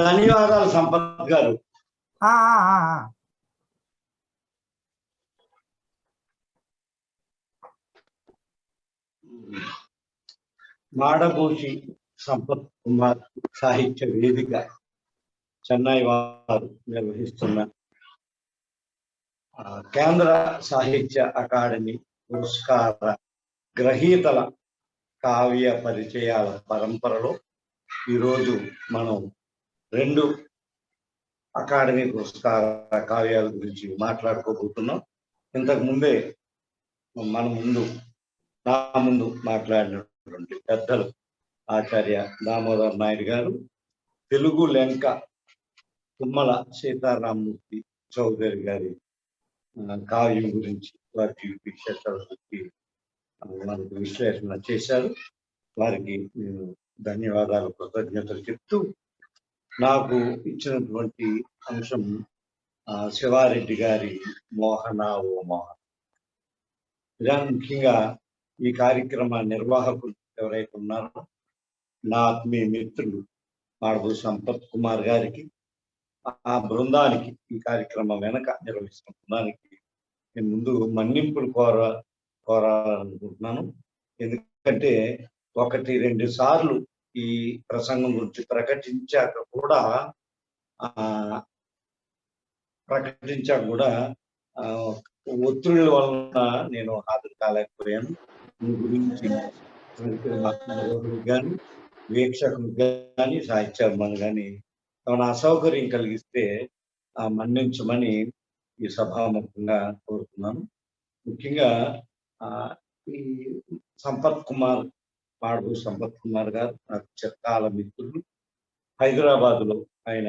ధన్యవాదాలు సంపత్ గారు. ఆ, ఆ, ఆ, ఆ. మాడభూషి సంపత్ కుమార్ సాహిత్య వేదిక చెన్నై వారు నిర్వహిస్తున్న కేంద్ర సాహిత్య అకాడమీ పురస్కార గ్రహీతల కావ్య పరిచయాల పరంపరలో ఈరోజు మనం 2 అకాడమీ పురస్కార కావ్యాల గురించి మాట్లాడుకోబోతున్నాం. ఇంతకు ముందే నా ముందు మాట్లాడినటువంటి పెద్దలు ఆచార్య దామోదర్ నాయుడు గారు తెలుగు లెంక తుమ్మల సీతారామమూర్తి చౌదరి గారి కావ్యం గురించి వారి విశేషాలకి మనకు విశ్లేషణ చేశారు. వారికి నేను ధన్యవాదాలు, కృతజ్ఞతలు చెప్తూ నాకు ఇచ్చినటువంటి అంశం శివారెడ్డి గారి మోహన ఓ మోహన. ముఖ్యంగా ఈ కార్యక్రమ నిర్వాహకులు ఎవరైతే ఉన్నారో నా ఆత్మీయ మిత్రులు మాడభూషి సంపత్ కుమార్ గారికి, ఆ బృందానికి, ఈ కార్యక్రమం వెనక నిర్వహిస్తున్న బృందానికి నేను ముందు మన్నింపులు కోరాలనుకుంటున్నాను. ఎందుకంటే 1-2 సార్లు ఈ ప్రసంగం గురించి ప్రకటించాక కూడా ఒత్తిళ్ళ వలన నేను హాజరు కాలేకపోయాను. దీని గురించి కానీ వీక్షకులకు కానీ సాహిత్యాభిమానులు కానీ ఏమైనా అసౌకర్యం కలిగిస్తే మన్నించమని ఈ సభాముఖంగా కోరుతున్నాను. ముఖ్యంగా ఈ మాడభూషి సంపత్ కుమార్ గారు నాకు చిరకాల మిత్రులు. హైదరాబాద్లో ఆయన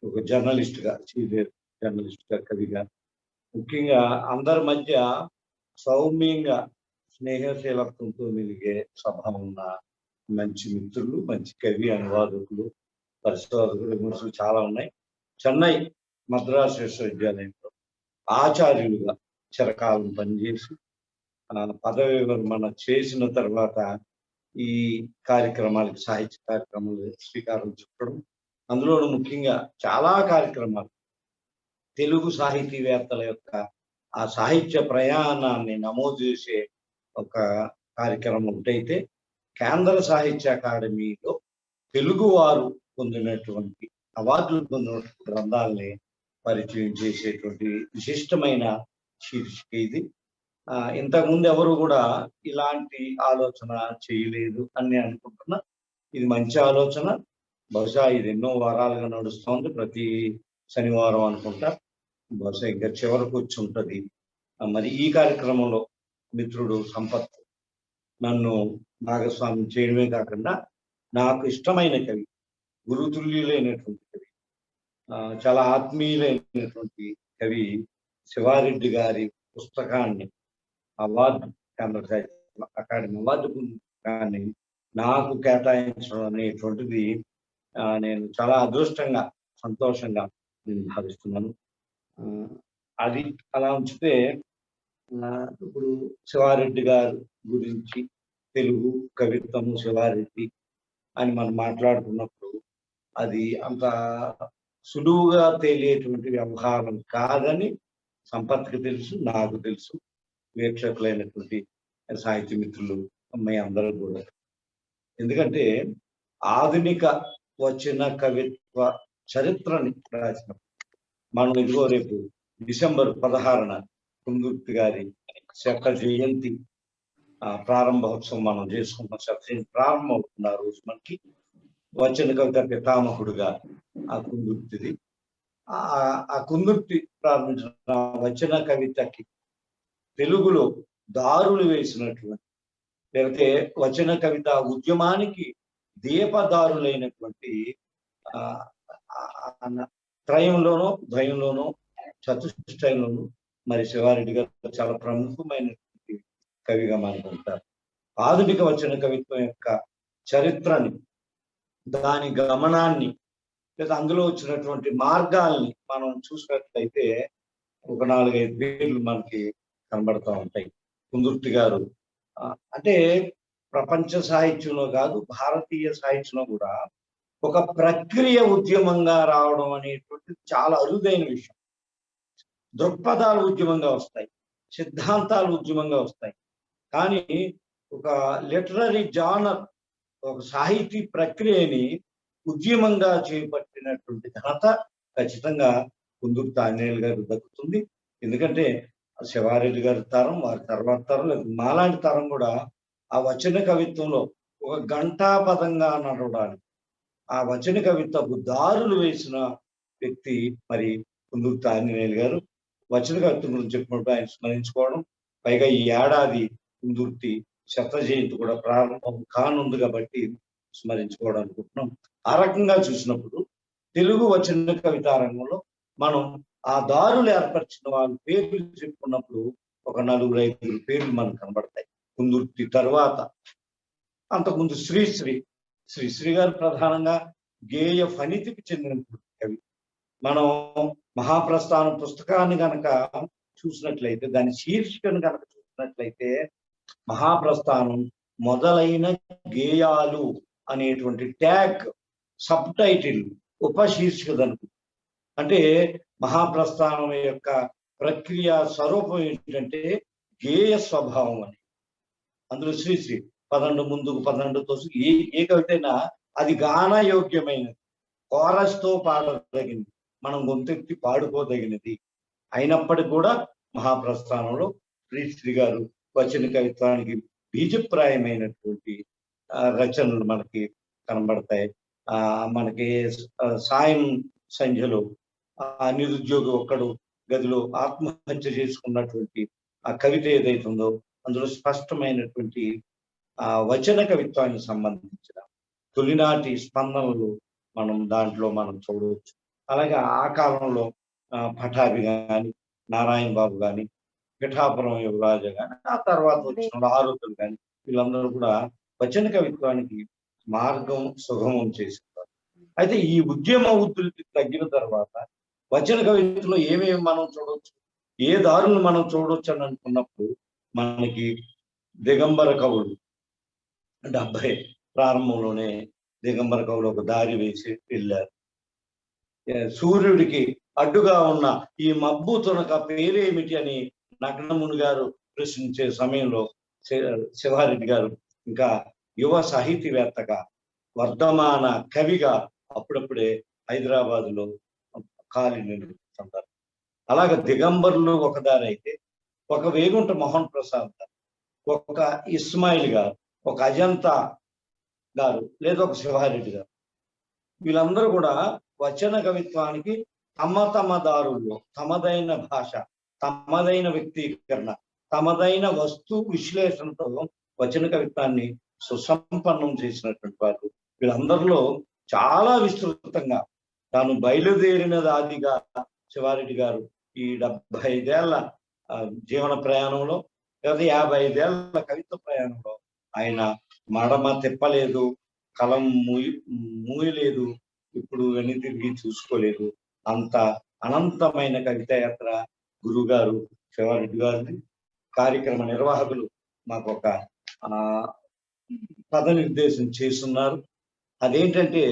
ఒక జర్నలిస్ట్గా, సీనియర్ జర్నలిస్ట్గా, కవిగా, ముఖ్యంగా అందరి మధ్య సౌమ్యంగా స్నేహశీలత్వంతో మెలిగే స్వభావం ఉన్న మంచి మిత్రులు, మంచి కవి, అనువాదకులు, పరిశోధకులు, విమర్శలు చాలా ఉన్నాయి. చెన్నై మద్రాసు విశ్వవిద్యాలయంలో ఆచార్యులుగా చిరకాలం పనిచేసి పదవి విరమణ చేసిన తర్వాత ఈ కార్యక్రమాలకి, సాహిత్య కార్యక్రమాలు శ్రీకారం చుట్టడం, అందులోనూ ముఖ్యంగా చాలా కార్యక్రమాలు తెలుగు సాహితీవేత్తల యొక్క ఆ సాహిత్య ప్రయాణాన్ని నమోదు చేసే ఒక కార్యక్రమం ఉంటైతే కేంద్ర సాహిత్య అకాడమీలో తెలుగు వారు పొందినటువంటి అవార్డులు పొందినటువంటి గ్రంథాలని పరిచయం చేసేటువంటి విశిష్టమైన శీర్షిక ఇది. ఇంతకుముందు ఎవరు కూడా ఇలాంటి ఆలోచన చేయలేదు అని అనుకుంటున్నా. ఇది మంచి ఆలోచన. బహుశా ఇది ఎన్నో వారాలుగా నడుస్తోంది. ప్రతి శనివారం అనుకుంటా, బహుశా ఇంకా చివరకు వచ్చి ఉంటుంది. మరి ఈ కార్యక్రమంలో మిత్రుడు సంపత్ నన్ను భాగస్వామ్యం చేయడమే కాకుండా నాకు ఇష్టమైన కవి, గురుతుల్యులైనటువంటి కవి, చాలా ఆత్మీయులైనటువంటి కవి శివారెడ్డి గారి పుస్తకాన్ని అవార్డు, కేంద్ర సాహిత్య అకాడమీ అవార్డు పుస్తకాన్ని నాకు కేటాయించడం అనేటువంటిది నేను చాలా అదృష్టంగా, సంతోషంగా నేను భావిస్తున్నాను. అది అలా ఉంచితే ఇప్పుడు శివారెడ్డి గారి గురించి, తెలుగు కవిత్వము శివారెడ్డి అని మనం మాట్లాడుకున్నప్పుడు అది అంత సులువుగా తేలేటువంటి వ్యవహారం కాదని సంపత్కి తెలుసు, నాకు తెలుసు, వీక్షకులైనటువంటి సాహిత్య మిత్రులు అమ్మాయి అందరూ కూడా. ఎందుకంటే ఆధునిక వచ్చిన కవిత్వ చరిత్రని రాసిన మనం ఇదిగో రేపు డిసెంబర్ 16న కుందుర్తి గారి శత జయంతి ప్రారంభోత్సవం మనం చేసుకుంటాం. శత జయంతి ప్రారంభం అవుతుంది ఆ రోజు. మనకి వచ్చిన కవిత పితామహుడుగా ఆ కుందుర్తిది. ఆ కుందుర్తి ప్రారంభించిన వచ్చిన కవితకి తెలుగులో దారులు వేసినటువంటి, లేకపోతే వచన కవిత ఉద్యమానికి దీపదారులైనటువంటి త్రయంలోనో, ద్వయంలోనో, చతుష్టయంలోనూ మరి శివారెడ్డి గారు చాలా ప్రముఖమైనటువంటి కవిగా మనకుంటారు. ఆధునిక వచన కవిత్వం యొక్క చరిత్రని, దాని గమనాన్ని, లేదా అందులో వచ్చినటువంటి మార్గాల్ని మనం చూసినట్లయితే ఒక 4-5 పేర్లు మనకి కనబడుతూ ఉంటాయి. కుందుర్తి గారు అంటే ప్రపంచ సాహిత్యంలో కాదు, భారతీయ సాహిత్యంలో కూడా ఒక ప్రక్రియ ఉద్యమంగా రావడం అనేటువంటిది చాలా అరుదైన విషయం. దృక్పథాలు ఉద్యమంగా వస్తాయి, సిద్ధాంతాలు ఉద్యమంగా వస్తాయి. కానీ ఒక లిటరరీ జానర్, ఒక సాహితీ ప్రక్రియని ఉద్యమంగా చేపట్టినటువంటి ఘనత ఖచ్చితంగా కుందుర్తి ఆంజనేయులు గారికి దక్కుతుంది. ఎందుకంటే శివారెడ్డి గారి తరం, వారి తర్వాత తరం, మాలాంటి తరం కూడా ఆ వచన కవిత్వంలో ఒక ఘంటాపదంగా నడవడానికి, ఆ వచన కవిత్వపు దారులు వేసిన వ్యక్తి మరి కుందుర్తి ఆంజనేయులు గారు. వచన కవిత్వం గురించి చెప్పినప్పుడు ఆయన స్మరించుకోవడం, పైగా ఈ ఏడాది కుందుర్తి శత జయంతి కూడా ప్రారంభం కానుంది కాబట్టి స్మరించుకోవడం అనుకుంటున్నాం. ఆ రకంగా చూసినప్పుడు తెలుగు వచన కవితా రంగంలో మనం ఆ దారులు ఏర్పరిచిన వాళ్ళ పేర్లు చెప్పుకున్నప్పుడు ఒక 4-5 పేర్లు మనకు కనబడతాయి. కుందుర్తి తర్వాత అంతకుముందు శ్రీశ్రీ గారు ప్రధానంగా గేయ ఫణితికి చెందినటువంటి కవి. మనం మహాప్రస్థానం పుస్తకాన్ని కనుక చూసినట్లయితే, దాని శీర్షికను కనుక చూసినట్లయితే, మహాప్రస్థానం మొదలైన గేయాలు అనేటువంటి ట్యాగ్, సబ్ టైటిల్, ఉపశీర్షిక అంటే మహాప్రస్థానం యొక్క ప్రక్రియ స్వరూపం ఏంటంటే గేయ స్వభావం అని. అందులో శ్రీశ్రీ 12 ముందుకు 12 తోసు ఏ కవితైనా అది గానయోగ్యమైనది, కోరస్ తో పాడదగినది, మనం గొంతెత్తి పాడుకోదగినది అయినప్పటికీ కూడా మహాప్రస్థానంలో శ్రీశ్రీ గారు వచన కవిత్వానికి బీజప్రాయమైనటువంటి రచనలు మనకి కనబడతాయి. మనకి సాయం సంధ్యలో నిరుద్యోగి ఒక్కడు గదిలో ఆత్మహత్య చేసుకున్నటువంటి ఆ కవిత ఏదైతుందో అందులో స్పష్టమైనటువంటి వచన కవిత్వానికి సంబంధించిన తొలినాటి స్పందనలు దాంట్లో మనం చూడవచ్చు. అలాగే ఆ కాలంలో పఠాభి కానీ, నారాయణ బాబు కానీ, పిఠాపురం యువరాజ కానీ, ఆ తర్వాత వచ్చిన ఆరోగ్యులు కానీ, వీళ్ళందరూ కూడా వచన కవిత్వానికి మార్గం సుగమం చేసేవారు. అయితే ఈ ఉద్యమ ఉధృతి తగ్గిన తర్వాత వచన కవిత్వంలో ఏమేమి మనం చూడవచ్చు, ఏ దారులను మనం చూడవచ్చు అని అనుకున్నప్పుడు మనకి దిగంబర కవులు 70 ప్రారంభంలోనే దిగంబర కవులు ఒక దారి వేసి వెళ్ళారు. సూర్యుడికి అడ్డుగా ఉన్న ఈ మబ్బు తునక పేరేమిటి అని నగ్నముని గారు ప్రశ్నించే సమయంలో శివారెడ్డి గారు ఇంకా యువ సాహితీవేత్తగా, వర్ధమాన కవిగా అప్పుడప్పుడే హైదరాబాద్లో ఖాళీ నిలుపుతుంటారు. అలాగే దిగంబరులు ఒక దారి అయితే, ఒక వేగుంట మోహన్ ప్రసాద్ గారు, ఒక ఇస్మాయిల్ గారు, ఒక అజంతా గారు, లేదా ఒక శివారెడ్డి గారు, వీళ్ళందరూ కూడా వచన కవిత్వానికి తమ దారుల్లో తమదైన భాష, తమదైన వ్యక్తీకరణ, తమదైన వస్తు విశ్లేషణతో వచన కవిత్వాన్ని సుసంపన్నం చేసినటువంటి వారు. వీళ్ళందరిలో చాలా విస్తృతంగా తాను బయలుదేరినది ఆదిగా శివారెడ్డి గారు ఈ 75 ఏళ్ల జీవన ప్రయాణంలో, లేదా 55 ఏళ్ల కవిత్వ ప్రయాణంలో ఆయన మడమ తిప్పలేదు, కలం మూయలేదు, ఇప్పుడు వెన్ని తిరిగి చూసుకోలేదు. అంత అనంతమైన కవితా యాత్ర గురుగారు శివారెడ్డి గారిని. కార్యక్రమ నిర్వాహకులు మాకు ఒక పద నిర్దేశం చేస్తున్నారు. అదేంటంటే,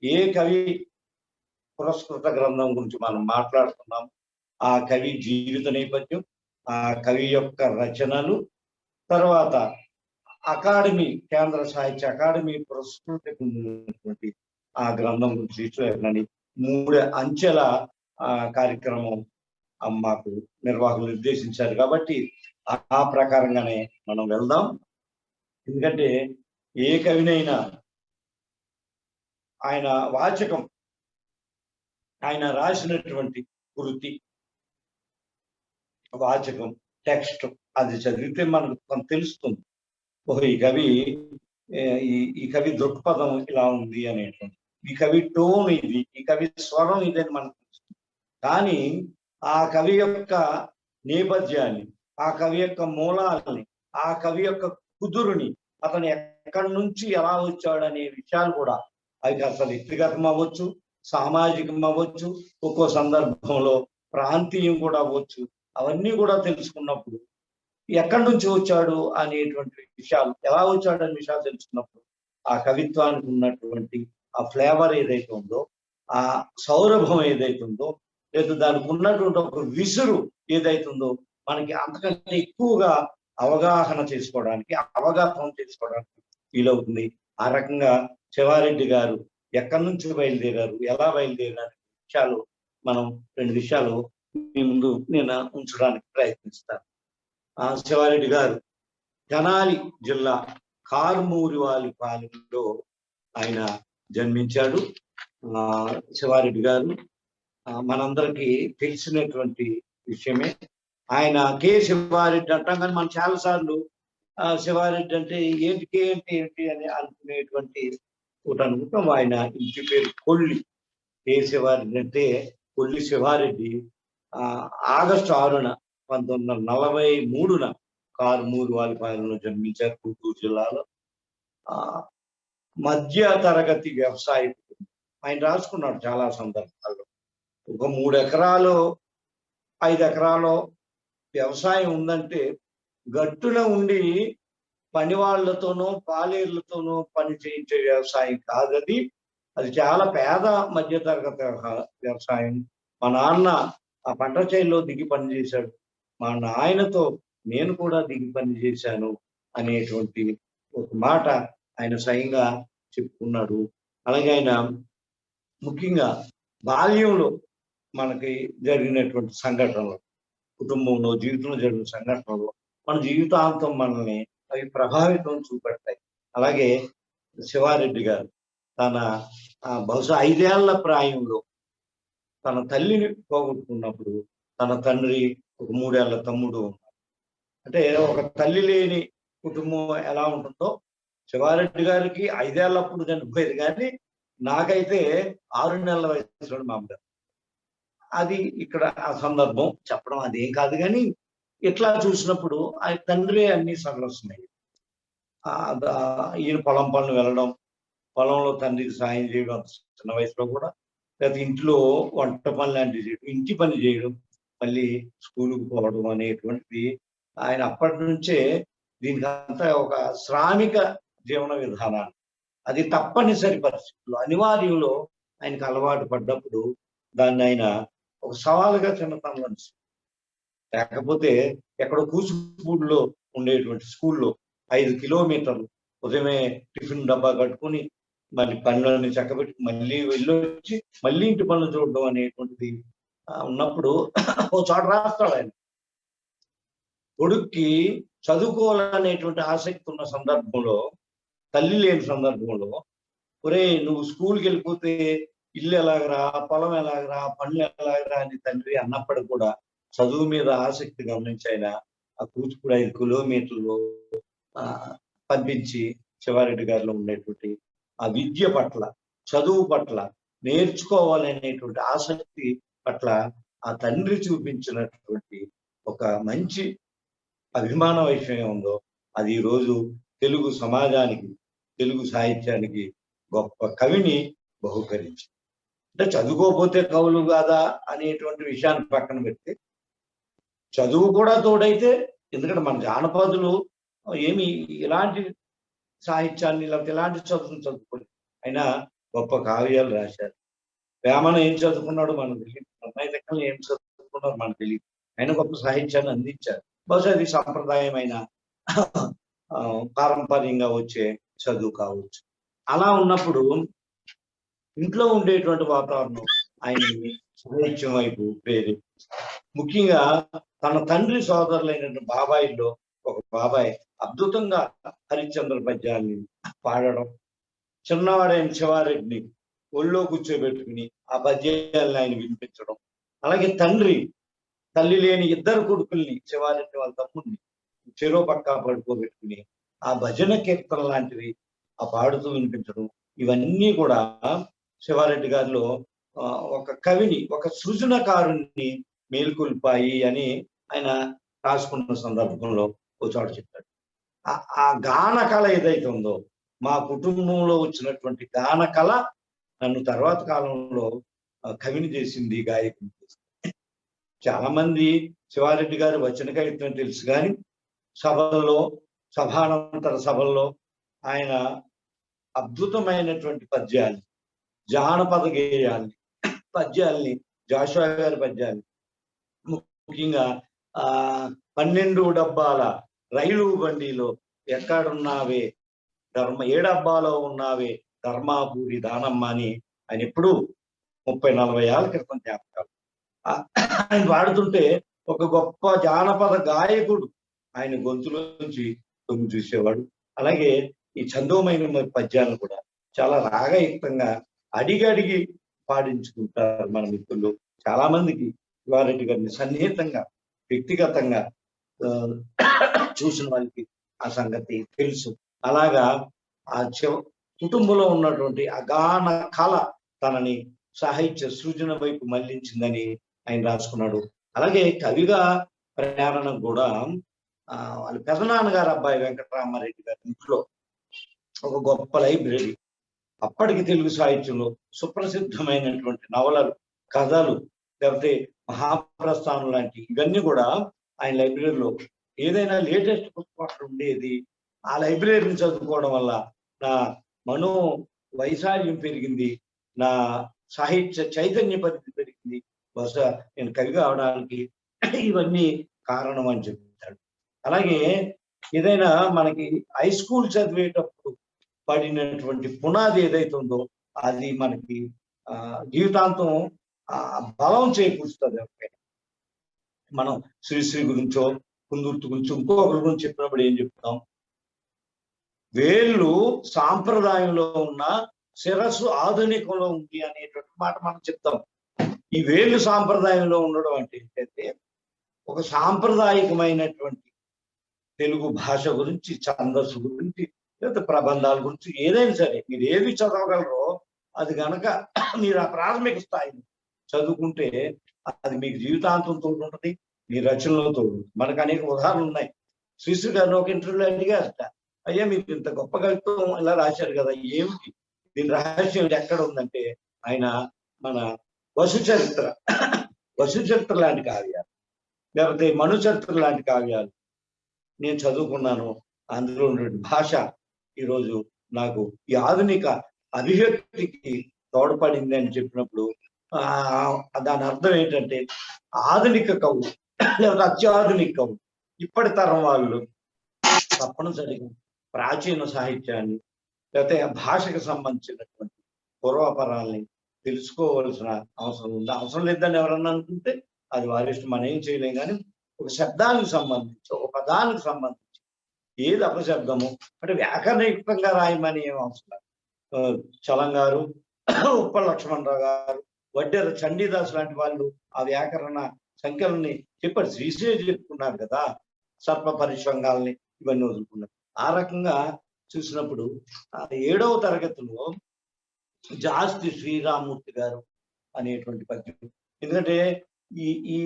ఏ కవి పురస్కృత గ్రంథం గురించి మనం మాట్లాడుతున్నాం, ఆ కవి జీవిత నేపథ్యం, ఆ కవి యొక్క రచనలు, తర్వాత అకాడమీ, కేంద్ర సాహిత్య అకాడమీ పురస్కృతి పొందినటువంటి ఆ గ్రంథం గురించి 3 అంచెల కార్యక్రమం మాకు నిర్వాహకులు నిర్దేశించారు. కాబట్టి ఆ ప్రకారంగానే మనం వెళ్దాం. ఎందుకంటే ఏ కవినైనా ఆయన వాచకం, ఆయన రాసినటువంటి కృతి, వాచకం, టెక్స్ట్ అది చదివితే మనకు కొంత తెలుస్తుంది. ఓహో, ఈ కవి దృక్పథం ఇలా ఉంది అనేటువంటి, ఈ కవి టోన్ ఇది, ఈ కవి స్వరం ఇది అని మనకు తెలుస్తుంది. కానీ ఆ కవి యొక్క నేపథ్యాన్ని, ఆ కవి యొక్క మూలాలని, ఆ కవి యొక్క కుదురుని, అతను ఎక్కడి నుంచి ఎలా వచ్చాడు అనే విషయాలు కూడా, అవి అసలు వ్యక్తిగతం అవ్వచ్చు, సామాజికం అవ్వచ్చు, ఒక్కో సందర్భంలో ప్రాంతీయం కూడా అవ్వచ్చు. అవన్నీ కూడా తెలుసుకున్నప్పుడు ఎక్కడి నుంచి వచ్చాడు అనేటువంటి విషయాలు, ఎలా వచ్చాడు అనే విషయాలు తెలుసుకున్నప్పుడు ఆ కవిత్వానికి ఉన్నటువంటి ఆ ఫ్లేవర్ ఏదైతే ఉందో, ఆ సౌరభం ఏదైతే ఉందో, లేదా దానికి ఉన్నటువంటి ఒక విసురు ఏదైతే ఉందో, మనకి అంతకంటే ఎక్కువగా అవగాహన చేసుకోవడానికి, అవగాహన చేసుకోవడానికి వీలవుతుంది. ఆ రకంగా శివారెడ్డి గారు ఎక్కడి నుంచి బయలుదేరారు, ఎలా బయలుదేరారు విషయాలు మనం 2 విషయాలు మీ ముందు నేను ఉంచడానికి ప్రయత్నిస్తాను. శివారెడ్డి గారు తెనాలి జిల్లా కారుమూరివానిపాలెంలో ఆయన జన్మించాడు. శివారెడ్డి గారు మనందరికీ తెలిసినటువంటి విషయమే. ఆయన కె శివారెడ్డి అంటాం, కానీ మనం చాలా సార్లు శివారెడ్డి అంటే ఏంటి ఏంటి అని అనుకునేటువంటి ఒకటి అనుకుంటాం. ఆయన ఇంటి పేరు కొల్లి. కె శివారెడ్డి అంటే కొల్లి శివారెడ్డి. ఆగస్టు 6న 1943న కారుమూరివానిపాలెంలో జన్మించారు, గుంటూరు జిల్లాలో. మధ్య తరగతి వ్యవసాయ ఆయన రాసుకున్నాడు చాలా సందర్భాల్లో. ఒక 3 ఎకరాలు 5 ఎకరాలు వ్యవసాయం ఉందంటే గట్టున ఉండి పని వాళ్ళతోనో పాలేర్లతోనో పని చేయించే వ్యవసాయం కాదది. అది చాలా పేద మధ్య తరగతి వ్యవసాయం. మా నాన్న ఆ పంట చేల్లో దిగి పని చేశాడు, మా నాయనతో నేను కూడా దిగి పని చేశాను అనేటువంటి ఒక మాట ఆయన స్వయంగా చెప్పుకున్నాడు. అలాగే ఆయన ముఖ్యంగా బాల్యంలో మనకి జరిగినటువంటి సంఘటనలు, కుటుంబంలో జీవితంలో జరిగిన సంఘటనలు మన జీవితాంతం మనల్ని అవి ప్రభావితం చూపెడతాయి. అలాగే శివారెడ్డి గారు తన బహుశా 5 ఏళ్ల ప్రాయంలో తన తల్లిని పోగొట్టుకున్నప్పుడు, తన తండ్రి, ఒక 3 ఏళ్ల తమ్ముడు, అంటే ఒక తల్లి లేని కుటుంబం ఎలా ఉంటుందో శివారెడ్డి గారికి 5 ఏళ్ళప్పుడు చనిపోయేది, కానీ నాకైతే 6 నెలల వయసులో మా అమ్మగారు. అది ఇక్కడ ఆ సందర్భం చెప్పడం అదేం కాదు, కానీ ఇట్లా చూసినప్పుడు ఆయన తండ్రి అన్ని సరళస్తున్నాయి. ఈయన పొలం పనులు వెళ్ళడం, పొలంలో తండ్రికి సాయం చేయడం చిన్న వయసులో కూడా, లేకపోతే ఇంట్లో వంట పని లాంటివి చేయడం, ఇంటి పని చేయడం, మళ్ళీ స్కూలుకు పోవడం అనేటువంటిది ఆయన అప్పటి నుంచే దీనికి అంతా ఒక శ్రామిక జీవన విధానాన్ని, అది తప్పనిసరి పరిస్థితుల్లో అనివార్యంలో ఆయనకు అలవాటు పడ్డప్పుడు దాన్ని ఆయన ఒక సవాలుగా చిన్నతనంలో, లేకపోతే ఎక్కడో కూచిపూడిలో ఉండేటువంటి స్కూల్లో 5 కిలోమీటర్లు ఉదయమే టిఫిన్ డబ్బా కట్టుకుని మళ్ళీ పనులన్నీ చక్కబెట్టి మళ్ళీ వెళ్ళొచ్చి మళ్ళీ ఇంటి పనులు చూడడం అనేటువంటిది ఉన్నప్పుడు ఓ చోట రాస్తాడు ఆయన, కొడుక్కి చదువుకోవాలనేటువంటి ఆసక్తి ఉన్న సందర్భంలో, తల్లి లేని సందర్భంలో, ఒరే నువ్వు స్కూల్కి వెళ్ళిపోతే ఇల్లు ఎలాగరా, పొలం ఎలాగరా, పనులు ఎలాగరా అని తండ్రి అన్నప్పటికి కూడా చదువు మీద ఆసక్తి గమనించి ఆయన ఆ కూచిపూడి 5 కిలోమీటర్లు పంపించి శివారెడ్డి గారిలో ఉండేటువంటి ఆ విద్య పట్ల, చదువు పట్ల, నేర్చుకోవాలనేటువంటి ఆసక్తి పట్ల ఆ తండ్రి చూపించినటువంటి ఒక మంచి అభిమాన విషయం ఉందో, అది ఈరోజు తెలుగు సమాజానికి, తెలుగు సాహిత్యానికి గొప్ప కవిని బహుకరించి. అంటే చదువుకోకపోతే కవులు కాదా అనేటువంటి విషయాన్ని పక్కన పెడితే, చదువు కూడా తోడైతే, ఎందుకంటే మన జానపదులు ఏమి ఇలాంటి సాహిత్యాన్ని లేకపోతే ఇలాంటి చదువును చదువుకోలేదు, అయినా గొప్ప కావ్యాలు రాశారు. వేమన ఏం చదువుకున్నాడో మనకు తెలియదు, అన్నయ్య దగ్గర ఏం చదువుకున్నారో మనకు తెలియదు, ఆయన గొప్ప సాహిత్యాన్ని అందించారు. బహుశా అది సాంప్రదాయమైన పారంపర్యంగా వచ్చే చదువు కావచ్చు. అలా ఉన్నప్పుడు ఇంట్లో ఉండేటువంటి వాతావరణం ఆయన్ని సాహిత్యం వైపు ప్రేరేపించింది. ముఖ్యంగా తన తండ్రి సోదరులైనటువంటి బాబాయిల్లో ఒక బాబాయ్ అద్భుతంగా హరిశ్చంద్ర పద్యాన్ని పాడడం, చిన్నవాడైన శివారెడ్డిని ఒళ్ళో కూర్చోబెట్టుకుని ఆ పద్యాలను ఆయన వినిపించడం, అలాగే తల్లి లేని 2 కొడుకుల్ని, శివారెడ్డి వాళ్ళ తమ్ముడిని చెరో పక్కా పడుకోబెట్టుకుని ఆ భజన కీర్తన లాంటివి ఆ పాడుతూ వినిపించడం, ఇవన్నీ కూడా శివారెడ్డి గారిలో ఒక కవిని, ఒక సృజనకారుని మేల్కొల్పాయి అని ఆయన రాసుకున్న సందర్భంలో ఒక చోట చెప్పాడు. ఆ గాన కళ ఏదైతే ఉందో, మా కుటుంబంలో వచ్చినటువంటి గాన కళ నన్ను తర్వాత కాలంలో కవిని చేసింది, గాయకుని చేసింది. చాలా మంది శివారెడ్డి గారి వచన కవిత్వం తెలుసు, కానీ సభల్లో, సభానంతర సభల్లో ఆయన అద్భుతమైనటువంటి పద్యాలు, జానపద గేయాల్ని, పద్యాల్ని, జాషువా గారి పద్యాల్ని, ముఖ్యంగా 12 డబ్బాల రైలు బండిలో ఎక్కడున్నావే ఏ డబ్బాలో ఉన్నావే ధర్మాపూరి దానమ్మ అని ఆయన ఎప్పుడు 30-40 ఏళ్ల క్రితం జ్ఞాపకాలు. ఆయన పాడుతుంటే ఒక గొప్ప జానపద గాయకుడు ఆయన గొంతులోంచి తొంగి చూసేవాడు. అలాగే ఈ ఛందోమైన పద్యాలను కూడా చాలా రాగయుక్తంగా అడిగి పాడించుకుంటారు మన మిత్రులు. చాలా మందికి శివారెడ్డి గారిని సన్నిహితంగా వ్యక్తిగతంగా చూసిన వాళ్ళకి ఆ సంగతి తెలుసు. అలాగా ఆ కుటుంబంలో ఉన్నటువంటి అగాన కళ తనని సాహిత్య సృజన వైపు మళ్లించిందని ఆయన రాసుకున్నాడు. అలాగే కవిగా ప్రేరణ కూడా వాళ్ళ పెదనాన్నగారు అబ్బాయి వెంకటరామారెడ్డి గారి ఇంట్లో ఒక గొప్ప లైబ్రరీ, అప్పటికి తెలుగు సాహిత్యంలో సుప్రసిద్ధమైనటువంటి నవలలు, కథలు, లేకపోతే మహాప్రస్థానం లాంటి ఇవన్నీ కూడా ఆయన లైబ్రరీలో ఏదైనా లేటెస్ట్ పుస్తకం ఉండేది. ఆ లైబ్రరీని చదువుకోవడం వల్ల నా మనో వైశాల్యం పెరిగింది, నా సాహిత్య చైతన్య పరిధి పెరిగింది, బహుశా నేను కవిగా అవడానికి ఇవన్నీ కారణం అని చెప్తాడు. అలాగే ఏదైనా మనకి హై స్కూల్ చదివేటప్పుడు పడినటువంటి పునాది ఏదైతే ఉందో అది మనకి జీవితాంతం బలం చేకూరుస్తుంది. మనం శ్రీశ్రీ గురించో కుందుర్తి గురించో ఇంకొకరి గురించి చెప్పినప్పుడు ఏం చెప్తాం, వేళ్ళు సాంప్రదాయంలో ఉన్న శిరస్సు ఆధునికంలో ఉంది అనేటువంటి మాట మనం చెప్తాం. ఈ వేళ్ళు సాంప్రదాయంలో ఉండడం అంటే ఏంటంటే ఒక సాంప్రదాయకమైనటువంటి తెలుగు భాష గురించి, ఛందస్సు గురించి, లేదా ప్రబంధాల గురించి ఏదైనా సరే మీరు ఏది చదవగలరో అది కనుక మీరు ఆ ప్రాథమిక స్థాయిని చదువుకుంటే అది మీకు జీవితాంతం తోడుంటుంది, మీ రచనలో తోడు. మనకు అనేక ఉదాహరణలు ఉన్నాయి. శ్రీశ్రీ గారిని ఒక ఇంటర్వ్యూలో అడిగారట, అయ్యా మీరు ఇంత గొప్ప కవిత్వం ఇలా రాశారు కదా, ఏమిటి దీని రహస్యం ఎక్కడ ఉందంటే ఆయన మన వసుచరిత్ర లాంటి కావ్యాలు, లేకపోతే మనుచరిత్ర లాంటి కావ్యాలు నేను చదువుకున్నాను, అందులో ఉన్న భాష ఈరోజు నాకు ఈ ఆధునిక అభివ్యక్తికి తోడ్పడింది అని చెప్పినప్పుడు దాని అర్థం ఏంటంటే ఆధునిక కవులు లేకపోతే అత్యాధునిక కవులు ఇప్పటి తరం వాళ్ళు తప్పనిసరిగా ప్రాచీన సాహిత్యాన్ని లేకపోతే భాషకు సంబంధించినటువంటి పూర్వపరాల్ని తెలుసుకోవాల్సిన అవసరం ఉంది. అవసరం లేదని ఎవరన్నా అనుకుంటే అది వారి ఇష్టం, మనం ఏం చేయలేం. కానీ ఒక శబ్దానికి సంబంధించి, ఒక పదానికి సంబంధించి ఏది అపశబ్దము అంటే వ్యాకరణయుక్తంగా రాయమని ఏం అవసరం. చలం గారు, ఉప్పల లక్ష్మణరావు గారు, వడ్డేర చండీదాస్ లాంటి వాళ్ళు ఆ వ్యాకరణ సంఖ్యలని చెప్పారు. శ్రీశ్రీ చెప్పుకున్నారు కదా, సర్ప పరిశ్వంగాల్ని ఇవన్నీ వదులుకున్నారు. ఆ రకంగా చూసినప్పుడు 7వ తరగతిలో జాస్తి శ్రీరామూర్తి గారు అనేటువంటి పద్యం, ఎందుకంటే ఈ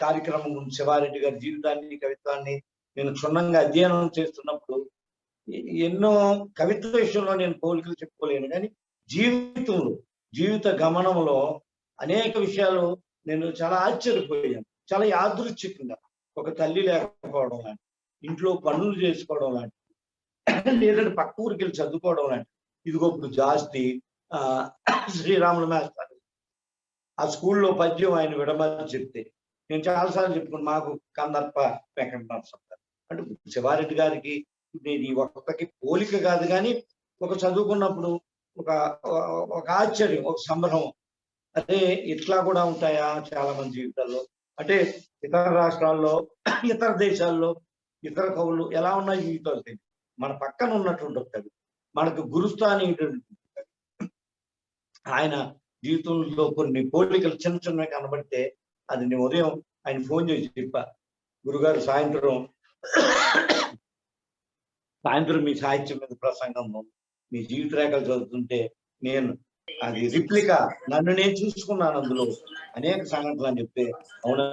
కార్యక్రమం గురించి శివారెడ్డి గారి జీవితాన్ని, కవిత్వాన్ని నేను క్షుణ్ణంగా అధ్యయనం చేస్తున్నప్పుడు ఎన్నో కవిత్వ విషయంలో నేను పోలికలు చెప్పుకోలేను, కానీ జీవిత గమనంలో అనేక విషయాలు నేను చాలా ఆశ్చర్యపోయాను. చాలా యాదృచ్ఛికంగా ఒక తల్లి లేకపోవడం లాంటి, ఇంట్లో పనులు చేసుకోవడం లాంటి, లేదంటే పక్క ఊరికి వెళ్ళి చదువుకోవడం లాంటి. ఇదిగో ఇప్పుడు జాస్తి శ్రీరాములు మేస్తారు ఆ స్కూల్లో పద్యం ఆయన విడమని చెప్తే నేను చాలాసార్లు చెప్పుకున్నాను, మాకు కందర్ప వెంకటనరసింహ అంటే శివారెడ్డి గారికి నేను ఈ ఒక్కకి పోలిక కాదు, కానీ ఒక చదువుకున్నప్పుడు ఒక ఆశ్చర్యం, ఒక సంభ్రమం. అదే ఇట్లా కూడా ఉంటాయా చాలా మంది జీవితాల్లో, అంటే ఇతర రాష్ట్రాల్లో, ఇతర దేశాల్లో ఇతర కవులు ఎలా ఉన్నాయి జీవితాలు తెలియదు. మన పక్కన ఉన్నటువంటి కవి, మనకు గురుస్థాని ఆయన జీవితంలో కొన్ని పోలికలు చిన్న చిన్నవి కనబడితే అది నేను ఉదయం ఆయన ఫోన్ చేసి చెప్పా, గురుగారు సాయంత్రం మీ సాహిత్యం మీద ప్రసంగం, మీ జీవిత రేఖలు చదువుతుంటే నేను అది రిప్లికా, నన్ను నేను చూసుకున్నాను అందులో అనేక సంఘటనలు అని చెప్తే అవునా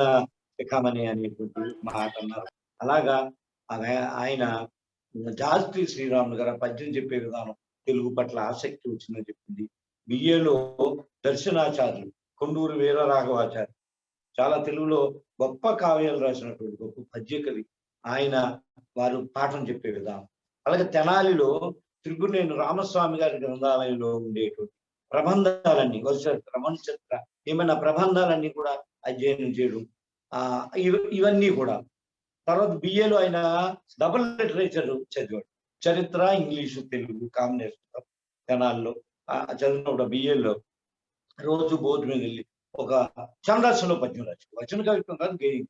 శిఖామణి అనేటువంటి మాట అన్నారు. అలాగా ఆయన జాస్తి శ్రీరాములు గారు పద్యం చెప్పే విధానం తెలుగు పట్ల ఆసక్తి వచ్చిందని చెప్పింది. బిఏలో దర్శనాచార్యులు కొండూరు వీరరాఘవాచార్య చాలా తెలుగులో గొప్ప కావ్యాలు రాసినటువంటి గొప్ప పద్య కవి ఆయన, వారు పాఠం చెప్పే విధానం. అలాగే తెనాలిలో త్రిపురనేని రామస్వామి గారి గ్రంథాలయంలో ఉండేటువంటి ప్రబంధాలన్నీ చరిత్ర, మనుషు చరిత్ర, ఏమైనా ప్రబంధాలన్నీ కూడా అధ్యయనం చేయడం, ఇవన్నీ కూడా. తర్వాత బిఏలో ఆయన డబుల్ లిటరేచర్ చదివాడు. చరిత్ర, ఇంగ్లీషు, తెలుగు కాంబినేషన్ తెనాల్లో చదివినప్పుడు బిఏలో రోజు బోర్డు మీద వెళ్ళి ఒక ఛందస్సులో పద్యం రాసి, వచన కవిత్వం కాదు, గేయం.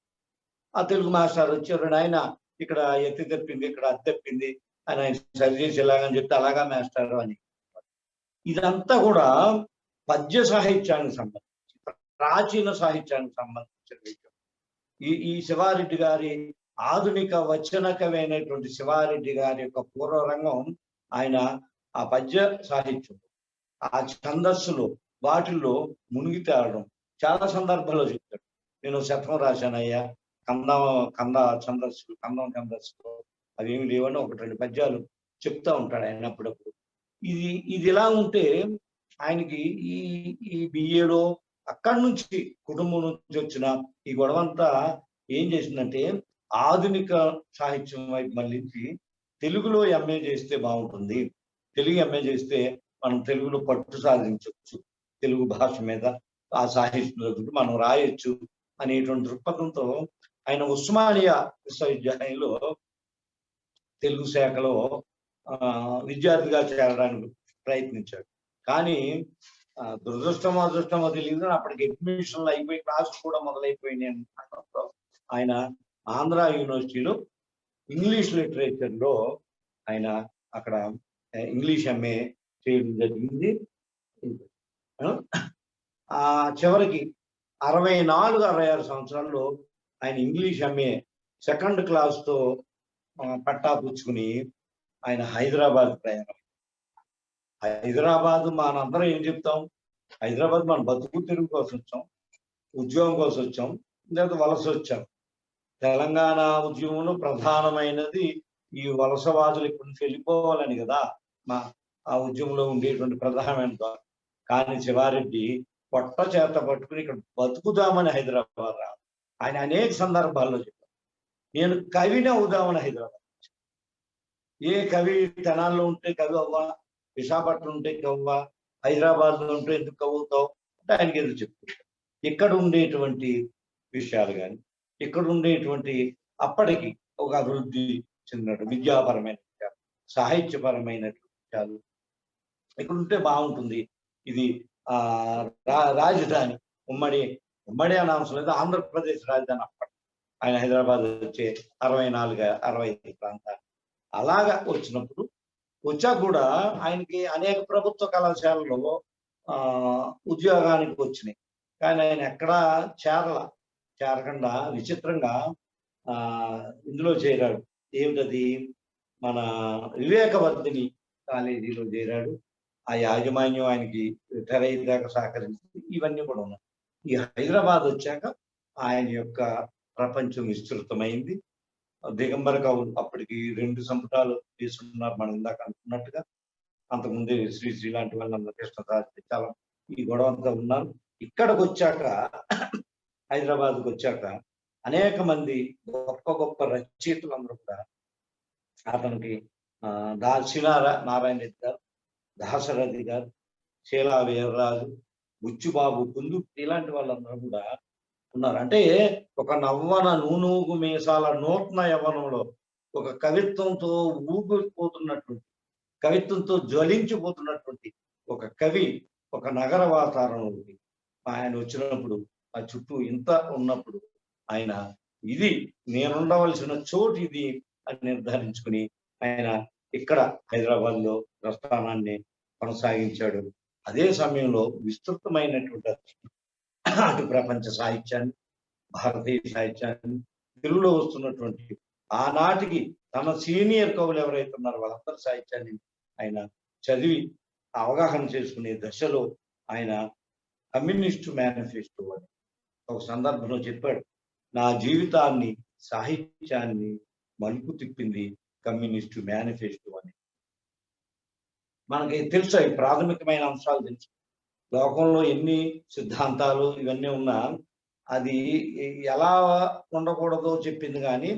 ఆ తెలుగు మాస్టర్ వచ్చారు, ఆయన ఇక్కడ ఎత్తి తప్పింది, ఇక్కడ అత్తి తప్పింది అని ఆయన సరి చేసేలాగని చెప్తే అలాగా మాస్టర్ అని. ఇదంతా కూడా పద్య సాహిత్యానికి సంబంధించి, ప్రాచీన సాహిత్యానికి సంబంధించిన విషయం. ఈ శివారెడ్డి గారి ఆధునిక వచన కవి అయినటువంటి శివారెడ్డి గారి యొక్క పూర్వరంగం ఆయన ఆ పద్య సాహిత్యం, ఆ ఛందస్సులో వాటిల్లో మునిగి తేలడం చాలా సందర్భాల్లో చెప్తాడు. నేను శతకం రాశానయ్యా, కంద ఛందస్సులో అవేమి లేవని 1-2 పద్యాలు చెప్తా ఉంటాడు ఆయన అప్పుడప్పుడు. ఇది ఇలా ఉంటే ఆయనకి ఈ బిఏలో అక్కడి నుంచి కుటుంబం నుంచి వచ్చిన ఈ గొడవంతా ఏం చేసిందంటే ఆధునిక సాహిత్యం వైపు మళ్ళించి తెలుగులో ఎంఏ చేస్తే బాగుంటుంది, తెలుగు ఎంఏ చేస్తే మనం తెలుగులో పట్టు సాధించవచ్చు, తెలుగు భాష మీద ఆ సాహిత్యంలో మనం రాయొచ్చు అనేటువంటి దృక్పథంతో ఆయన ఉస్మానియా విశ్వవిద్యాలయంలో తెలుగు శాఖలో విద్యార్థిగా చేరడానికి ప్రయత్నించాడు. కానీ దురదృష్టమో అదృష్టమో తెలియదు, అప్పటికి అడ్మిషన్లు అయిపోయి క్లాసులు కూడా మొదలైపోయినాయి అనడంతో ఆయన ఆంధ్ర యూనివర్సిటీలో ఇంగ్లీష్ లిటరేచర్లో ఆయన అక్కడ ఇంగ్లీష్ ఎంఏ చేయడం జరిగింది. చివరికి 64-66 సంవత్సరాల్లో ఆయన ఇంగ్లీష్ ఎంఏ సెకండ్ క్లాస్తో పట్టా పుచ్చుకుని ఆయన హైదరాబాద్ ప్రయాణం. హైదరాబాద్ మనందరం ఏం చెప్తాం, హైదరాబాద్ మన బతుకు తెరుగు కోసం వచ్చాం, ఉద్యోగం కోసం వచ్చాం, లేదా వలస వచ్చాం. తెలంగాణ ఉద్యమంలో ప్రధానమైనది ఈ వలసవాదులు ఇక్కడి నుంచి వెళ్ళిపోవాలని కదా ఆ ఉద్యమంలో ఉండేటువంటి ప్రధానమైన. కానీ శివారెడ్డి పొట్ట చేత పట్టుకుని ఇక్కడ బతుకుదామని హైదరాబాద్ రా. ఆయన అనేక సందర్భాల్లో చెప్పారు, నేను కవిని అవుదామని హైదరాబాద్. ఏ కవి తెనాల్లో ఉంటే కవి అవ్వా, విశాఖపట్నం ఉంటే కవ్వా, హైదరాబాద్లో ఉంటే ఎందుకు కవుతావు అంటే ఆయనకి ఎందుకు చెప్తుంటారు. ఇక్కడ ఉండేటువంటి విషయాలు కానీ, ఇక్కడ ఉండేటువంటి అప్పటికి ఒక అభివృద్ధి చెందినట్టు విద్యాపరమైన విషయాలు, సాహిత్యపరమైన విషయాలు ఇక్కడ ఉంటే బాగుంటుంది. ఇది రాజధాని ఉమ్మడి అనే అంశం లేదు, ఆంధ్రప్రదేశ్ రాజధాని అప్పటి. ఆయన హైదరాబాద్ వచ్చే 64-65 ప్రాంతాలు అలాగా వచ్చినప్పుడు వచ్చాక కూడా ఆయనకి అనేక ప్రభుత్వ కళాశాలలో ఉద్యోగానికి వచ్చినాయి. కానీ ఆయన ఎక్కడా చేరకుండా విచిత్రంగా ఇందులో చేరాడు. ఏమిటది, మన వివేకవర్ధిని కాలేజీలో చేరాడు. ఆ యాజమాన్యం ఆయనకి రిటైర్ అయ్యేదాకా సహకరించింది. ఇవన్నీ కూడా ఉన్నాయి. ఈ హైదరాబాద్ వచ్చాక ఆయన యొక్క ప్రపంచం విస్తృతమైంది. దిగంబర కవులు అప్పటికి 2 సంపుటాలు తీసుకున్నారు మనం ఇందాక అనుకున్నట్టుగా. అంతకుముందే శ్రీ లాంటి వాళ్ళందరూ కృష్ణదాస్ చాలా ఈ గొడవ అంతా ఉన్నారు. ఇక్కడికి వచ్చాక హైదరాబాద్కి వచ్చాక అనేక మంది గొప్ప రచయితలందరూ కూడా అతనికి నారాయణ రెడ్డి గారు, దాశరథి గారు, శీలా వీర్రాజు, బుచ్చుబాబు, కుందు ఇలాంటి వాళ్ళందరూ కూడా ఉన్నారు. అంటే ఒక నవ్వన నూనూగు మీసాల నూతన యవ్వనంలో ఒక కవిత్వంతో ఊగిపోతున్నటువంటి, కవిత్వంతో జ్వలించిపోతున్నటువంటి ఒక కవి ఒక నగర వాతావరణంలోకి ఆయన వచ్చినప్పుడు, ఆ చుట్టూ ఇంత ఉన్నప్పుడు ఆయన ఇది నేనుండవలసిన చోటు ఇది అని నిర్ధారించుకుని ఆయన ఇక్కడ హైదరాబాద్లో ప్రస్థానాన్ని కొనసాగించాడు. అదే సమయంలో విస్తృతమైనటువంటి అటు ప్రపంచ సాహిత్యాన్ని, భారతీయ సాహిత్యాన్ని, తెలుగులో వస్తున్నటువంటి ఆనాటికి తన సీనియర్ కవులు ఎవరైతే ఉన్నారో వాళ్ళందరి సాహిత్యాన్ని ఆయన చదివి అవగాహన చేసుకునే దశలో ఆయన కమ్యూనిస్టు మేనిఫెస్టో అని ఒక సందర్భంలో చెప్పాడు. నా జీవితాన్ని, సాహిత్యాన్ని మలుపు తిప్పింది కమ్యూనిస్టు మేనిఫెస్టో అని. మనకి తెలుసు, ఈ ప్రాథమికమైన అంశాలు తెలుసు. లోకంలో ఎన్ని సిద్ధాంతాలు ఇవన్నీ ఉన్నా అది ఎలా ఉండకూడదో చెప్పింది, కానీ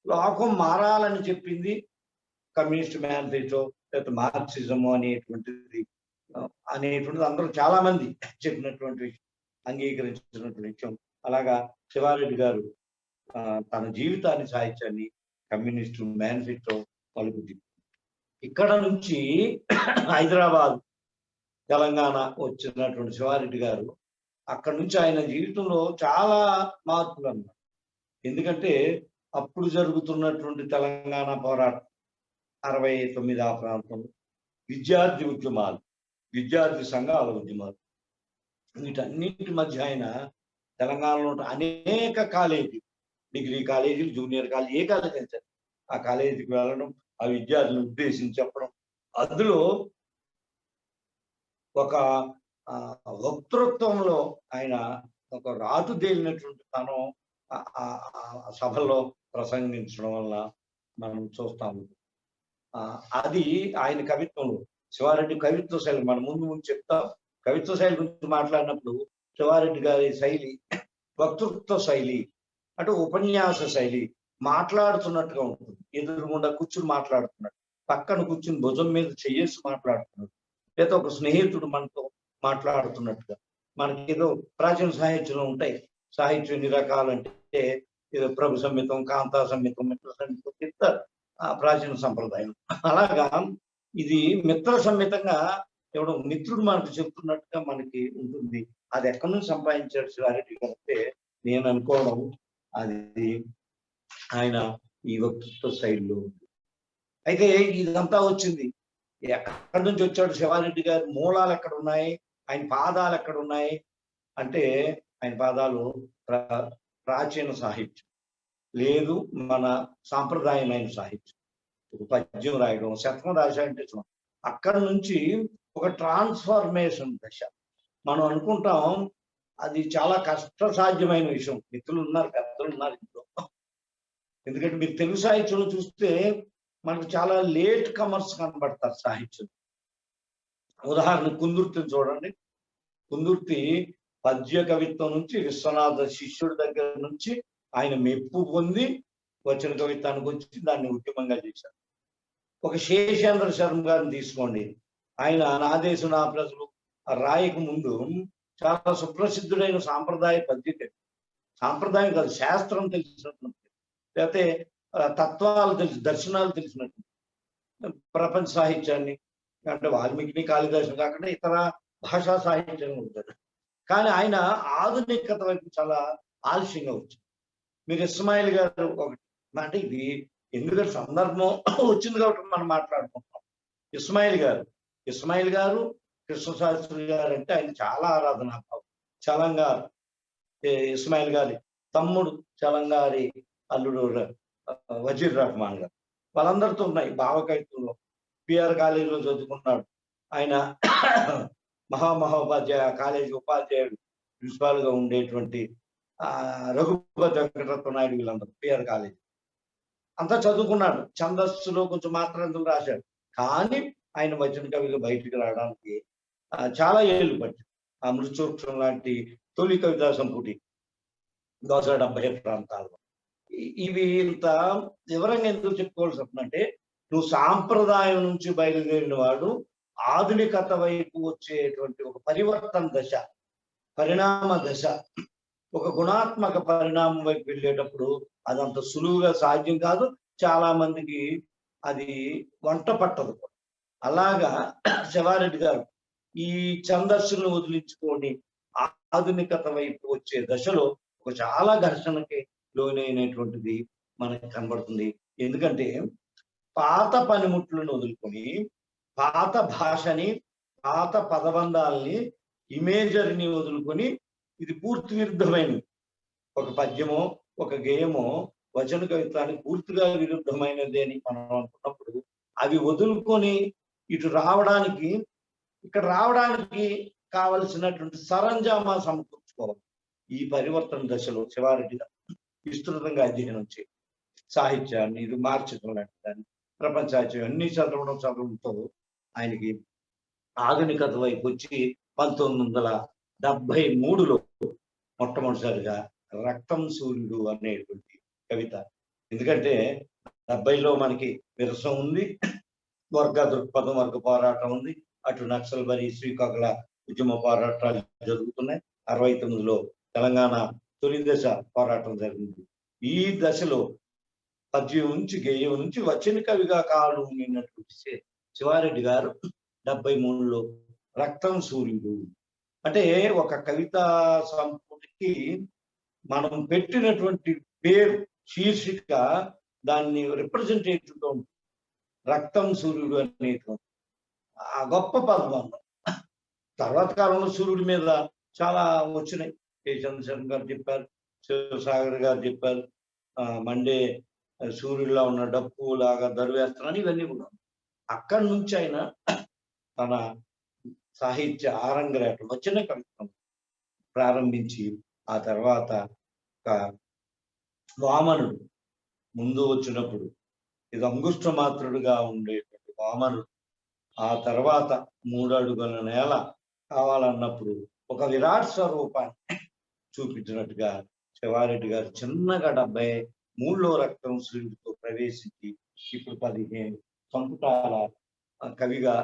లోకం మారాలని చెప్పింది కమ్యూనిస్ట్ మేనిఫెస్టో, లేకపోతే మార్క్సిజము అనేటువంటిది అనేటువంటిది అందరూ చాలా మంది చెప్పినటువంటి విషయం, అంగీకరించినటువంటి విషయం. అలాగా శివారెడ్డి గారు తన జీవితాన్ని, సాహిత్యాన్ని కమ్యూనిస్టు మేనిఫెస్టో పలుకుతుంది. ఇక్కడ నుంచి హైదరాబాద్, తెలంగాణ వచ్చినటువంటి శివారెడ్డి గారు అక్కడి నుంచి ఆయన జీవితంలో చాలా మార్పులు అన్నారు. ఎందుకంటే అప్పుడు జరుగుతున్నటువంటి తెలంగాణ పోరాటం 69 ఆ ప్రాంతంలో విద్యార్థి ఉద్యమాలు, విద్యార్థి సంఘాల ఉద్యమాలు, వీటన్నిటి మధ్య ఆయన తెలంగాణలో అనేక కాలేజీ, డిగ్రీ కాలేజీలు, జూనియర్ కాలేజీ, ఏ కాలేజీ అయితే ఆ కాలేజీకి వెళ్ళడం, ఆ విద్యార్థులను ఉద్దేశించి చెప్పడం, అందులో ఒక వక్తృత్వంలో ఆయన ఒక రాటుదేలినటువంటి తను సభల్లో ప్రసంగించడం వల్ల మనం చూస్తాము. అది ఆయన కవిత్వంలో, శివారెడ్డి కవిత్వ శైలి మనం ముందు ముందు చెప్తాం. కవిత్వ శైలి గురించి మాట్లాడినప్పుడు శివారెడ్డి గారి శైలి వక్తృత్వ శైలి, అంటే ఉపన్యాస శైలి, మాట్లాడుతున్నట్టుగా ఉంటుంది. ఎదురుగుండా కూర్చుని మాట్లాడుతున్నట్టు, పక్కన కూర్చుని భుజం మీద చెయ్యేసి మాట్లాడుతున్నట్టు, లేదా ఒక స్నేహితుడు మనతో మాట్లాడుతున్నట్టుగా. మనకి ఏదో ప్రాచీన సాహిత్యంలో ఉంటాయి. సాహిత్యం ఎన్ని రకాలంటే ఏదో ప్రభు సంహితం, కాంతా సంహితం, మిత్ర సంహితం చెప్తారు ప్రాచీన సంప్రదాయం. అలాగా ఇది మిత్ర సంహితంగా ఎవడో మిత్రుడు మనకు చెప్తున్నట్టుగా మనకి ఉంటుంది. అది ఎక్కడి నుంచి సంపాదించాడు శివారెడ్డి గారు అంటే నేను అనుకోవడం అది ఆయన ఈ వక్తృత్వ శైలిలో ఉంది. అయితే ఇదంతా వచ్చింది ఎక్కడి నుంచి వచ్చాడు శివారెడ్డి గారి మూలాలు ఎక్కడ ఉన్నాయి, ఆయన పాదాలు ఎక్కడ ఉన్నాయి అంటే ఆయన పాదాలు ప్రాచీన సాహిత్యం లేదు, మన సాంప్రదాయమైన సాహిత్యం. ఒక పద్యం రాయడం, శతకం రాశాడంటే అక్కడి నుంచి ఒక ట్రాన్స్ఫర్మేషన్ దశ. మనం అనుకుంటాం అది చాలా కష్టసాధ్యమైన విషయం. మిత్రులు ఉన్నారు, పెద్దలు ఉన్నారు ఇంట్లో. ఎందుకంటే మీరు తెలుగు సాహిత్యంలో చూస్తే మనకు చాలా లేట్ కమర్స్ కనబడతారు సాహిత్యం. ఉదాహరణ కుందుర్తిని చూడండి. కుందుర్తి పద్య కవిత్వం నుంచి విశ్వనాథ శిష్యుడి దగ్గర నుంచి ఆయన మెప్పు పొంది వచన కవిత్వానికి వచ్చి దాన్ని ఉద్యమంగా చేశారు. ఒక శేషేంద్ర శర్మ గారిని తీసుకోండి. ఆయన నా దేశం నా ప్రజలు రాయకు ముందు చాలా సుప్రసిద్ధుడైన సాంప్రదాయ పద్యత, సాంప్రదాయం కాదు శాస్త్రం తెలిసినటువంటి, లేకపోతే తత్వాలు తెలిసి, దర్శనాలు తెలిసినట్టు ప్రపంచ సాహిత్యాన్ని అంటే వాల్మీకిని, కాళిదాసుని కాకుండా ఇతర భాషా సాహిత్యం ఉంటాడు. కానీ ఆయన ఆధునికత వైపు చాలా ఆలస్యంగా వచ్చింది. మీరు ఇస్మాయిల్ గారు ఒకటి, అంటే ఇది ఎందుకంటే సందర్భం వచ్చింది కాబట్టి మనం మాట్లాడుకుంటున్నాం. ఇస్మాయిల్ గారు కృష్ణశాస్త్రి గారు అంటే ఆయన చాలా ఆరాధనాభావం. చలంగారు, ఇస్మాయిల్ గారి తమ్ముడు చలంగారి అల్లుడు వజీర్ రహమాన్ గారు, వాళ్ళందరితో ఉన్నాయి భావకవిత్వంలో. పిఆర్ కాలేజీలో చదువుకున్నాడు ఆయన. మహామహోపాధ్యాయ కాలేజీ ఉపాధ్యాయుడు, ప్రిన్సిపాల్ గా ఉండేటువంటి రఘుపతి వెంకటరత్న నాయుడు, వీళ్ళందరూ పిఆర్ కాలేజీ అంతా చదువుకున్నాడు. ఛందస్సులో కొంచెం మాత్రంతులు రాశాడు. కానీ ఆయన వచన కవిగా బయటికి రావడానికి చాలా ఏళ్ళు పట్టింది. ఆ మృత్యోక్షం లాంటి తొలి కవితా సంపుటి 170 ప్రాంతాల్లో. ఇవి ఇంత వివరంగా ఎందుకు చెప్పుకోవాల్సి వస్తుందంటే, నువ్వు సాంప్రదాయం నుంచి బయలుదేరిన వాడు ఆధునికత వైపు వచ్చేటువంటి ఒక పరివర్తన దశ, పరిణామ దశ, ఒక గుణాత్మక పరిణామం వైపు వెళ్ళేటప్పుడు అదంత సులువుగా సాధ్యం కాదు. చాలా మందికి అది వంట పట్టదు. అలాగా శివారెడ్డి గారు ఈ ఛందస్సులను వదిలించుకొని ఆధునికత వైపు వచ్చే దశలో ఒక చాలా ఘర్షణకి లోనైనటువంటిది మనకి కనబడుతుంది. ఎందుకంటే పాత పనిముట్లను వదులుకొని పాత భాషని, పాత పదబంధాలని, ఇమేజరీని వదులుకొని ఇది పూర్తి విరుద్ధమైనది. ఒక పద్యమో ఒక గేయమో వచన కవిత్వానికి పూర్తిగా విరుద్ధమైనది అని మనం అనుకున్నప్పుడు అవి వదులుకొని ఇటు రావడానికి, ఇక్కడ రావడానికి కావలసినటువంటి సరంజామా సమకూర్చుకోవాలి. ఈ పరివర్తన దశలో శివారెడ్డి విస్తృతంగా అధ్యయనం చేయాలి. సాహిత్యాన్ని ఇది మార్చడం లాంటి దాన్ని, ప్రపంచ సాహిత్యం అన్ని చదవడంతో ఆయనకి ఆధునికత వైపు వచ్చి 1973లో మొట్టమొదటిసారిగా రక్తం సూర్యుడు అనేటువంటి కవిత. ఎందుకంటే 70లో మనకి విరసం ఉంది, వర్గ దృక్పథం, వర్గ పోరాటం ఉంది, అటు నక్సల్బరి శ్రీకాకుళ ఉద్యమ పోరాటాలు జరుగుతున్నాయి. 69లో తెలంగాణ తొలి దశ పోరాటం జరిగింది. ఈ దశలో పద్యం నుంచి గేయం నుంచి వచ్చిన కవిగా కాలు నిన్నటువంటి శివారెడ్డి గారు 73లో రక్తం సూర్యుడు అంటే ఒక కవితా సంపుటికి మనం పెట్టినటువంటి పేరు శీర్షిక దాన్ని రిప్రజెంటేటివ్ గా ఉంటుంది. రక్తం సూర్యుడు అనేటువంటి ఆ గొప్ప పదం. తర్వాత కాలంలో సూర్యుడి మీద చాలా వచ్చినాయి. కె చంద్రశేఖర్ గారు చెప్పారు, శివసాగర్ గారు చెప్పారు, మండే సూర్యుడిలా ఉన్న డప్పు లాగా దరువేస్తానని ఇవన్నీ కూడా. అక్కడి నుంచి ఆయన తన సాహిత్య ఆరంగరేటం వచ్చిన కవిత్వం ప్రారంభించి ఆ తర్వాత వామనుడు ముందు వచ్చినప్పుడు ఇది అంగుష్ట మాత్రుడుగా ఉండేటువంటి వామనుడు ఆ తర్వాత 3 అడుగుల నేల కావాలన్నప్పుడు ఒక విరాట్ స్వరూపాన్ని చూపించినట్టుగా శివారెడ్డి గారు చిన్నగా 73లో రక్తం సూర్యుడితో ప్రవేశించి ఇప్పుడు 15 సంపుటాల కవిగా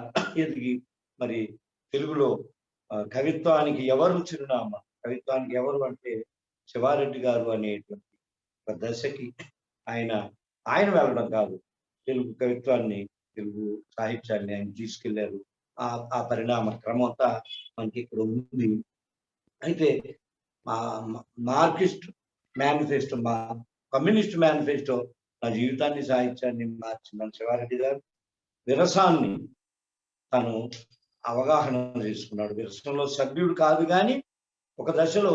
ఎదిగి మరి తెలుగులో కవిత్వానికి ఎవరు చిరునామా, కవిత్వానికి ఎవరు అంటే శివారెడ్డి గారు అనేటువంటి ఒక దశకి ఆయన వెళ్ళడం కాదు, తెలుగు కవిత్వాన్ని తెలుగు సాహిత్యాన్ని ఆయన తీసుకెళ్లారు. ఆ పరిణామ క్రమం అంతా మనకి ఇక్కడ ఉంది. అయితే మార్క్సిస్ట్ మేనిఫెస్టో, కమ్యూనిస్ట్ మేనిఫెస్టో నా జీవితాన్ని సాహిత్యాన్ని మార్చిన శివారెడ్డి గారు విరసాన్ని తను అవగాహన చేసుకున్నాడు. విరసంలో సభ్యుడు కాదు కానీ ఒక దశలో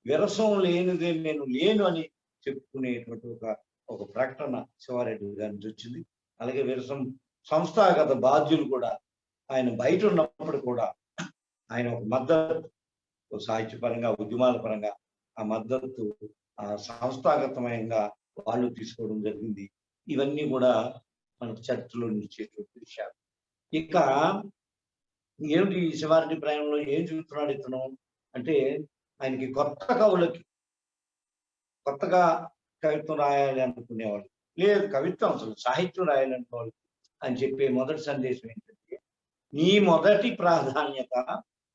విరసం లేనిదే నేను లేను అని చెప్పుకునేటువంటి ఒక ప్రకటన శివారెడ్డి గారి నుంచి వచ్చింది. అలాగే విరసం సంస్థాగత బాధ్యులు కూడా ఆయన బయట ఉన్నప్పుడు కూడా ఆయన ఒక మద్దతు సాహిత్యపరంగా ఉద్యమాల పరంగా ఆ మద్దతు సంస్థాగతమయంగా వాళ్ళు తీసుకోవడం జరిగింది. ఇవన్నీ కూడా మనకు చర్చలో నిలిచేటువంటి విషయాలు. ఇక ఏమిటి శివారెడ్డి ప్రయాణంలో ఏం చూస్తున్నాడు ఇతను అంటే ఆయనకి కొత్త కవులకి కొత్తగా కవిత్వం రాయాలి అనుకునేవాళ్ళు లేదు, కవిత్వం అసలు సాహిత్యం రాయాలి అనుకోవాలి అని చెప్పే మొదటి సందేశం ఏంటంటే నీ మొదటి ప్రాధాన్యత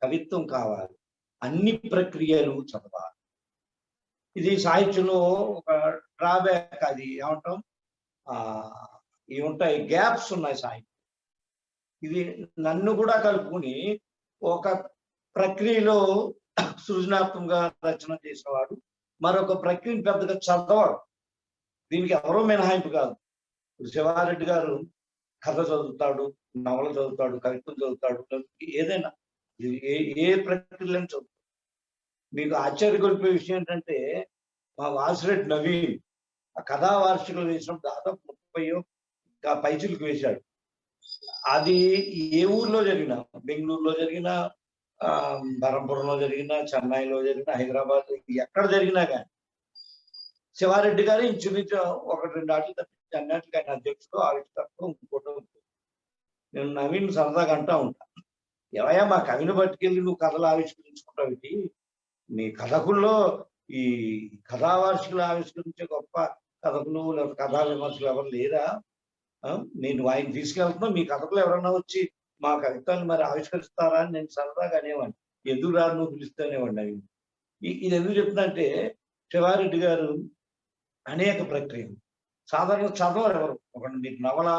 కవిత్వం కావాలి, అన్ని ప్రక్రియలు చదవాలి. ఇది సాహిత్యంలో ఒక డ్రాబ్యాక్. అది ఏమంటాం, ఇవి ఉంటాయి, గ్యాప్స్ ఉన్నాయి సాహిత్యం. ఇది నన్ను కూడా కలుపుకుని ఒక ప్రక్రియలో సృజనాత్మకంగా రచన చేసేవాడు మరొక ప్రక్రియను పెద్దగా చదవడు. దీనికి ఎవరో మినహాయింపు కాదు. శివారెడ్డి గారు కథ చదువుతాడు, నవల చదువుతాడు, కవిత్వం చదువుతాడు, ఏదైనా ఏ ప్రక్రియలను చదువుతాడు. మీకు ఆశ్చర్యకొల్పే విషయం ఏంటంటే మా వాసిరెడ్డి నవీన్ ఆ కథా వార్షికలు వేసినప్పుడు దాదాపు 30 పైచిలకు వేశాడు. అది ఏ ఊర్లో జరిగినా, బెంగళూరులో జరిగినా, బరంపురంలో జరిగినా, చెన్నైలో జరిగినా, హైదరాబాద్ ఎక్కడ జరిగినా కానీ శివారెడ్డి గారు ఇంచుమించు 1-2 ఆటలు తప్పించి అన్నిటికీ ఆయన అధ్యక్షుడు ఆవిష్కర్తలు ఇంకోటో. నేను నవీన్ సరదాగా అంటా ఉంటా, ఏవయ్యా మా కవిని పట్టుకెళ్ళి నువ్వు కథలు ఆవిష్కరించుకుంటావు, ఇది నీ కథకుల్లో ఈ కథావార్షికలు ఆవిష్కరించే గొప్ప కథకులు లేదా కథా విమర్శలు ఎవరు లేరా? నేను ఆయన తీసుకెళ్తున్నావు, మీ కథకులు ఎవరన్నా వచ్చి మా కవిత్వాన్ని మరి ఆవిష్కరిస్తారా అని నేను సరదాగా అనేవాడిని. ఎందుకు రాదు నువ్వు పిలుస్తూనేవాడిని అవి. ఇది ఎందుకు చెప్తుందంటే శివారెడ్డి గారు అనేక ప్రక్రియలు సాధారణ చదవరు ఎవరు. ఒక మీకు నవల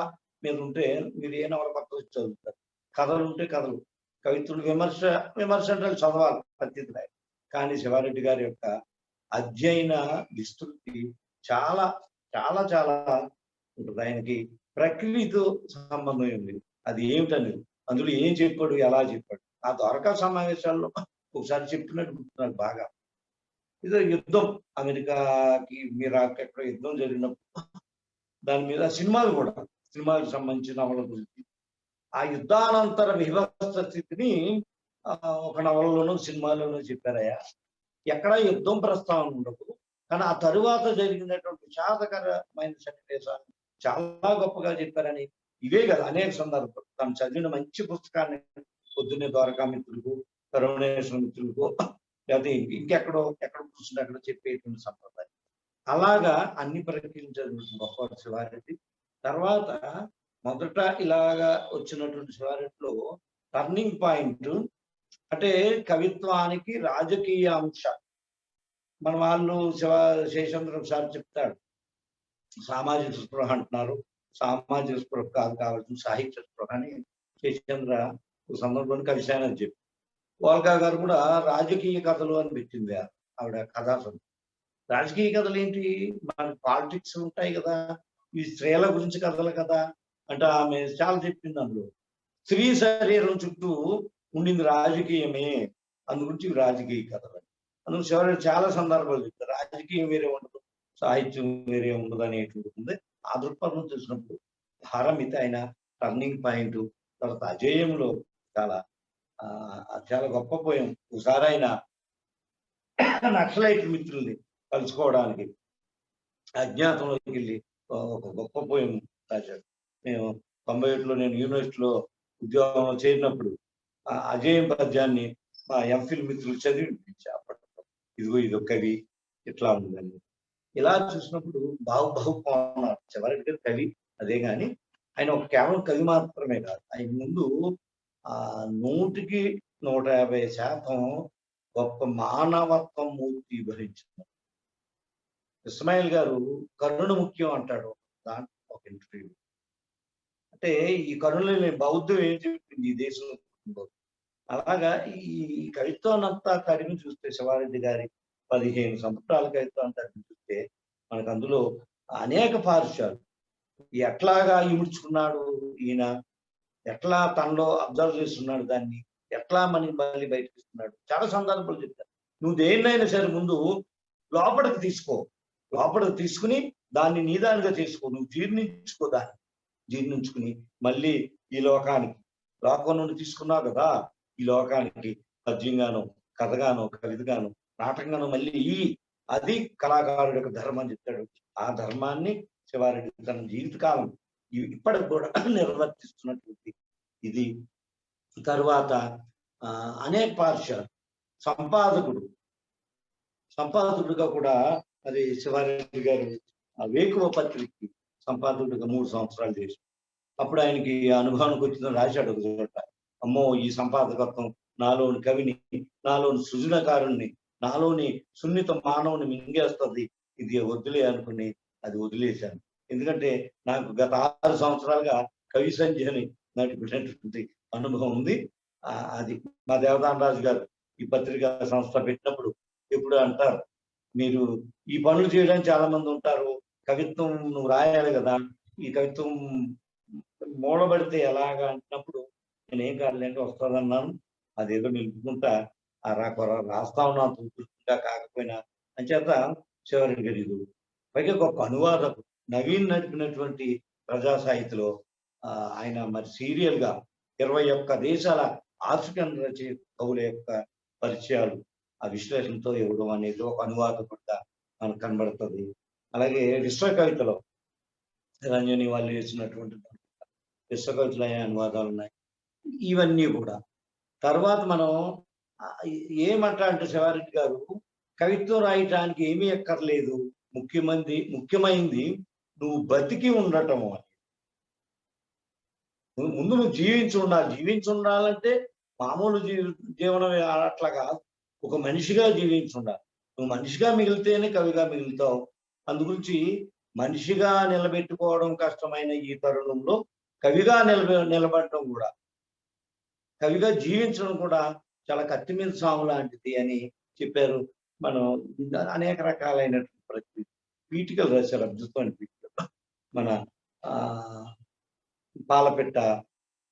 మీద ఉంటే మీరు ఏ నవల పక్క వచ్చి చదువుతారు, కథలు ఉంటే కథలు, కవిత్రులు విమర్శ అంటే చదవాలి పద్ధతిలో. కానీ శివారెడ్డి గారి యొక్క అధ్యయన విస్తృతి చాలా చాలా చాలా ఉంటుంది. ఆయనకి ప్రక్రియతో సంబంధం ఉంది. అది ఏమిటనేది అందులో ఏం చెప్పాడు, ఎలా చెప్పాడు. ఆ ద్వారకా సమావేశాల్లో ఒకసారి చెప్పినట్టు గుర్తున్నాడు బాగా. ఇదో యుద్ధం, అమెరికాకి ఇరాక్ ఎక్కడ యుద్ధం జరిగినప్పుడు దాని మీద సినిమాలకు సంబంధించిన నవల గురించి ఆ యుద్ధానంతర విభక్త స్థితిని ఒక నవలలోనూ సినిమాలోనూ చెప్పారయ్యా. ఎక్కడ యుద్ధం ప్రస్తావన ఉండదు, కానీ ఆ తరువాత జరిగినటువంటి విషాదకరమైన సన్నివేశాలు చాలా గొప్పగా చెప్పారని. ఇవే కదా అనేక సందర్భాలు తను చదివిన మంచి పుస్తకాన్ని పొద్దున్నే ద్వారకా మిత్రులకు, కరుణేశ్వర మిత్రులకు, లేకపోతే ఎక్కడ కూర్చుని అక్కడ చెప్పేటువంటి సంప్రదాయం. అలాగా అన్ని ప్రక్రియలు చదివిన గొప్ప శివారెడ్డి. తర్వాత మొదట ఇలాగా వచ్చినటువంటి శివారెడ్డిలో టర్నింగ్ పాయింట్ అంటే కవిత్వానికి రాజకీయ అంశ. మన వాళ్ళు శేషేంద్ర సార్ చెప్తాడు, సామాజిక స్పృహ అంటున్నారు. సామాజిక స్పృహ కావాల్సిన సాహిత్య స్పృహ అని శేషేంద్ర సందర్భంలో కలిశానని అని చెప్పి, వాల్గా గారు కూడా రాజకీయ కథలు అని పెట్టింది ఆవిడ కథా. రాజకీయ కథలు ఏంటి, మన పాలిటిక్స్ ఉంటాయి కదా, ఈ స్త్రీల గురించి కథలు కదా అంటే ఆమె చాలా చెప్పింది. అందులో స్త్రీ శరీరం చుట్టూ ఉండింది రాజకీయమే, అందు గురించి రాజకీయ కథలు. అందుకు చివరి చాలా సందర్భాలు చెప్తారు రాజకీయం వేరే ఉండదు, సాహిత్యం వేరే ఉండదు అనేటువంటి ఆ దృక్పథం చూసినప్పుడు హారమిత అయిన టర్నింగ్ పాయింట్. తర్వాత అజేయంలో చాలా చాలా గొప్ప పోయం. ఒకసారి ఆయన నక్సలైట్ మిత్రుల్ని కలుసుకోవడానికి అజ్ఞాతంలోకి వెళ్ళి ఒక గొప్ప పోయం రాశాడు. నేను 91లో నేను యూనివర్సిటీలో ఉద్యోగంలో చేరినప్పుడు అజేయం పద్యాన్ని మా ఎంఫిల్ మిత్రులు చదివి వినిపించా. అప్పట్లో ఇదిగో ఇది ఒక కవి ఇట్లా ఉందని. ఇలా చూసినప్పుడు బాహుబాహు చివరికి కవి అదే కానీ ఆయన ఒక కేవలం కవి మాత్రమే కాదు, ఆయన ముందు 100కి 150% గొప్ప మానవత్వం మూర్తి భరించారు. ఇస్మాయిల్ గారు కరుణ ముఖ్యం అంటాడు దాంట్లో ఒక ఇంటర్వ్యూ. అంటే ఈ కరుణలో బౌద్ధం ఏం చెప్పింది ఈ దేశంలో. అలాగా ఈ కవిత్వాన్ని అంతా తరిమి చూస్తే శివారెడ్డి గారి 15 సంవత్సరాల కవిత్వాన్ని తరిమి చూస్తే మనకు అందులో అనేక పార్శ్వాలు ఎట్లాగా ఇముడ్చుకున్నాడు ఈయన, ఎట్లా తనలో అబ్జర్వ్ చేస్తున్నాడు దాన్ని, ఎట్లా మనకి మళ్ళీ బయటకు ఇస్తున్నాడు. చాలా సందర్భాలు చెప్తారు. నువ్వు దేన్నైనా సరే ముందు లోపలికి తీసుకో, లోపలికి తీసుకుని దాన్ని నీదానిగా చేసుకో, నువ్వు జీర్ణించుకో, దాన్ని జీర్ణించుకుని మళ్ళీ ఈ లోకానికి, లోకం నుండి తీసుకున్నావు కదా ఈ లోకానికి పద్యంగాను కథగాను కవితగాను నాటకంగాను మళ్ళీ అది కళాకారుడి యొక్క ధర్మం చెప్తాడు. ఆ ధర్మాన్ని శివారెడ్డి తన జీవితకాలం ఇప్పటికి కూడా నిర్వర్తిస్తున్నటువంటి ఇది. తరువాత అనేక పార్శ్వాలు సంపాదకుడుగా కూడా అది శివారెడ్డి గారు వేకువ పత్రికకి సంపాదకుడిగా 3 సంవత్సరాలు చేసి అప్పుడు ఆయనకి అనుభవానికి వచ్చింది రాశాడు ఒక చోట, అమ్మో ఈ సంపాదకత్వం నాలోని కవిని, నాలోని సృజనకారుణ్ణి, నాలోని సున్నిత మానవుని మింగేస్తుంది, ఇది వదిలే అనుకుని అది వదిలేశాను. ఎందుకంటే నాకు గత 6 సంవత్సరాలుగా కవి సంధ్యని నడిపినటువంటి అనుభవం ఉంది. అది మా దేవదానరాజు గారు ఈ పత్రికా సంస్థ పెట్టినప్పుడు ఎప్పుడు అంటారు, మీరు ఈ పనులు చేయడానికి చాలా మంది ఉంటారు, కవిత్వం నువ్వు రాయాలి కదా, ఈ కవిత్వం మూడబడితే ఎలాగా అంటున్నప్పుడు నేనేం కాదులేంటే వస్తుందన్నాను. అదేదో నిలుపుకుంటా రాస్తా ఉన్నాను తృప్తిగా కాకపోయినా అంచేత చివరి గడిదు. పైగా గొప్ప అనువాదకు నవీన్ నడిపినటువంటి ప్రజా సాహిత్యలో ఆయన మరి సీరియల్ గా 21 దేశాల ఆఫ్రికన్ రచయిత కవుల యొక్క పరిచయాలు ఆ విశ్లేషణతో ఇవ్వడం అనేది ఒక అనువాదకుడిగా మనకు కనబడుతుంది. అలాగే విశ్వ కవితలో రంజని వాళ్ళు వేసినటువంటి విశ్వ కవితలు అనే అనువాదాలు ఉన్నాయి. ఇవన్నీ కూడా తర్వాత మనం ఏమంటే శివారెడ్డి గారు కవిత్వం రాయటానికి ఏమీ ఎక్కర్లేదు, ముఖ్యమైంది నువ్వు బతికి ఉండటం అని. ముందు నువ్వు జీవించి ఉండాలంటే మామూలు జీవనం అట్లా కాదు, ఒక మనిషిగా జీవించి ఉండాలి. నువ్వు మనిషిగా మిగిలితేనే కవిగా మిగులుతావు. అందుగురించి మనిషిగా నిలబెట్టుకోవడం కష్టమైన ఈ తరుణంలో కవిగా నిలబడటం కూడా, కవిగా జీవించడం కూడా చాలా కత్తి మీద సాము లాంటిది అని చెప్పారు. మనం అనేక రకాలైనటువంటి పీఠికలు రాశారు, అద్భుతమైన పీఠికలు. మన పాలపెట్ట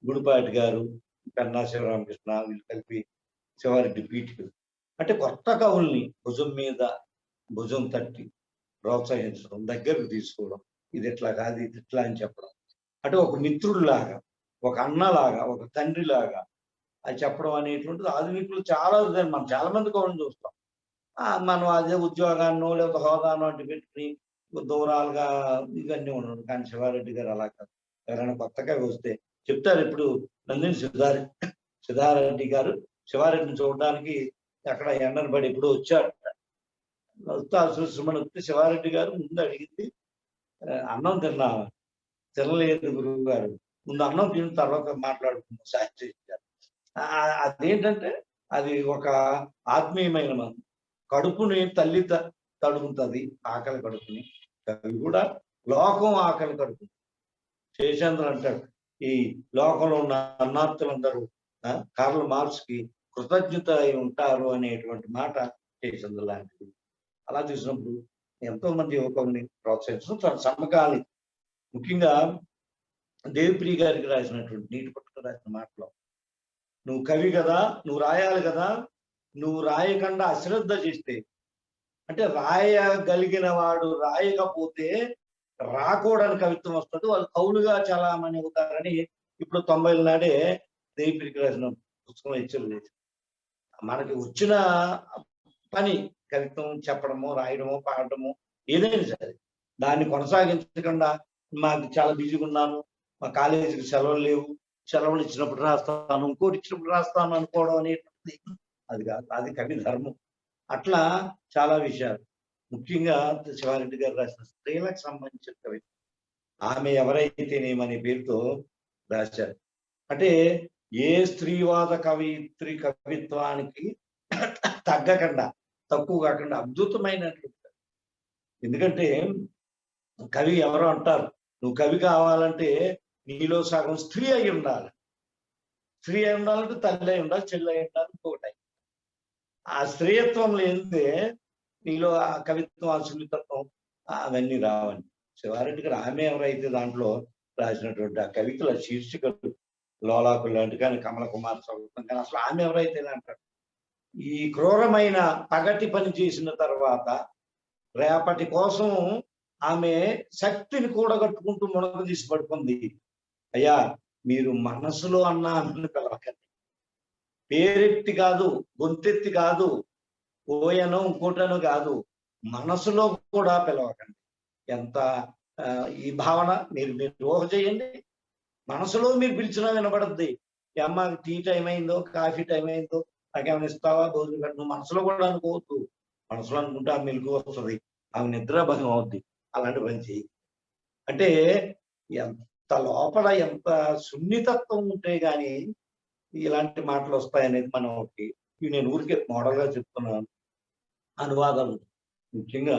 గుడిపాటి గారు, పెన్నా శివరామకృష్ణ వీళ్ళు కలిపి శివారెడ్డి పీఠికలు. అంటే కొత్త కవుల్ని భుజం తట్టి ప్రోత్సహించడం, దగ్గరకు తీసుకోవడం, ఇది ఎట్లా కాదు ఇది ఇట్లా అని చెప్పడం, అంటే ఒక మిత్రుడిలాగా, ఒక అన్నలాగా, ఒక తండ్రిలాగా అది చెప్పడం అనేటువంటిది ఆధునికులు చాలా మనం చాలా మంది కవులను చూస్తాం. మనం అదే ఉద్యోగాన్నో లేదా హోదానో అంటే పెట్టుకుని దూరాలుగా ఇవన్నీ ఉండడం. కానీ శివారెడ్డి గారు అలా కాదు. ఎవరైనా కొత్తగా వస్తే చెప్తారు. ఇప్పుడు నందిని సిద్ధారెడ్డి గారు శివారెడ్డిని చూడడానికి అక్కడ ఎండనబడి ఎప్పుడు వచ్చాడు. సుమన్ వస్తే శివారెడ్డి గారు ముందు అడిగింది, అన్నం తినలేదు గురువు గారు, ముందు అన్నం తిన్న తర్వాత మాట్లాడుకున్నాం సాహిత్యం. అదేంటంటే అది ఒక ఆత్మీయమైన మందు. కడుపుని తల్లి తడుముతుంది, ఆకలి కడుపుని. కవి కూడా లోకం ఆకలి కడుపు. శేషేంద్ర అంటాడు, ఈ లోకంలో ఉన్న అన్నార్తులందరూ కార్ల్ మార్క్స్‌కి కృతజ్ఞత అయి ఉంటారు అనేటువంటి మాట శేషేంద్ర లాంటిది. అలా చూసినప్పుడు ఎంతో మంది యువకుల్ని ప్రోత్సహిస్తూ తన సమకాలి ముఖ్యంగా దేవిప్రియ గారికి రాసినటువంటి నీటి పట్టుకు రాసిన మాటలో, నువ్వు కవి కదా, నువ్వు రాయాలి కదా, నువ్వు రాయకుండా అశ్రద్ధ చేస్తే, అంటే రాయగలిగిన వాడు రాయకపోతే రాకూడని కవిత్వం వస్తుంది, వాళ్ళు కవులుగా చలామణి అవుతారని ఇప్పుడు 90ల నాడే దేవిప్రియకి రాసిన పుస్తకం హెచ్చరిక. మనకి వచ్చిన పని కవిత్వం చెప్పడము, రాయడము, పాడటము ఏదైనా సరే దాన్ని కొనసాగించకుండా మాకు చాలా బిజీగా ఉన్నాను, మా కాలేజీకి సెలవులు లేవు, సెలవులు ఇచ్చినప్పుడు రాస్తాను, ఇంకోటి ఇచ్చినప్పుడు రాస్తాను అనుకోవడం అనేటువంటిది అది కాదు, అది కవి ధర్మం. అట్లా చాలా విషయాలు ముఖ్యంగా శివారెడ్డి గారు రాసిన స్త్రీలకు సంబంధించిన కవిత ఆమె ఎవరైతేనేమనే పేరుతో రాశారు. అంటే ఏ స్త్రీవాద కవిత్రి కవిత్వానికి తగ్గకుండా, తక్కువ కాకుండా అద్భుతమైనటువంటి. ఎందుకంటే కవి ఎవరో అంటారు, నువ్వు కవి కావాలంటే నీలో సగం స్త్రీ అయి ఉండాలి. స్త్రీ అయి ఉండాలంటే తల్లి అయి ఉండాలి, చెల్లి అయి ఉండాలి, ఇంకొకటి. ఆ స్త్రీయత్వం లేనిదే నీలో ఆ కవిత్వం, ఆ సున్నితత్వం అవన్నీ రావండి. శివారెడ్డి గారు ఆమె ఎవరైతే దాంట్లో రాసినటువంటి ఆ కవితల శీర్షికలు లోలాకులు లాంటి కానీ, కమల కుమార్ చదువుతాం కానీ, అసలు ఆమె ఎవరైతే అంటారు, ఈ క్రూరమైన పగటి పని చేసిన తర్వాత రేపటి కోసం ఆమె శక్తిని కూడగట్టుకుంటూ మునగ తీసి పడుకుంది. అయ్యా మీరు మనసులో అన్న ఆమెను పిలవకండి, పేరెత్తి కాదు, గొంతెత్తి కాదు, ఓయనో ఇంకోటనో కాదు, మనసులో కూడా పిలవకండి. ఎంత ఈ భావన మీరు ఊహ చేయండి. మనసులో మీరు పిలిచినా వినబడద్ది. అమ్మ టీ టైం అయిందో, కాఫీ టైం అయిందో, నాకేమైనా ఇస్తావా, భోజనం పెట్టు, నువ్వు మనసులో కూడా అనుకోవద్దు. మనసులో అనుకుంటే ఆమె మెలుగు వస్తుంది, ఆమె నిద్రాభంగం అవుద్ది. అలాంటి పని చేయి. అంటే ఎంత లోపల ఎంత సున్నితత్వం ఉంటే గాని ఇలాంటి మాటలు వస్తాయనేది మనం ఒకటి, నేను ఊరికే మోడల్గా చెప్తున్నాను. అనువాదాలు ముఖ్యంగా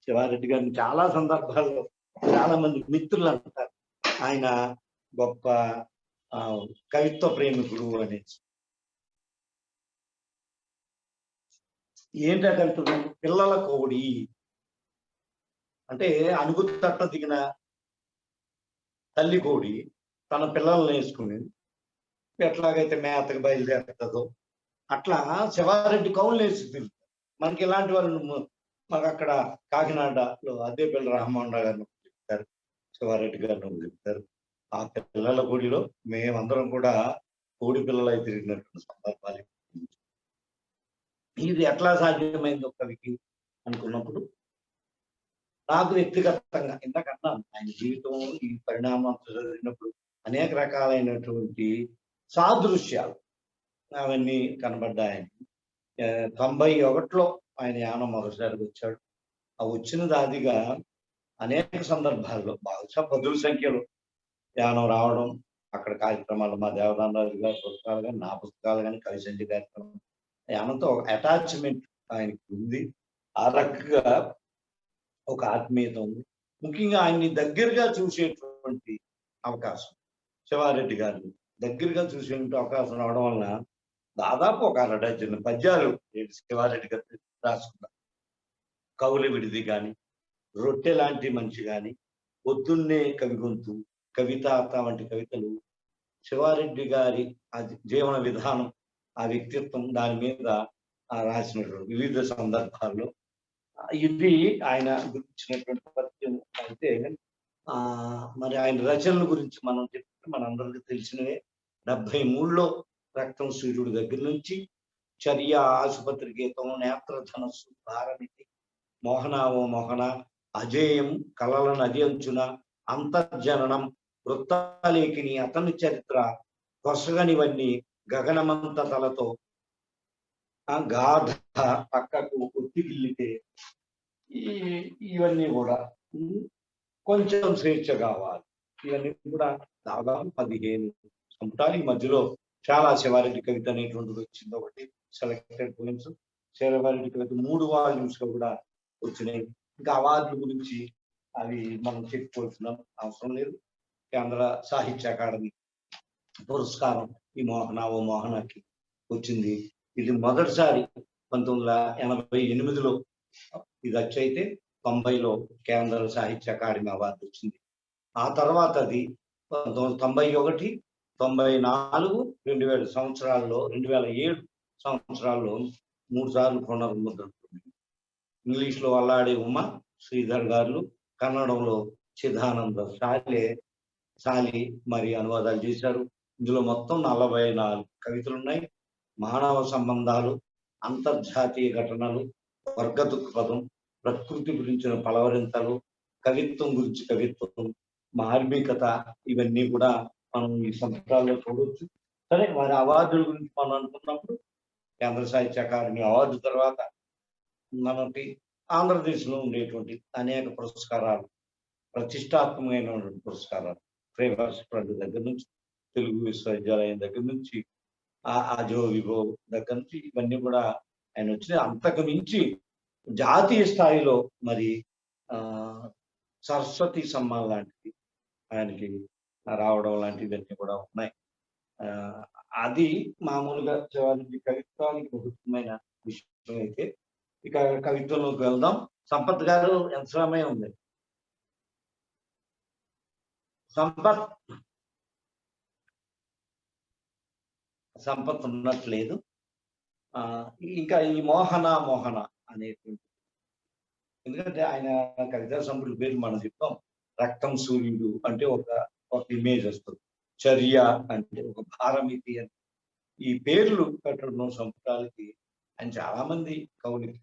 శివారెడ్డి గారిని చాలా సందర్భాల్లో చాలా మంది మిత్రులు అంటారు, ఆయన గొప్ప కవిత్వ ప్రేమికుడు అనేసి. ఏంటా కవిత్వం? పిల్లల కోడి అంటే అణుగు తట్ట దిగిన తల్లి కోడి తన పిల్లల్ని వేసుకుని ఎట్లాగైతే మేతకు బయలుదేరుతుందో అట్లా శివారెడ్డి కౌలు వేసి తిరుగుతారు. మనకి ఇలాంటి వాళ్ళు మాకు అక్కడ కాకినాడలో అద్దేపల్లి రామ్మోహన్ రావు గారిని చెప్తారు, శివారెడ్డి గారిని చెప్తారు. ఆ పిల్లల కోడిలో మేమందరం కూడా కోడి పిల్లలై తిరిగినటువంటి సందర్భాలు. ఇది ఎట్లా సాధ్యమైందో కవికి అనుకున్నప్పుడు నాకు వ్యక్తిగతంగా ఇంతకన్నా ఆయన జీవితం ఈ పరిణామం చదివినప్పుడు అనేక రకాలైనటువంటి సాదృశ్యాలు అవన్నీ కనబడ్డాయని. 91లో ఆయన యానం మొదటిసారిగా వచ్చాడు. ఆ వచ్చిన దాదిగా అనేక సందర్భాల్లో బహుశా పదుల సంఖ్యలో యానం రావడం, అక్కడ కార్యక్రమాలు మా దేవదానరాజు గారి పుస్తకాలు కానీ, నా పుస్తకాలు కానీ, కవి సంజయ్ కార్యక్రమం, యానంతో ఒక అటాచ్మెంట్ ఆయనకి ఉంది. ఆ రకంగా ఒక ఆత్మీయత ఉంది. ముఖ్యంగా ఆయన్ని దగ్గరగా చూసేటువంటి అవకాశం, శివారెడ్డి గారిని దగ్గరగా చూసేటువంటి అవకాశం రావడం వలన దాదాపు ఒక 1/2 డజన్ పద్యాలు శివారెడ్డి గారు రాసుకున్నారు. కవుల విడిది కానీ, రొట్టె లాంటి మనిషి కానీ, పొద్దున్నే కవి గొంతు, కవితాత వంటి కవితలు శివారెడ్డి గారి జీవన విధానం, ఆ వ్యక్తిత్వం దాని మీద రాసినటువంటి వివిధ సందర్భాల్లో ఇది ఆయన గురించినటువంటి పరిచయం. అయితే మరి ఆయన రచనల గురించి మనం చెప్తే మనందరికీ తెలిసినవే. 73లో రక్తం సూర్యుడి దగ్గర నుంచి చర్య, ఆసుపత్రి గీతం, నేత్రధనస్సు, భారమితి, మోహనావో మోహన, అజేయం, కలల నది అంచున, అంతర్జననం, వృత్తాలేఖిని, అతని చరిత్ర, కొసగనివన్నీ, గగనమంత తలతో, గాథ పక్కకు ఒత్తిగిల్లితే, ఇవన్నీ కూడా కొంచెం స్వేచ్ఛ కావాలి. ఇవన్నీ కూడా దాదాపు 15 సంపుటాలు ఈ మధ్యలో చాలా శివారెడ్డి కవిత అనేటువంటిది వచ్చింది, ఒకటి సెలెక్టెడ్ పోయిమ్స్. శివారెడ్డి కవిత 3 వాల్యూమ్స్ లో కూడా వచ్చినాయి. ఇంకా అవార్డుల గురించి అవి మనం చెప్పుకోవాల్సిన అవసరం లేదు. కేంద్ర సాహిత్య అకాడమీ పురస్కారం ఈ మోహన ఓ మోహనకి వచ్చింది. ఇది మొదటిసారి 1988లో ఇది వచ్చైతే 90లో కేంద్ర సాహిత్య అకాడమీ అవార్డు వచ్చింది. ఆ తర్వాత అది 1991, 94, 2000 సంవత్సరాల్లో 2007 సంవత్సరాల్లో 3 సార్లు పునర్ముద్రణ. ఇంగ్లీష్లో అల్లాడే ఉమ శ్రీధర్ గారు, కన్నడంలో చిదానంద సాలి మరి అనువాదాలు చేశారు. ఇందులో మొత్తం 44 కవితలు ఉన్నాయి. మానవ సంబంధాలు, అంతర్జాతీయ ఘటనలు, వర్గ దృక్పథం, ప్రకృతి గురించిన పలవరింతలు, కవిత్వం గురించి కవిత్వం, మార్మికత, ఇవన్నీ కూడా మనం ఈ సంపుటాల్లో చూడవచ్చు. సరే, వారి అవార్డుల గురించి మనం అనుకున్నప్పుడు కేంద్ర సాహిత్య అకాడమీ అవార్డు తర్వాత మనకి ఆంధ్రప్రదేశ్లో ఉండేటువంటి అనేక పురస్కారాలు, ప్రతిష్టాత్మకమైనటువంటి పురస్కారాలు, ఫ్రేమర్స్ ఫ్రంట్ దగ్గర నుంచి, తెలుగు విశ్వవిద్యాలయం దగ్గర నుంచి, అజో విభో దగ్గర నుంచి ఇవన్నీ కూడా ఆయన వచ్చినాయి. అంతకు మించి జాతీయ స్థాయిలో మరి సరస్వతి సమ్మాన్ లాంటివి ఆయనకి రావడం లాంటివన్నీ కూడా ఉన్నాయి. అది మామూలుగా శివారెడ్డి కవిత్వానికి ముఖ్యమైన విషయం. అయితే ఇక కవిత్వంలోకి వెళ్దాం. సంపత్ గారు ఎంత సమయం ఉంది? సంపత్ ఉన్నట్లేదు. ఇంకా ఈ మోహన అనేటువంటి, ఎందుకంటే ఆయన కవితా సంపుటి పేరు మనం చెప్తాం. రక్తం సూర్యుడు అంటే ఒక ఇమేజ్ వస్తుంది. చర్య అంటే ఒక భారమితి అని ఈ పేర్లు పెట్టడం సంపుటాలకి ఆయన చాలా మంది కవులకి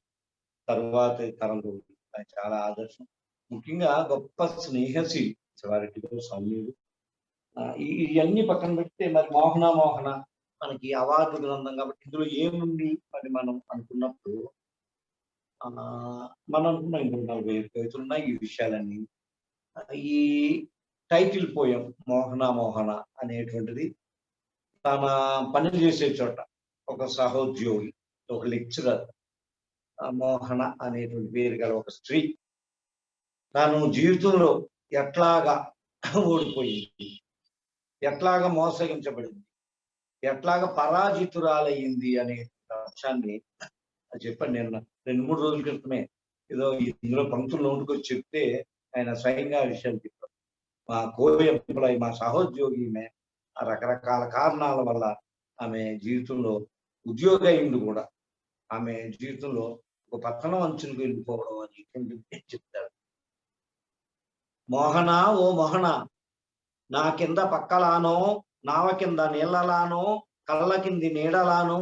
తరువాత తరంలో ఆయన చాలా ఆదర్శం. ముఖ్యంగా గొప్ప స్నేహశీలి శివారెడ్డి గారు, సౌమ్యుడు. ఇవన్నీ పక్కన పెడితే మరి మోహన మనకి అవార్డు గ్రంథం కాబట్టి ఇందులో ఏముంది అని మనం అనుకున్నప్పుడు మనం అనుకున్న ఇందులో 40 కవితలు ఉన్నాయి. ఈ విషయాలన్నీ ఈ టైటిల్ పోయం మోహన అనేటువంటిది తన పని చేసే చోట ఒక సహోద్యోగి, ఒక లెక్చరర్, మోహన అనేటువంటి పేరు గల ఒక స్త్రీ తాను జీవితంలో ఎట్లాగా ఓడిపోయింది, ఎట్లాగా మోసగించబడింది, ఎట్లాగా పరాజితురాలయ్యింది అనే అంశాన్ని చెప్పండి. నేను 2-3 రోజుల క్రితమే ఏదో ఇందులో పంక్తులు నోటుకొచ్చి చెప్తే ఆయన స్వయంగా విషయాలు చెప్పారు. మా ఎంప్లాయీ, మా సహోద్యోగి రకరకాల కారణాల వల్ల ఆమె జీవితంలో ఉద్యోగి అయింది కూడా, ఆమె జీవితంలో ఒక పతనం అంచులకు వెళ్ళిపోవడం అనేటువంటి చెప్తారు. మోహన ఓ మోహన, నా కింద పక్కలానో, నావ కింద నీళ్ళలానో, కళ్ళ కింది నీడలానో,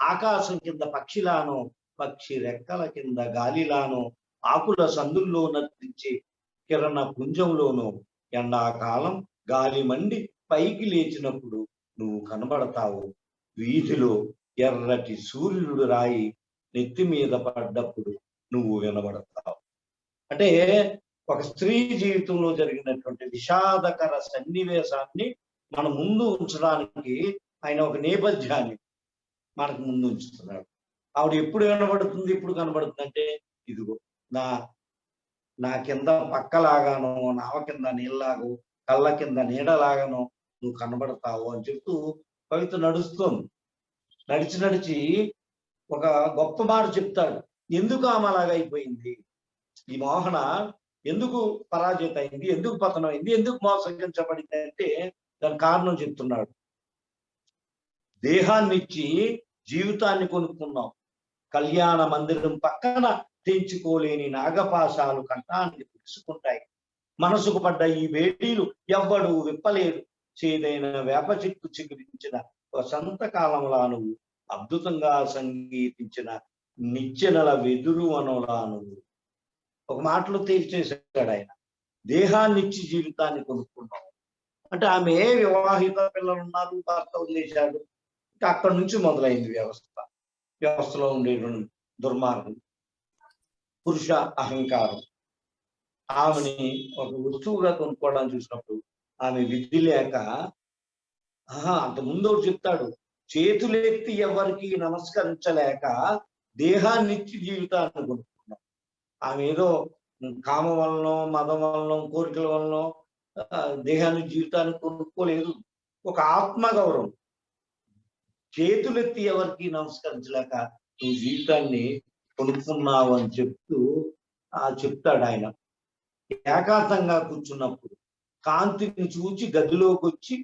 ఆకాశం కింద పక్షిలానో, పక్షి రెక్కల కింద గాలిలానో, ఆకుల సందుల్లో నర్తించే కిరణ పుంజంలోనో, ఎండాకాలం గాలి మండి పైకి లేచినప్పుడు నువ్వు కనబడతావు. వీధిలో ఎర్రటి సూర్యుడు రాయి నెత్తి మీద పడ్డప్పుడు నువ్వు వినబడతావు. అంటే ఒక స్త్రీ జీవితంలో జరిగినటువంటి విషాదకర సన్నివేశాన్ని మన ముందు ఉంచడానికి ఆయన ఒక నేపథ్యాన్ని మనకు ముందు ఉంచుతున్నాడు. ఆవిడ ఎప్పుడు వినబడుతుంది, ఎప్పుడు కనబడుతుంది అంటే, ఇదిగో నా కింద పక్కలాగానో, నావ కింద నీళ్ళలాగో, కళ్ళ కింద నీడలాగానో నువ్వు కనబడతావు అని చెప్తూ కవిత నడుస్తుంది. నడిచి ఒక గొప్ప మాట చెప్తాడు. ఎందుకు ఆమె అలాగైపోయింది, ఈ మోహన ఎందుకు పరాజిత అయింది, ఎందుకు పతనం అయింది, ఎందుకు మోసగించబడింది అంటే దాని కారణం చెప్తున్నాడు. దేహాన్ని ఇచ్చి జీవితాన్ని కొనుక్కున్నాం, కళ్యాణ మందిరం పక్కన తెంచుకోలేని నాగపాశాలు కంఠాన్ని తీసుకుంటాయి. మనసుకు పడ్డ ఈ వేడీలు ఎవ్వడు విప్పలేడు. చేదైన వేప చెట్టు చిగురించిన వసంత కాలంలా నువ్వు, అద్భుతంగా సంగీతించిన నిచ్చెనల వెదురు అనులా నువ్వు. ఒక మాటలో తేల్చేశాడు ఆయన. దేహాన్ని ఇచ్చి జీవితాన్ని కొనుక్కున్నావు అంటే ఆమె వివాహిత పిల్లలు ఉన్నారు, భర్త వదిలేశాడు. ఇంకా అక్కడి నుంచి మొదలైంది వ్యవస్థలో ఉండేటువంటి దుర్మార్గం, పురుష అహంకారం. ఆమెని ఒక వస్తువుగా కొనుక్కోవడానికి చూసినప్పుడు ఆమె విధి లేక అంత ముందు ఒకటి చెప్తాడు, చేతులెత్తి ఎవరికి నమస్కరించలేక దేహాన్నిచ్చి జీవితాన్ని కొనుక్కున్నాం. ఆమె ఏదో కామ వలనో, మదం వలనో, కోరికల వలనో దేహాన్ని జీవితాన్ని కొనుక్కోలేదు. ఒక ఆత్మగౌరవం. చేతులెత్తి ఎవరికి నమస్కరించలేక నువ్వు జీవితాన్ని కొనుక్కున్నావు అని చెప్తాడు ఆయన. ఏకాంతంగా కూర్చున్నప్పుడు కాంతిని చూచి గదిలోకి వచ్చి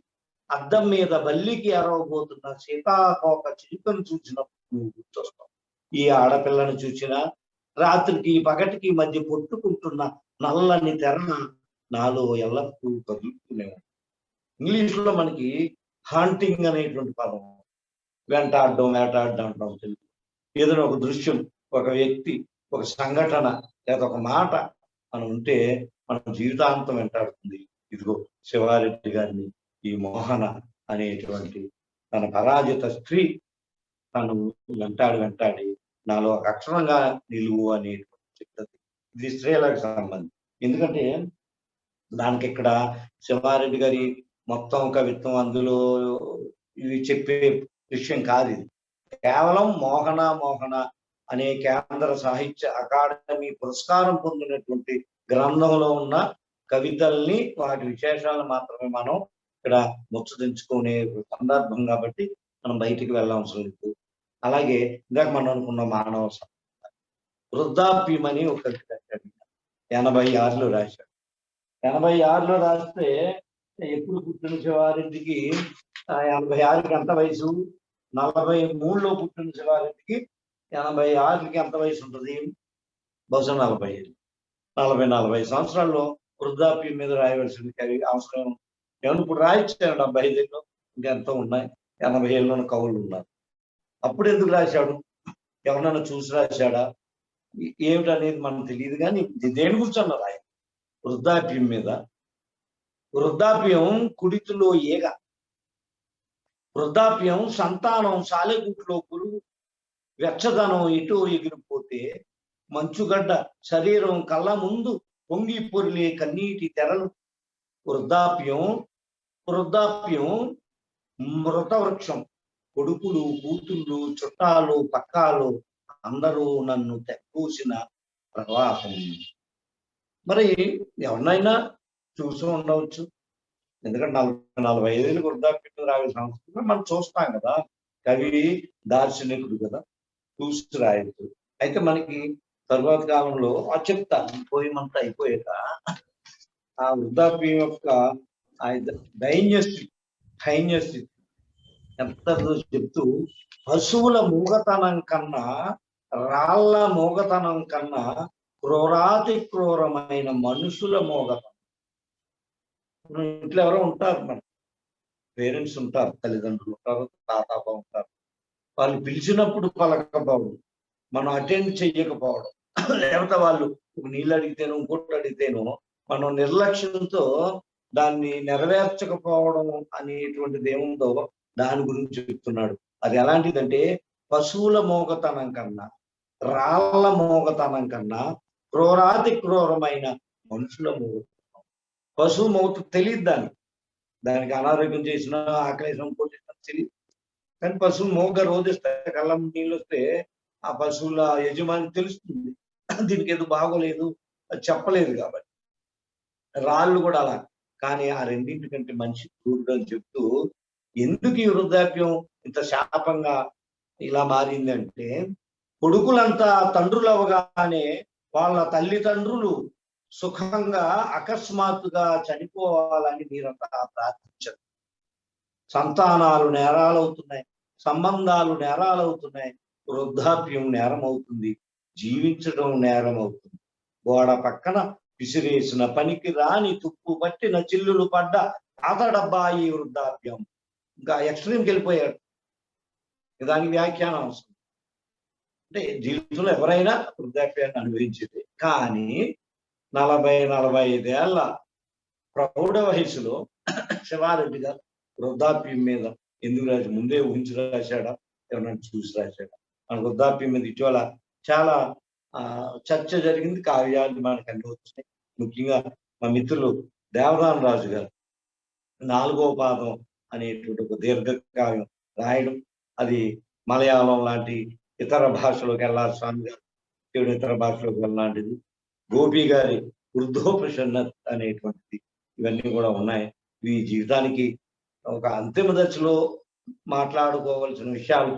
అద్దం మీద బల్లికి అరవబోతున్న సీతాకోక చిలుకను చూసినప్పుడు నువ్వు గుర్తొస్తావు. ఈ ఆడపిల్లను చూసినా, రాత్రికి పగటికి మధ్య కొట్టుకుంటున్న నల్లని తెర నాలో ఎల్లప్పుడూ కదులుతూనే. ఇంగ్లీష్ లో మనకి హాంటింగ్ అనేటువంటి పదం, వెంటాడడం, వేటాడడం అంటాం తెలుగు. ఏదైనా ఒక దృశ్యం, ఒక వ్యక్తి, ఒక సంఘటన లేదా ఒక మాట మనం ఉంటే మన జీవితాంతం వెంటాడుతుంది. ఇదిగో శివారెడ్డి గారిని ఈ మోహన అనేటువంటి తన పరాజిత స్త్రీ తను వెంటాడి నాలో ఒక అక్షరంగా నిలువు అనేటువంటి చెప్తుంది. ఇది స్త్రీలకు సంబంధం. ఎందుకంటే దానికి ఇక్కడ శివారెడ్డి గారి మొత్తం కవిత్వం అందులో ఇవి చెప్పే విషయం కాదు. ఇది కేవలం మోహన అనే కేంద్ర సాహిత్య అకాడమీ పురస్కారం పొందినటువంటి గ్రంథంలో ఉన్న కవితల్ని, వాటి విశేషాలను మాత్రమే మనం ఇక్కడ ముచ్చరించుకునే సందర్భం కాబట్టి మనం బయటికి వెళ్ళవలసిన లేదు. అలాగే ఇందాక మనం అనుకున్న మానవ వృద్ధాప్యం అని ఒక కవిత 86లో రాశాడు. 86లో రాస్తే ఎప్పుడు పుట్టిన శివారెడ్డికి 86కి ఎంత వయసు, 43లో పుట్టిన శివారెడ్డికి 86కి ఎంత వయసు ఉంటుంది? బహుశా 40 సంవత్సరాల్లో వృద్ధాప్యం మీద రాయవలసింది కవి అవసరం ఏమన్నా? ఇప్పుడు రాయించాడు 75 ఇంకెంతో ఉన్నాయి, 80 ఏళ్ళలో కవులు ఉన్నారు. అప్పుడు ఎందుకు రాశాడు? ఎవరన్నా చూసి రాశాడా ఏమిటనేది మనకు తెలియదు. కానీ దేని కూర్చున్న రాయ వృద్ధాప్యం మీద. వృద్ధాప్యం కుడితిలో ఏగ, వృద్ధాప్యం సంతానం సాలెగుట్లో పురుగు, వెచ్చదనం ఎటో ఎగిరిపోతే మంచుగడ్డ శరీరం కళ్ళ ముందు పొంగి పొర్లే కన్నీటి తెరలు. వృద్ధాప్యం మృతవృక్షం, కొడుకులు, కూతుళ్ళు, చుట్టాలు, పక్కాలు అందరూ నన్ను తెక్కూసిన ప్రవాహం. మరి ఎవరినైనా చూసి ఉండవచ్చు, ఎందుకంటే 45 వృద్ధాప్యం రావే సంస్కృతి మనం చూస్తాం కదా. కవి దార్శనికుడు కదా, చూసి రాయొచ్చు. అయితే మనకి తరువాత కాలంలో చెప్తాను, పోయిమంతా అయిపోయాక ఆ వృద్ధాప్యం యొక్క దైన్యస్థితి ఎంత చెప్తూ, పశువుల మూగతనం కన్నా, రాళ్ల మూగతనం కన్నా క్రూరాతి క్రూరమైన మనుషుల మూగతనం. ఇంట్లో ఎవరో ఉంటారు, మన పేరెంట్స్ ఉంటారు, తల్లిదండ్రులు ఉంటారు, తాతాప ఉంటారు. వాళ్ళు పిలిచినప్పుడు పలకపోవడం, మనం అటెండ్ చెయ్యకపోవడం, లేకపోతే వాళ్ళు నీళ్ళు అడిగితేనో ఇంకోటి అడిగితేనో మనం నిర్లక్ష్యంతో దాన్ని నెరవేర్చకపోవడం అనేటువంటిది ఏముందో దాని గురించి చెప్తున్నాడు. అది ఎలాంటిదంటే, పశువుల మోగతనం కన్నా, రాళ్ల మోగతనం కన్నా క్రూరాతి క్రూరమైన మనుషుల మోగతనం. పశువు మోగత తెలియదు, దానికి అనారోగ్యం చేసినా, ఆకలేసిన తెలియదు. కానీ పశువు మోగ రోధిస్తే, కళ్ళ నీళ్ళు వస్తే ఆ పశువుల యజమాని తెలుస్తుంది దీనికి ఏదో బాగోలేదు, అది చెప్పలేదు కాబట్టి. రాళ్ళు కూడా అలా. కానీ ఆ రెండింటికంటే మనిషి క్రూరుడు అని చెప్తూ, ఎందుకు ఈ వృద్ధాప్యం ఇంత శాపంగా ఇలా మారిందంటే, కొడుకులంతా తండ్రులు అవగానే వాళ్ళ తల్లిదండ్రులు సుఖంగా అకస్మాత్తుగా చనిపోవాలని మీరంతా ప్రార్థించరు. సంతానాలు నేరాలవుతున్నాయి, సంబంధాలు నేరాలవుతున్నాయి, వృద్ధాప్యం నేరం అవుతుంది, జీవించడం నేరం అవుతుంది. గోడ పక్కన విసిరేసిన పనికి రాని తుప్పు పట్టిన చిల్లులు పడ్డ అతడబ్బాయి వృద్ధాప్యం. ఇంకా ఎక్స్ట్రీమ్కి వెళ్ళిపోయాడు. దానికి వ్యాఖ్యానం అవసరం. అంటే జీవితంలో ఎవరైనా వృద్ధాప్యాన్ని అనుభవించేది. కానీ 40-45 ఏళ్ళ ప్రౌఢ వయసులో శివారెడ్డి గారు వృద్ధాప్యం మీద ఎందుకు రాసి ముందే ఊహించి రాశాడా, ఎవరైనా చూసి రాశాడా? మన వృద్ధాప్యం మీద ఇటీవల చాలా చర్చ జరిగింది, కావ్యాలు మనకు అన్ని వచ్చినాయి. ముఖ్యంగా మా మిత్రులు దేవదాన రాజు గారు 4వ పాదం అనేటువంటి ఒక దీర్ఘకావ్యం రాయడం, అది మలయాళం లాంటి ఇతర భాషలోకి వెళ్ళాలి, స్వామి గారు దేవుడు ఇతర భాషలోకి వెళ్ళాంటిది. గోపి గారి వృద్ధోపనిషత్ అనేటువంటిది, ఇవన్నీ కూడా ఉన్నాయి. ఈ జీవితానికి ఒక అంతిమ దశలో మాట్లాడుకోవాల్సిన విషయాలు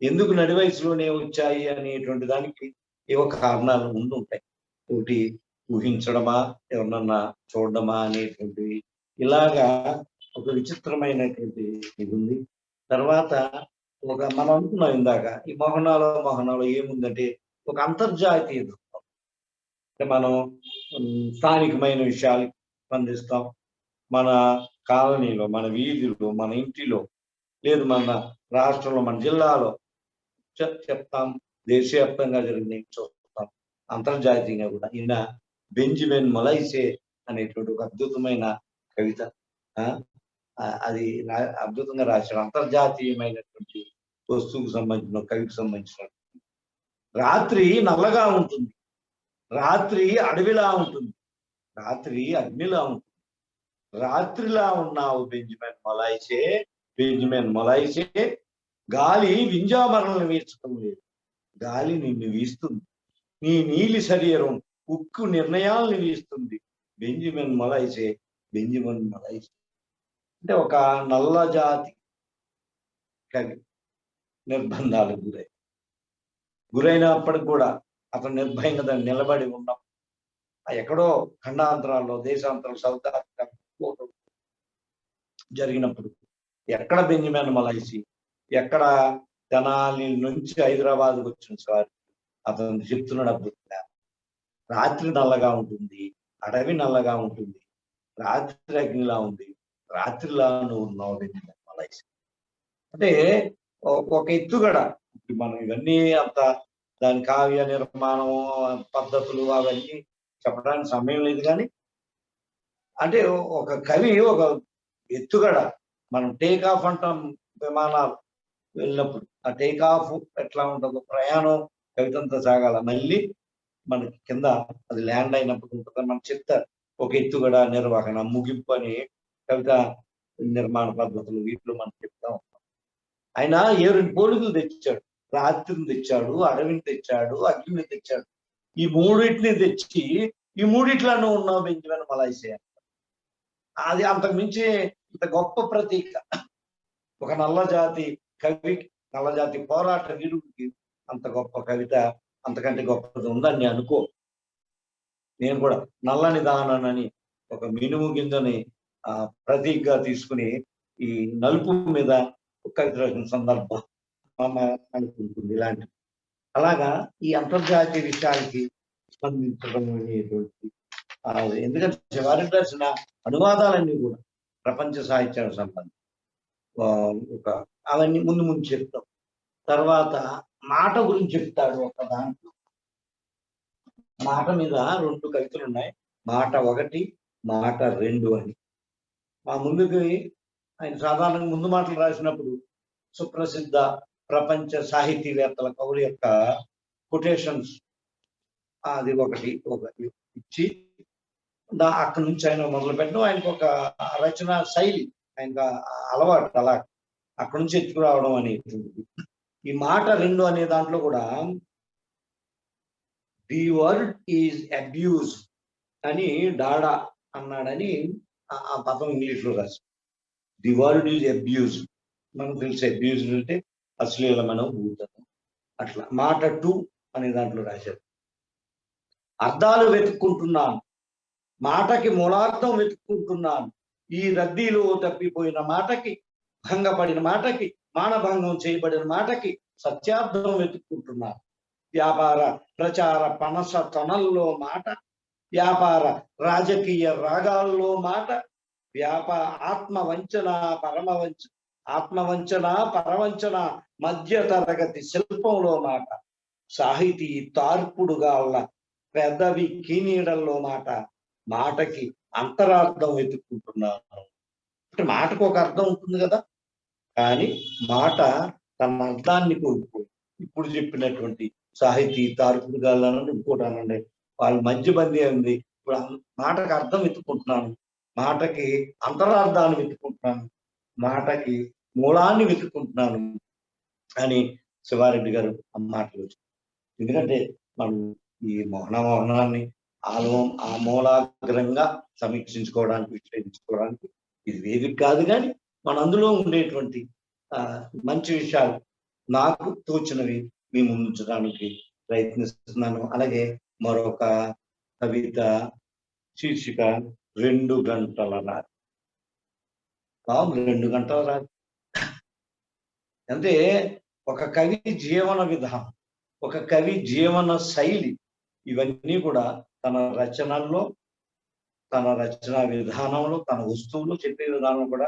ఎందుకు నడి వయసులోనే వచ్చాయి అనేటువంటి దానికి ఏవో కారణాలు ముందు ఉంటాయి. ఒకటి ఊహించడమా, ఎవరినన్నా చూడడమా అనేటువంటివి, ఇలాగా ఒక విచిత్రమైనటువంటి ఇది ఉంది. తర్వాత ఒక మనం అనుకున్నాం ఇందాక, ఈ మోహనాలో ఏముందంటే ఒక అంతర్జాతీయ దృక్పథం. అంటే మనం స్థానికమైన విషయాలు స్పందిస్తాం. మన కాలనీలో, మన వీధిలో, మన ఇంటిలో, లేదు మన రాష్ట్రంలో, మన జిల్లాలో చెప్తాం. దేశవ్యాప్తంగా జరిగినవి చూస్తాం, అంతర్జాతీయంగా కూడా. ఈయన బెంజమిన్ మొలైసే అనేటువంటి ఒక అద్భుతమైన కవిత, అది అద్భుతంగా రాశాడు. అంతర్జాతీయమైనటువంటి వస్తువుకు సంబంధించిన, కవికి సంబంధించిన. రాత్రి నల్లగా ఉంటుంది, రాత్రి అడవిలా ఉంటుంది, రాత్రి అగ్నిలా ఉంటుంది. రాత్రిలా ఉన్నావు బెంజమిన్ మొలైసే, గాలి వింజామరణలు వీర్చడం లేదు, గాలి నిన్ను వీస్తుంది. నీ నీలి శరీరం ఉక్కు నిర్ణయాలను వీస్తుంది. బెంజమిన్ మొలైసే అంటే ఒక నల్ల జాతి కవి నిర్బంధాలకు గురైనప్పటికి కూడా అతను నిర్భయంగా దాన్ని నిలబడి ఉన్నాం. ఎక్కడో ఖండాంతరాల్లో, దేశాంతరాలు, సౌత్ ఆఫ్రికా జరిగినప్పుడు ఎక్కడ బెంజమిన్ మొలైసీ, ఎక్కడ తెనాలి నుంచి హైదరాబాద్కు వచ్చిన సార్ అతను చెప్తున్నాడు అద్భుతంగా. రాత్రి నల్లగా ఉంటుంది, అడవి నల్లగా ఉంటుంది, రాత్రి అగ్నిలా ఉంది, రాత్రిలా నువ్వు ఉన్నావు బెంజమిన్ మొలైసీ. అంటే ఒక ఎత్తుగడ. మనం ఇవన్నీ అంత దాని కావ్య నిర్మాణం పద్ధతులు అవన్నీ చెప్పడానికి సమయం లేదు, కానీ అంటే ఒక కవి ఒక ఎత్తుగడ. మనం టేక్ ఆఫ్ అంటాం విమానాలు వెళ్ళినప్పుడు, ఆ టేక్ ఆఫ్ ఎట్లా ఉంటుందో, ప్రయాణం కవితంతా సాగాల, మళ్ళీ మనకి కింద అది ల్యాండ్ అయినప్పుడు ఉంటుంది. మనం చెప్తారు ఒక ఎత్తుగడ, నిర్వహణ, ముగింపు అని కవిత నిర్మాణ పద్ధతులు, వీటిలో మనం చెప్తా ఉంటాం. ఆయన 7 పోలికలు తెచ్చాడు. రాత్రిని తెచ్చాడు, అడవిని తెచ్చాడు, అగ్నిని తెచ్చాడు. ఈ మూడింటిని తెచ్చి ఈ మూడిట్లో నువ్వు ఉన్నావు బెంజమిన్ మొలైసే. అది అంతకు మించి ఇంత గొప్ప ప్రతీక. ఒక నల్ల జాతి కవి, నల్ల జాతి పోరాట వీరుడికి అంత గొప్ప కవిత, అంతకంటే గొప్పది ఉందని అనుకో. నేను కూడా నల్లని దానని ఒక మినుము గింజని ప్రతీకగా తీసుకుని ఈ నలుపు మీద కవిత రాసిన సందర్భం అనుకుంటుంది. ఇలాంటి అలాగా ఈ అంతర్జాతీయ విషయాలకి స్పందించడం అనేటువంటి, ఎందుకంటే చివరికి రాసిన అనువాదాలన్నీ కూడా ప్రపంచ సాహిత్యానికి సంబంధించి ఒక అవన్నీ ముందు చెప్తాం. తర్వాత మాట గురించి చెప్తాడు. ఒక దాంట్లో మాట మీద 2 కవితలు ఉన్నాయి, మాట 1, మాట 2 అని. మా ముందుకి ఆయన సాధారణంగా ముందు మాటలు రాసినప్పుడు సుప్రసిద్ధ ప్రపంచ సాహితీవేత్తల కవుల యొక్క కొటేషన్స్ అది ఒకటి ఇచ్చి అక్కడి నుంచి ఆయన మొదలు పెట్టడం. ఆయనకు ఒక రచన శైలి, ఆయనకు అలవాటు, అలా అక్కడి నుంచి ఎత్తుకురావడం అనేటువంటిది. ఈ మాట 2 అనే దాంట్లో కూడా ది వర్డ్ ఈజ్ అబ్యూజ్ అని డాడా అన్నాడని ఆ పదం ఇంగ్లీష్ లో రాసి, ది వర్డ్ ఈజ్ అబ్యూజ్. మనకు తెలిసి అబ్యూజ్ అంటే అశ్లీలమైన భూతత్వం. అట్లా మాట 2 అనే దాంట్లో రాశారు. అర్థాలు వెతుక్కుంటున్నాను, మాటకి మూలార్థం వెతుక్కుంటున్నాను, ఈ రద్దీలో తప్పిపోయిన మాటకి, భంగపడిన మాటకి, మానభంగం చేయబడిన మాటకి సత్యార్థం వెతుక్కుంటున్నాను. వ్యాపార ప్రచార పనస తొనల్లో మాట, వ్యాపార రాజకీయ రాగాల్లో మాట, ఆత్మవంచన పరవంచన మధ్య తరగతి శిల్పంలో మాట, సాహితీ తార్పుడుగా పెదవి కీనీడల్లో మాట, మాటకి అంతరార్థం వెతుక్కుంటున్నాను. అంటే మాటకు ఒక అర్థం ఉంటుంది కదా, కానీ మాట తన అర్థాన్ని కోల్పోయి ఇప్పుడు చెప్పినటువంటి సాహితీ తార్పుడుగా ఇంకోటి అనండి, వాళ్ళ మధ్యబందీ ఉంది. ఇప్పుడు మాటకు అర్థం వెతుక్కుంటున్నాను, మాటకి అంతరార్థాన్ని వెతుక్కుంటున్నాను, మాటకి మూలాన్ని వెతుక్కుంటున్నాను అని శివారెడ్డి గారు ఆ మాటలు. ఎందుకంటే మనం ఈ మోహనాన్ని ఆమూలాగ్రంగా సమీక్షించుకోవడానికి, విశ్లేషించుకోవడానికి ఇది వేదిక కాదు. కానీ మన అందులో ఉండేటువంటి మంచి విషయాలు నాకు తోచినవి మీ ముందుంచడానికి ప్రయత్నిస్తున్నాను. అలాగే మరొక కవిత శీర్షిక 2 గంటల రాత్రి. 2 గంటల రాత్రి అంటే ఒక కవి జీవన విధానం, ఒక కవి జీవన శైలి, ఇవన్నీ కూడా తన రచనల్లో, తన రచనా విధానంలో, తన వస్తువులు చెప్పే విధానం కూడా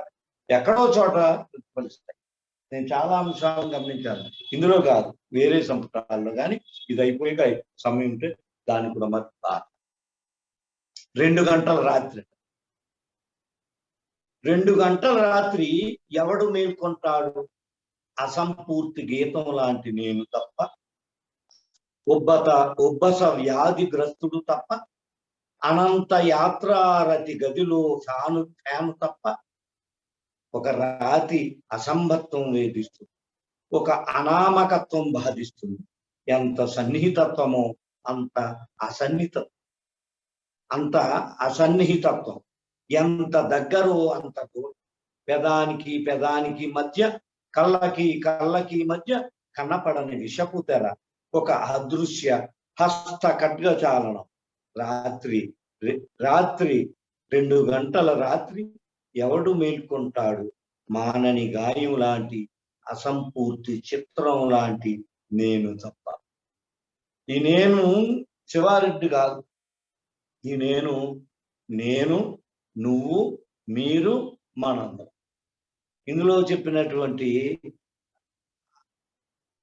ఎక్కడో చోట ప్రతిఫలిస్తాయి. నేను చాలా అంశాలను గమనించాను. ఇందులో కాదు, వేరే సంపుటాల్లో. కానీ ఇది అయిపోయాక సమయం ఉంటే దాన్ని కూడా మరి 2 గంటల రాత్రి. 2 గంటల రాత్రి ఎవడు మేల్కొంటాడు? అసంపూర్తి గీతం లాంటి నేను తప్ప, ఉబ్బస వ్యాధిగ్రస్తుడు తప్ప, అనంత యాత్రారతి గదిలో ఫ్యాను తప్ప, ఒక రాతి అసంభత్వం వేధిస్తుంది, ఒక అనామకత్వం బాధిస్తుంది. ఎంత సన్నిహితత్వమో అంత అసన్నిహితత్వం, ఎంత దగ్గరో అంత దూరం. పెదానికి మధ్య, కళ్ళకి మధ్య కనపడని విషపు తెర, ఒక అదృశ్య హస్త ఖడ్గచాలనం. రాత్రి 2 గంటల రాత్రి ఎవడు మేల్కొంటాడు? మానని గాయం లాంటి, అసంపూర్తి చిత్రం లాంటి నేను తప్ప. ఈ నేను శివారెడ్డి కాదు. ఈ నేను నువ్వు, మీరు, మనందరం. ఇందులో చెప్పినటువంటి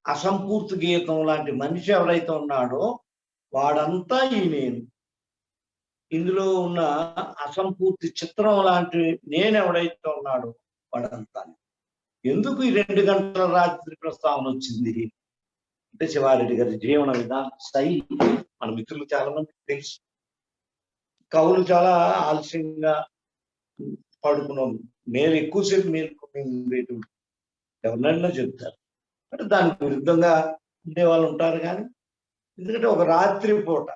అసంపూర్తి గీతం లాంటి మనిషి ఎవరైతే ఉన్నాడో వాడంతా ఈ నేను. ఇందులో ఉన్న అసంపూర్తి చిత్రం లాంటి నేను ఎవడైతే ఉన్నాడో వాడంతా. ఎందుకు ఈ 2 గంటల రాత్రి ప్రస్తావన వచ్చింది అంటే, శివారెడ్డి గారి జీవన విధానం శైలి మన మిత్రులు చాలా మంది తెలుసు. కవులు చాలా ఆలస్యంగా పడుకున్నాం, నేను ఎక్కువసేపు మేల్కొని ఉండేటువంటి ఎవరినైనా చెప్తారు. అంటే దానికి విరుద్ధంగా ఉండే వాళ్ళు ఉంటారు. కానీ ఎందుకంటే ఒక రాత్రి పూట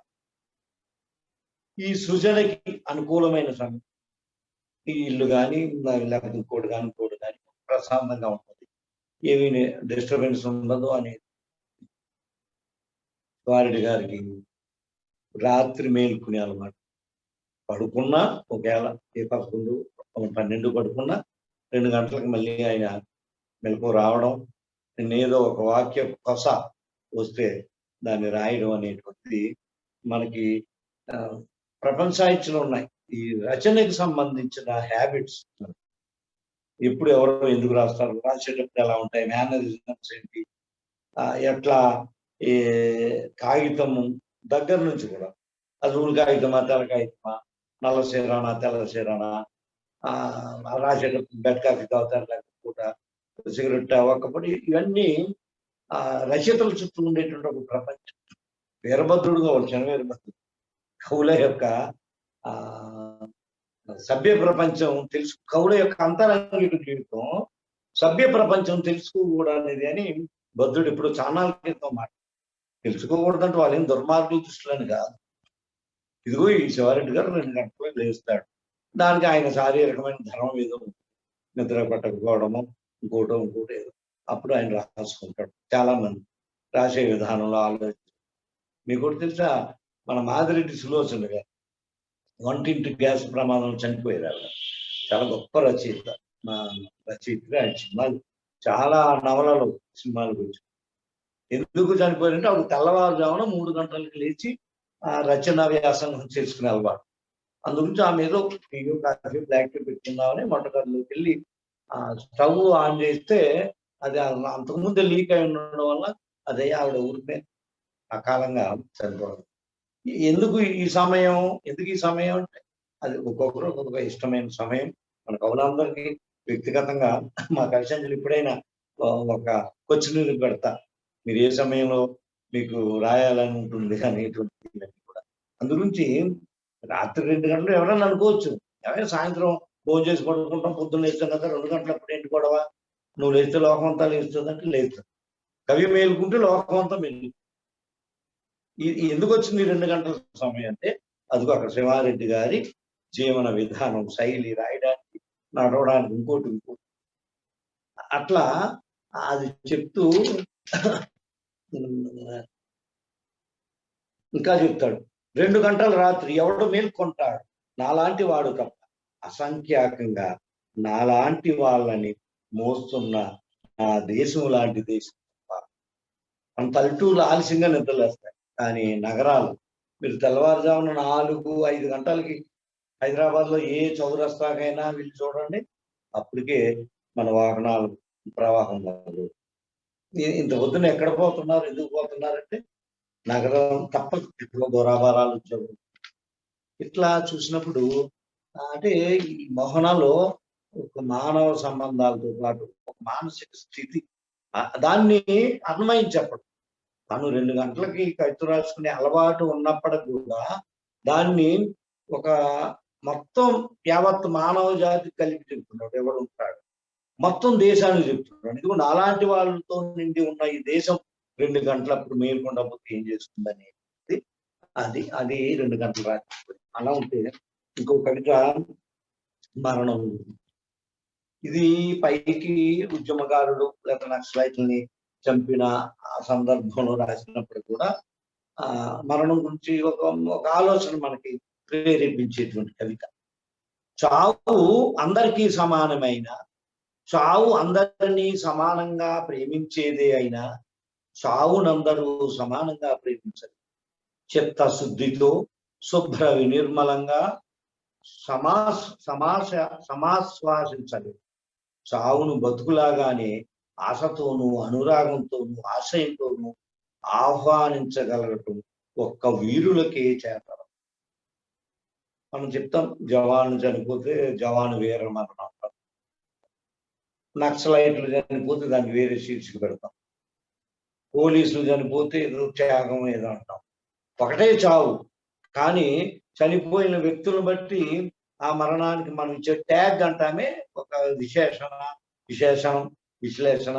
ఈ సృజనకి అనుకూలమైన సమయం. ఈ ఇల్లు కానీ లేకపోతే ఇంకోటి కానీ ప్రశాంతంగా ఉంటుంది, ఏమీ డిస్టర్బెన్స్ ఉండదు అని శివారెడ్డి గారికి రాత్రి మేల్కునే అలవాటు. పడుకున్నా ఒకవేళ 11, 12 పడుకున్నా 2 గంటలకు మళ్ళీ ఆయన మెలకు రావడం, నేనేదో ఒక వాక్య కొస వస్తే దాన్ని రాయడం అనేటువంటిది మనకి ప్రపంచ సాహిత్యంలో ఉన్నాయి. ఈ రచనకి సంబంధించిన హ్యాబిట్స్ ఎప్పుడు ఎవరో ఎందుకు రాస్తారు, రాసేటప్పుడు ఎలా ఉంటాయి, మేనరిజమ్స్ ఏంటి, ఎట్లా ఈ కాగితం దగ్గర నుంచి కూడా అది ఊరి కాగితమా, తెల్ల కాగితమా, నల్ల చీరానా, తెల్ల చీరానా, రాసేటప్పుడు బెడ్ కాఫీ తాగుతారు, లేకపోతే సిగరెట్ ఒక్కపడి, ఇవన్నీ రచయితల చుట్టూ ఉండేటువంటి ఒక ప్రపంచం. వీరభద్రుడుగా వచ్చాను. వీరభద్రుడు కవుల యొక్క సభ్య ప్రపంచం తెలుసు, కవుల యొక్క అంతరంగిక జీవితం సభ్య ప్రపంచం తెలుసుకోకూడదు అని భద్రుడు ఇప్పుడు చాలా క్రితం మాట. తెలుసుకోకూడదంటే వాళ్ళేం దుర్మార్గుల దృష్టిలని కాదు. ఇదిగో ఈ శివారెడ్డి గారు 2 గంటలకు లేస్తాడు, దానికి ఆయన శారీరకమైన ధర్మం ఏదో నిద్ర పట్టకపోవడము, ఇంకోటో ఏదో, అప్పుడు ఆయన రాసుకుంటాడు. చాలా మంది రాసే విధానంలో ఆలోచన. మీకు కూడా తెలుసా, మన మాదిరెడ్డి సులోచన గారు వంటింటి గ్యాస్ ప్రమాదంలో చనిపోయారు. చాలా గొప్ప రచయిత, మా రచయితగా ఆయన సినిమాలు, చాలా నవలలు, సినిమాలు గురించి. ఎందుకు చనిపోయారంటే ఆవిడ తెల్లవారుజామున 3 గంటలకు లేచి రచన వ్యాసం చేసుకునే అలవాటు. అందుగురించి ఆమె ఏదో టీయో కాఫీ బ్లాక్ టీ పెట్టుకుందామని వంటగదిలోకి వెళ్ళి స్టవ్ ఆన్ చేస్తే అది అంతకుముందే లీక్ అయి ఉండడం వల్ల అదే ఆవిడ ఊరికే అకాలంగా చనిపోవడం. ఎందుకు ఈ సమయం అంటే అది ఒక్కొక్కరు ఒక్కొక్క ఇష్టమైన సమయం. మన కవులందరికీ వ్యక్తిగతంగా మా కలిసంజలు ఎప్పుడైనా ఒక క్వశ్చన్ పెడతా, మీరు ఏ సమయంలో మీకు రాయాలని ఉంటుంది అనేటువంటి కూడా. అందు గురించి రాత్రి 2 గంటలు ఎవరన్నా అనుకోవచ్చు, సాయంత్రం భోజనం చేసి పడుకుంటాం, పొద్దున్న లేస్తాం కదా, 2 గంటలప్పుడు ఏంటి గొడవ, నువ్వు లేస్తే లోకం అంతా లేస్తుందంటే లేస్తుంది. కవి మేలుకుంటే లోకం అంతా మేలు. ఎందుకు వచ్చింది 2 గంటల సమయం అంటే, అదిగో అక్కడ శివారెడ్డి గారి జీవన విధానం, శైలి, రాయడానికి, నడవడానికి, ఇంకోటి అట్లా అది చెప్తూ ఇంకా చెప్తాడు, 2 గంటల రాత్రి ఎవడు మేల్కొంటాడు, నాలాంటి వాడు తప్ప. అసంఖ్యాకంగా నాలాంటి వాళ్ళని మోస్తున్న నా దేశం లాంటి దేశం తప్ప. మన పల్లెటూరులో ఆలస్యంగా నిద్రలేస్తాయి, కానీ నగరాలు మీరు తెల్లవారుజామున 4-5 గంటలకి హైదరాబాద్లో ఏ చౌరస్తాకైనా వెళ్ళి చూడండి, అప్పటికే మన వాహనాలు ప్రవాహం లేదు. ఇంత పొద్దున ఎక్కడ పోతున్నారు, ఎందుకు పోతున్నారంటే నగరం తప్పదు, ఎక్కడో దూరాభారాలు వచ్చారు. ఇట్లా చూసినప్పుడు అంటే ఈ మోహనాలో ఒక మానవ సంబంధాలతో పాటు ఒక మానసిక స్థితి, దాన్ని అన్వయం చెప్పడం. తను 2 గంటలకి కవిత రాసుకునే అలవాటు ఉన్నప్పటికి కూడా దాన్ని ఒక మొత్తం యావత్ మానవ జాతికి కలిపి చెప్తున్నాడు. ఎవడు ఉంటాడు, మొత్తం దేశానికి చెప్తున్నాడు. ఇదిగో అలాంటి వాళ్ళతో నిండి ఉన్న ఈ దేశం 2 గంటలప్పుడు మేల్కొండపోతే ఏం చేస్తుందని అది అది 2 గంటల రాత్రి. అలా ఉంటే ఇంకో కవిత మరణం. ఇది పైకి ఉద్యమకారులు లేదా నక్సలైట్లని చంపిన ఆ సందర్భంలో రాసినప్పుడు కూడా మరణం గురించి ఒక ఆలోచన మనకి ప్రేరేపించేటువంటి కవిత. చావు అందరికీ సమానమైన, చావు అందరినీ సమానంగా ప్రేమించేదే అయినా చావునందరూ సమానంగా ప్రేమించరు. చిత్తశుద్ధితో శుభ్ర వినిర్మలంగా సమాశ్వాసించలేదు. చావును బతుకులాగానే ఆశతోనూ, అనురాగంతోనూ, ఆశయంతోనూ ఆహ్వానించగలగటం ఒక్క వీరులకే చేతనం. మనం చెప్తాం, జవాను చనిపోతే జవాను వీర మరణం అంటాం, నక్సలైట్లు చనిపోతే దాన్ని వేరే శీర్షిక పెడతాం, పోలీసులు చనిపోతే ఏదో త్యాగం ఏదో అంటాం. ఒకటే చావు, కానీ చనిపోయిన వ్యక్తులను బట్టి ఆ మరణానికి మనం ఇచ్చే ట్యాగ్ అంటామే ఒక విశేషణం, విశ్లేషణ,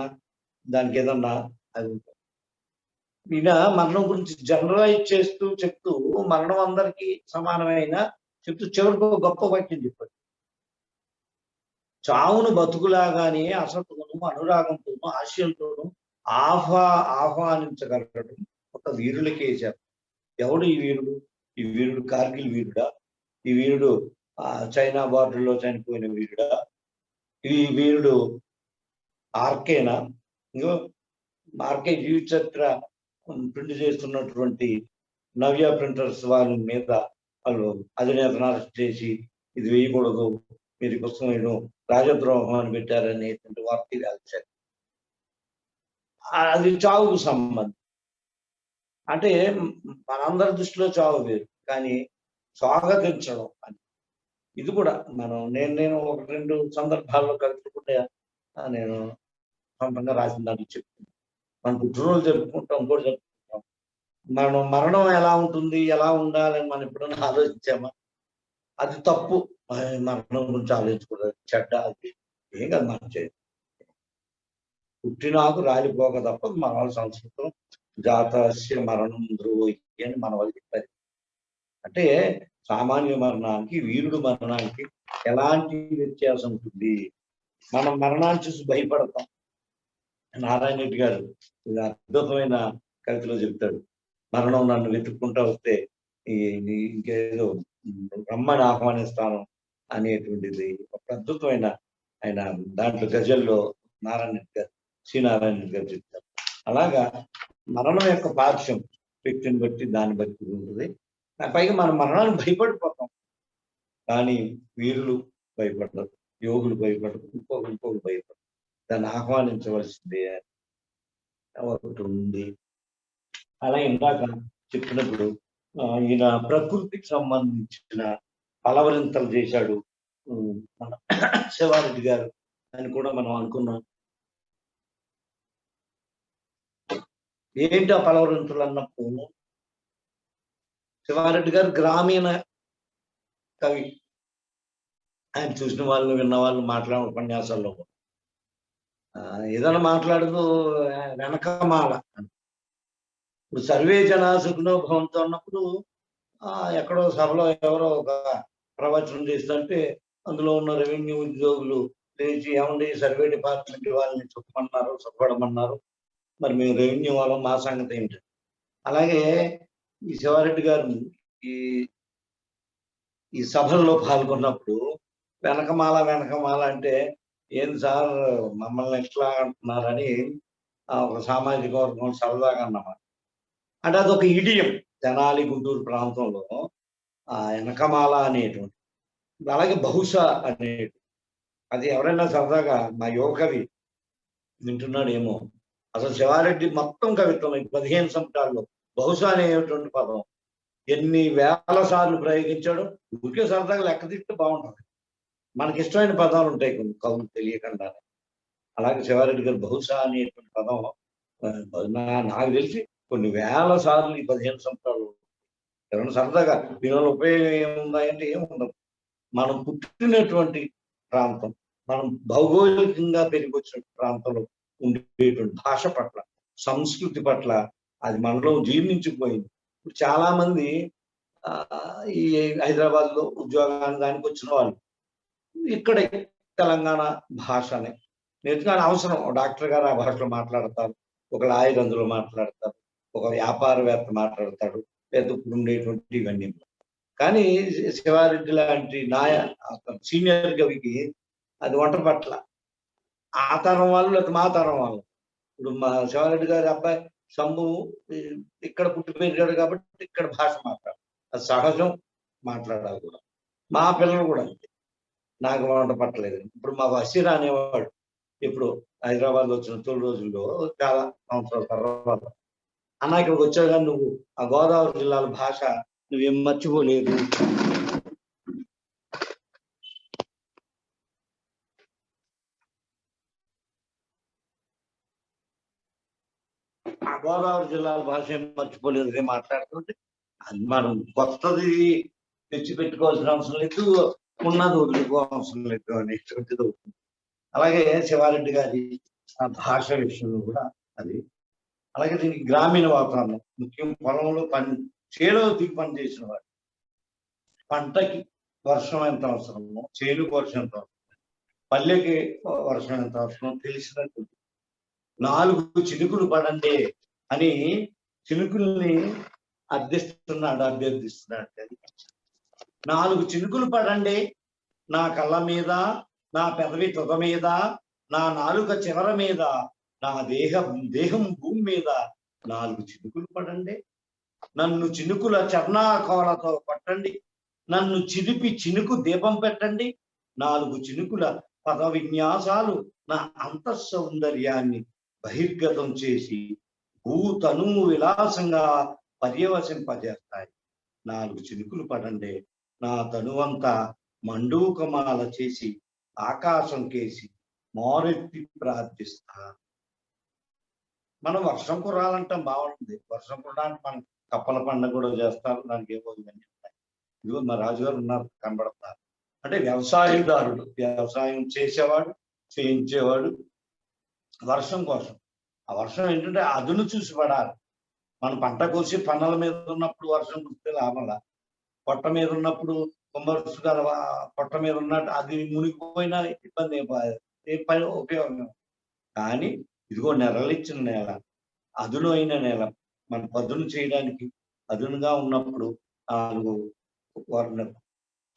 దానికి ఏదన్నా అది. ఈయన మరణం గురించి జనరలైజ్ చేస్తూ చెప్తూ మరణం అందరికీ సమానమైన చెప్తూ చివరికి ఒక గొప్ప వాక్యం చెప్పాడు. చావును బతుకులాగానే అసతును, అనురాగంతోనూ, ఆశయంతోనూ ఆహ్వానించగలగడం ఒక వీరులకే చేత. ఎవడు ఈ వీరుడు? ఈ వీరుడు కార్గిల్ వీరుడా? ఈ వీరుడు చైనా బార్డర్లో చనిపోయిన వీరుడా? ఈ వీరుడు ఆర్కేనా? ఇంకో ఆర్కే జీవిత చరిత్ర ప్రింట్ చేస్తున్నటువంటి నవ్య ప్రింటర్స్ వాళ్ళ మీద వాళ్ళు అధినేతను అరెస్ట్ చేసి ఇది వేయకూడదు, మీరు పుస్తకం వేయడం రాజద్రోహం అని పెట్టారనేటువంటి వార్త రాశారు. అది చావుకు సంబంధం. అంటే మనందరి దృష్టిలో చావు వేరు, కానీ స్వాగతించడం అని ఇది కూడా నేను 1-2 సందర్భాల్లో కలుపుకుంటే నేను సొంతంగా రాసిన దాన్ని చెప్తున్నాను. మనం పుట్టినరోజు జరుపుకుంటాం, ఇంకోటి జరుపుకుంటాం. మరణం ఎలా ఉంటుంది, ఎలా ఉండాలని మనం ఎప్పుడైనా ఆలోచించామా? అది తప్పు. మరణం గురించి ఆలోచించకూడదు, చెడ్డ, అది ఏం కాదు. మనం చేయాలి, పుట్టినాకు రాలిపోక తప్ప మన సంస్కృతం జాతస్య మరణం ధ్రువోయి అని మన వాళ్ళు చెప్పారు. అంటే సామాన్య మరణానికి, వీరుడు మరణానికి ఎలాంటి వ్యత్యాసం ఉంటుంది? మనం మరణాన్ని చూసి భయపడతాం. నారాయణ రెడ్డి గారు ఇది అద్భుతమైన కవితలో చెప్తాడు, మరణం నన్ను వెతుక్కుంటా వస్తే ఇంకేదో రమ్మని ఆహ్వానిస్తాను అనేటువంటిది ఒక అద్భుతమైన ఆయన దాంట్లో గజల్లో నారాయణ రెడ్డి గారు, శ్రీనారాయణ రెడ్డి గారు చెప్తారు. అలాగా మరణం యొక్క పార్శ్వం వ్యక్తిని బట్టి, దాన్ని బట్టి ఉంటుంది. పైగా మనం మరణానికి భయపడిపోతాం, కానీ వీరులు భయపడరు, యోగులు భయపడరు, ఇంకొకరు భయపడరు. దాన్ని ఆహ్వానించవలసిందే ఒకటి ఉంది. అలా ఇందాక చెప్పినప్పుడు ఈయన ప్రకృతికి సంబంధించిన పలవరింతలు చేశాడు మన శివారెడ్డి గారు అని కూడా మనం అనుకున్నాం. ఏంటి ఆ పలవరింతలు అన్నప్పుడు, శివారెడ్డి గారు గ్రామీణ కవి, ఆయన చూసిన వాళ్ళు విన్న వాళ్ళు మాట్లాడే ఉపన్యాసాల్లో ఏదైనా మాట్లాడుతూ వెనకమాల. ఇప్పుడు సర్వే జనా సుఖినో భవంతు అన్నప్పుడు ఎక్కడో సభలో ఎవరో ఒక ప్రవచనం చేస్తుంటే అందులో ఉన్న రెవెన్యూ ఉద్యోగులు లేచి ఏమండి సర్వే డిపార్ట్మెంట్ వాళ్ళని చెప్పమన్నారు, చెప్పడమన్నారు, మరి మేము రెవెన్యూ వాళ్ళం, మా సంగతి ఏంటి? అలాగే ఈ శివారెడ్డి గారు ఈ ఈ సభల్లో పాల్గొన్నప్పుడు వెనకమాల అంటే ఏంది సార్ మమ్మల్ని ఎట్లా అంటున్నారని ఒక సామాజిక వర్గం సరదాగా అన్నమాట. అంటే అదొక ఇడియం తెనాలి గుంటూరు ప్రాంతంలో వెనకమాల అనేటువంటి, అలాగే బహుశా అనేటువంటి, అది ఎవరైనా సరదాగా మా యువకవి వింటున్నాడేమో, అసలు శివారెడ్డి మొత్తం కవిత్వం 15 సంవత్సరాల్లో బహుశా అనేటువంటి పదం ఎన్ని వేల సార్లు ప్రయోగించాడో ఊరికే సరదాగా లెక్క తిట్టు బాగుంటుంది. మనకి ఇష్టమైన పదాలు ఉంటాయి కొన్ని కవులు తెలియకుండా. అలాగే శివారెడ్డి గారు బహుశా అనేటువంటి పదం నాకు తెలిసి కొన్ని వేల సార్లు ఈ 15 సంవత్సరాలు ఎవరైనా సరదాగా దీనివల్ల ఉపయోగం ఏముందంటే ఏముండదు. మనం పుట్టినటువంటి ప్రాంతం, మనం భౌగోళికంగా పెరిగి వచ్చిన ప్రాంతంలో ఉండేటువంటి భాష పట్ల, సంస్కృతి పట్ల అది మనలో జీర్ణించిపోయింది. ఇప్పుడు చాలా మంది ఈ హైదరాబాద్ లో ఉద్యోగాన్ని దానికి వచ్చిన వాళ్ళు ఇక్కడే తెలంగాణ భాషనే నేర్చుకునే అవసరం. డాక్టర్ గారు ఆ భాషలో మాట్లాడతారు, ఒక లాయర్ అందులో మాట్లాడతారు, ఒక వ్యాపారవేత్త మాట్లాడతాడు, లేదా ఇప్పుడు ఉండేటువంటి ఇవన్నీ. కానీ శివారెడ్డి లాంటి సీనియర్ కవికి అది వంట పట్ల ఆ తరం వాళ్ళు లేదా మా తరం వాళ్ళు. ఇప్పుడు మా శివారెడ్డి గారి అబ్బాయి శంభు ఇక్కడ పుట్టి పెరిగాడు కాబట్టి ఇక్కడ భాష మాట్లాడాలి, అది సహజం, మాట్లాడాలి కూడా. మా పిల్లలు కూడా అంతే, నాకు వంట పట్టలేదు. ఇప్పుడు మా వసీరా అనేవాడు ఇప్పుడు హైదరాబాద్ వచ్చిన తొలి రోజుల్లో చాలా సంవత్సరాల తర్వాత, అన్న ఇక్కడికి వచ్చావు కానీ నువ్వు ఆ గోదావరి జిల్లాల భాష నువ్వేం మర్చిపోలేదు. ఆ గోదావరి జిల్లాల భాష ఏం మర్చిపోలేదు అదే మాట్లాడుతుంటే అది మనం కొత్తది తెచ్చిపెట్టుకోవాల్సిన అవసరం లేదు, ఉన్నది వదులుకోవాల్సిన లేదు అనేటువంటిది అవుతుంది. అలాగే శివారెడ్డి గారి ఆ భాష విషయంలో కూడా అది. అలాగే దీనికి గ్రామీణ వాతావరణం ముఖ్యం. పొలంలో చేలో దిగి పని చేసిన వాడు పంటకి వర్షం ఎంత అవసరమో, చేనుకు వర్షం ఎంత అవసరం, పల్లెకి వర్షం ఎంత అవసరమో తెలిసినట్టు 4 చినుకులు పడండి అని చినుకుల్ని అభ్యర్థిస్తున్నాడు. 4 చినుకులు పడండి నా కళ్ళ మీద, నా పెదవి తొగ మీద, నా నాలుక చివర మీద, నా దేహం భూమి మీద 4 చినుకులు పడండి. నన్ను చినుకుల చర్ణాకోలతో పట్టండి, నన్ను చిలిపి చినుకు దీపం పెట్టండి. 4 చినుకుల పద విన్యాసాలు నా అంతఃసౌందర్యాన్ని బహిర్గతం చేసి భూతనువు విలాసంగా పర్యవసింపజేస్తాయి. 4 చినుకులు పడండి నా తనువంతా మండూకమాల చేసి ఆకాశం కేసి మోరెత్తి ప్రార్థిస్తా. మనం వర్షం కురాలంటాం బాగుంటుంది, వర్షం కురడానికి మనం కప్పల పండుగ కూడా చేస్తారు, దానికి ఏమో ఇవన్నీ ఉంటాయి. ఇదిగో మా రాజుగారు ఉన్నారు కనబడతారు. అంటే వ్యవసాయదారుడు, వ్యవసాయం చేసేవాడు, చేయించేవాడు వర్షం కోసం. ఆ వర్షం ఏంటంటే అదును చూసి పడాలి. మన పంట కోసి పన్నల మీద ఉన్నప్పుడు వర్షం కురిస్తే లాభంలా, పొట్ట మీద ఉన్నప్పుడు కుమ్మరుసు పొట్ట మీద ఉన్నట్టు అది మునిగిపోయినా ఇబ్బంది ఏ పని ఉపయోగం. కానీ ఇదిగో నెరలిచ్చిన నేల, అదును అయిన నేల, మన పదును చేయడానికి అదునుగా ఉన్నప్పుడు 4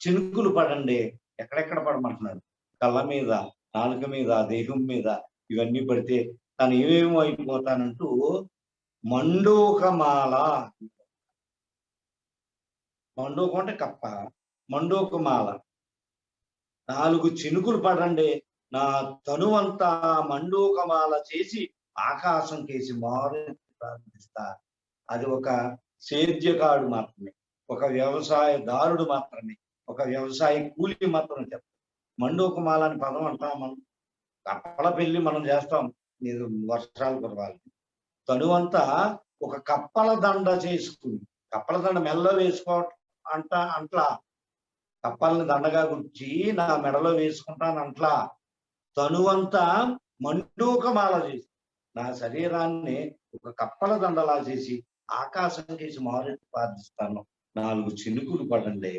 చినుకులు పడండి. ఎక్కడెక్కడ పడమంటున్నాడు? కళ్ళ మీద, నాలుక మీద, దేహం మీద, ఇవన్నీ పడితే తను ఏమేమో అయిపోతానంటూ మండూకమాల. మండూకం అంటే కప్ప, మండూకమాల. 4 చినుకులు పడండి నా తనువంతా మండూకమాల చేసి ఆకాశం కేసి మారు ప్రార్థిస్తా. అది ఒక సేద్యకాడు మాత్రమే, ఒక వ్యవసాయదారుడు మాత్రమే, ఒక వ్యవసాయ కూలి మాత్రమే చెప్తాం. మండూకమాల అని పదం అంటాం మనం. కప్పల పెళ్లి మనం చేస్తాం, మీరు వర్షాలు కురవాలి. తనువంతా ఒక కప్పల దండ చేసుకుని, కప్పల దండ మెల్ల వేసుకోవటం అంట్లా కప్పల్ని దండగా గుచ్చి నా మెడలో వేసుకుంటానంట్లా. తనువంతా మండూకమాల చేసి నా శరీరాన్ని ఒక కప్పల దండలా చేసి ఆకాశం కేసి మారెత్తి ప్రార్థిస్తాను. 4 చినుకులు పడండి.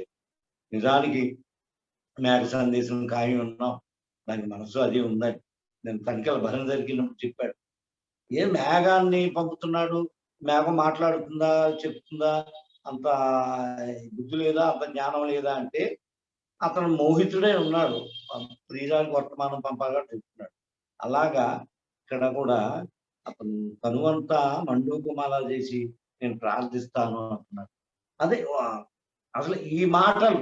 నిజానికి మేఘ సందేశం ఖాయం ఉన్నాం. దానికి మనసు అది ఉందని నేను తనిఖీల భరణ జరిగినప్పుడు చెప్పాడు. ఏ మేఘాన్ని పంపుతున్నాడు, మేఘం మాట్లాడుతుందా, చెప్తుందా, అంత బుద్ధి లేదా, అంత జ్ఞానం లేదా అంటే అతను మోహితుడే ఉన్నాడు. ప్రియురాలికి వర్తమానం పంపాగా చెప్తున్నాడు. అలాగా ఇక్కడ కూడా అతను తనువంతా మండూకమాల చేసి నేను ప్రార్థిస్తాను అంటున్నాడు. అదే అసలు ఈ మాటలు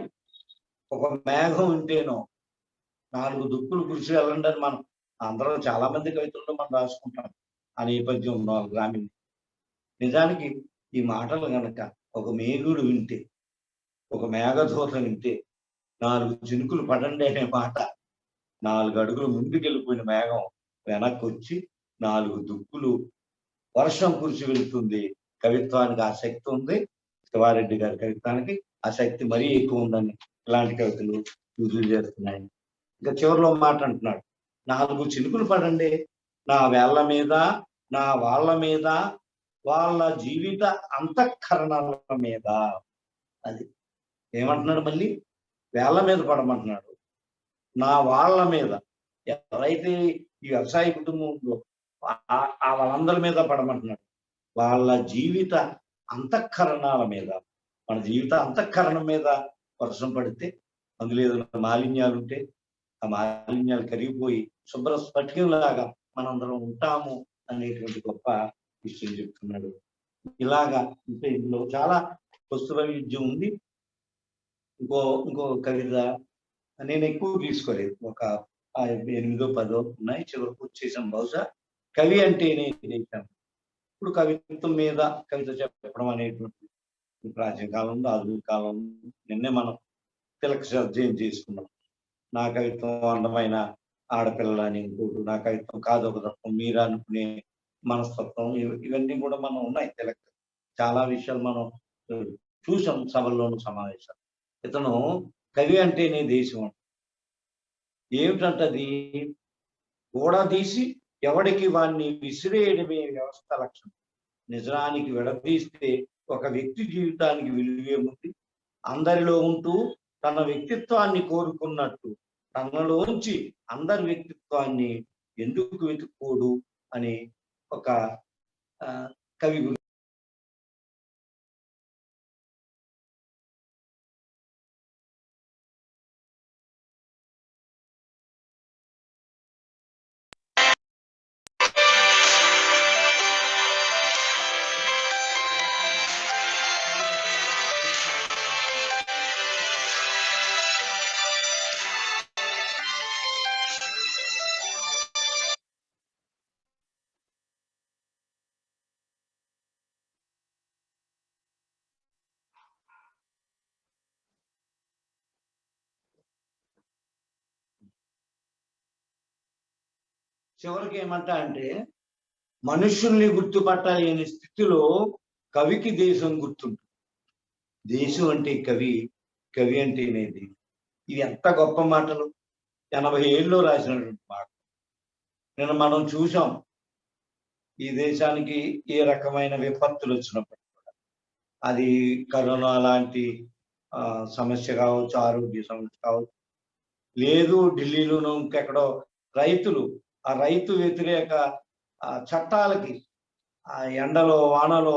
ఒక మేఘం ఉంటేనో 4 దుక్కులు కురిసి వెళ్ళండి అని మనం అందరం చాలా మంది కవితల్లో మనం రాసుకుంటాం. ఆ నేపథ్యం ఉన్న వాళ్ళు గ్రామీణ. నిజానికి ఈ మాటలు గనక ఒక మేఘుడు వింటే, ఒక మేఘదూత వింటే 4 చినుకులు పడండి అనే మాట 4 అడుగులు ముందుకెళ్ళిపోయిన మేఘం వెనక్కి వచ్చి 4 దుక్కులు వర్షం కురిసి వెళ్తుంది. కవిత్వానికి ఆ శక్తి ఉంది. శివారెడ్డి గారి కవిత్వానికి ఆ శక్తి మరీ ఎక్కువ ఉందని ఇలాంటి కవితలు రుజువు చేస్తున్నాయి. ఇంకా చివరిలో మాట అంటున్నాడు, 4 చినుకులు పడండి నా వేళ్ల మీద, నా వాళ్ళ మీద, వాళ్ళ జీవిత అంతఃకరణల మీద. అది ఏమంటున్నాడు మళ్ళీ? వేళ్ల మీద పడమంటున్నాడు. నా వాళ్ళ మీద, ఎవరైతే ఈ వ్యవసాయ కుటుంబం ఉందో వాళ్ళందరి మీద పడమంటున్నాడు. వాళ్ళ జీవిత అంతఃకరణాల మీద, మన జీవిత అంతఃకరణం మీద వర్షం పడితే అందులో ఏదైనా మాలిన్యాలు ఉంటే ఆ మాలిన్యాలు కరిగిపోయి శుభ్ర స్ఫటికంలాగా మనందరం ఉంటాము అనేటువంటి గొప్ప విషయం చెప్తున్నాడు. ఇలాగా అంటే ఇందులో చాలా పుస్తక వైవిధ్యం ఉంది. ఇంకో కవిత నేను ఎక్కువ తీసుకోలేదు, ఒక 8 10 ఉన్నాయి, చివరికి వచ్చేసాం. బహుశా కవి అంటేనే చేశాను. ఇప్పుడు కవిత్వం మీద కవిత చెప్పడం అనేటువంటి ప్రాచీన కాలంలో, ఆధునిక కాలం, నిన్నే మనం తిలక జయంతి చేసుకున్నాం. నా కవిత్వం అందమైన ఆడపిల్లలు అని ఇంకోటి, నా కవిత్వం కాదు ఒక తత్వం, మీరు అనుకునే మనస్తత్వం, ఇవన్నీ కూడా మనం ఉన్నాయి. తిలక చాలా విషయాలు మనం చూసాం సభల్లోనూ సమావేశాలు. ఇతను కవి అంటేనే దేశం అంట. ఏమిటంటది? కూడా తీసి ఎవడికి వాడిని విసిరేయడమే వ్యవస్థ లక్షణం. నిజానికి విడదీస్తే ఒక వ్యక్తి జీవితానికి విలువేముంది? అందరిలో ఉంటూ తన వ్యక్తిత్వాన్ని కోరుకున్నట్టు తనలోంచి అందరి వ్యక్తిత్వాన్ని ఎందుకు వెతుక్కోడు అని ఒక కవి. చివరికి ఏమంటా అంటే, మనుషుల్ని గుర్తుపట్టలేని స్థితిలో కవికి దేశం గుర్తుంటుంది. దేశం అంటే కవి, కవి అంటేనేది. ఇది ఎంత గొప్ప మాటలు! 80 ఏళ్ళలో రాసినటువంటి మాట. నిన్న మనం చూసాం ఈ దేశానికి ఏ రకమైన విపత్తులు వచ్చినప్పుడు కూడా, అది కరోనా లాంటి సమస్య కావచ్చు, ఆరోగ్య సమస్య కావచ్చు, లేదు ఢిల్లీలోనూ ఇంకెక్కడో రైతులు ఆ రైతు వ్యతిరేక చట్టాలకి ఆ ఎండలో వానలో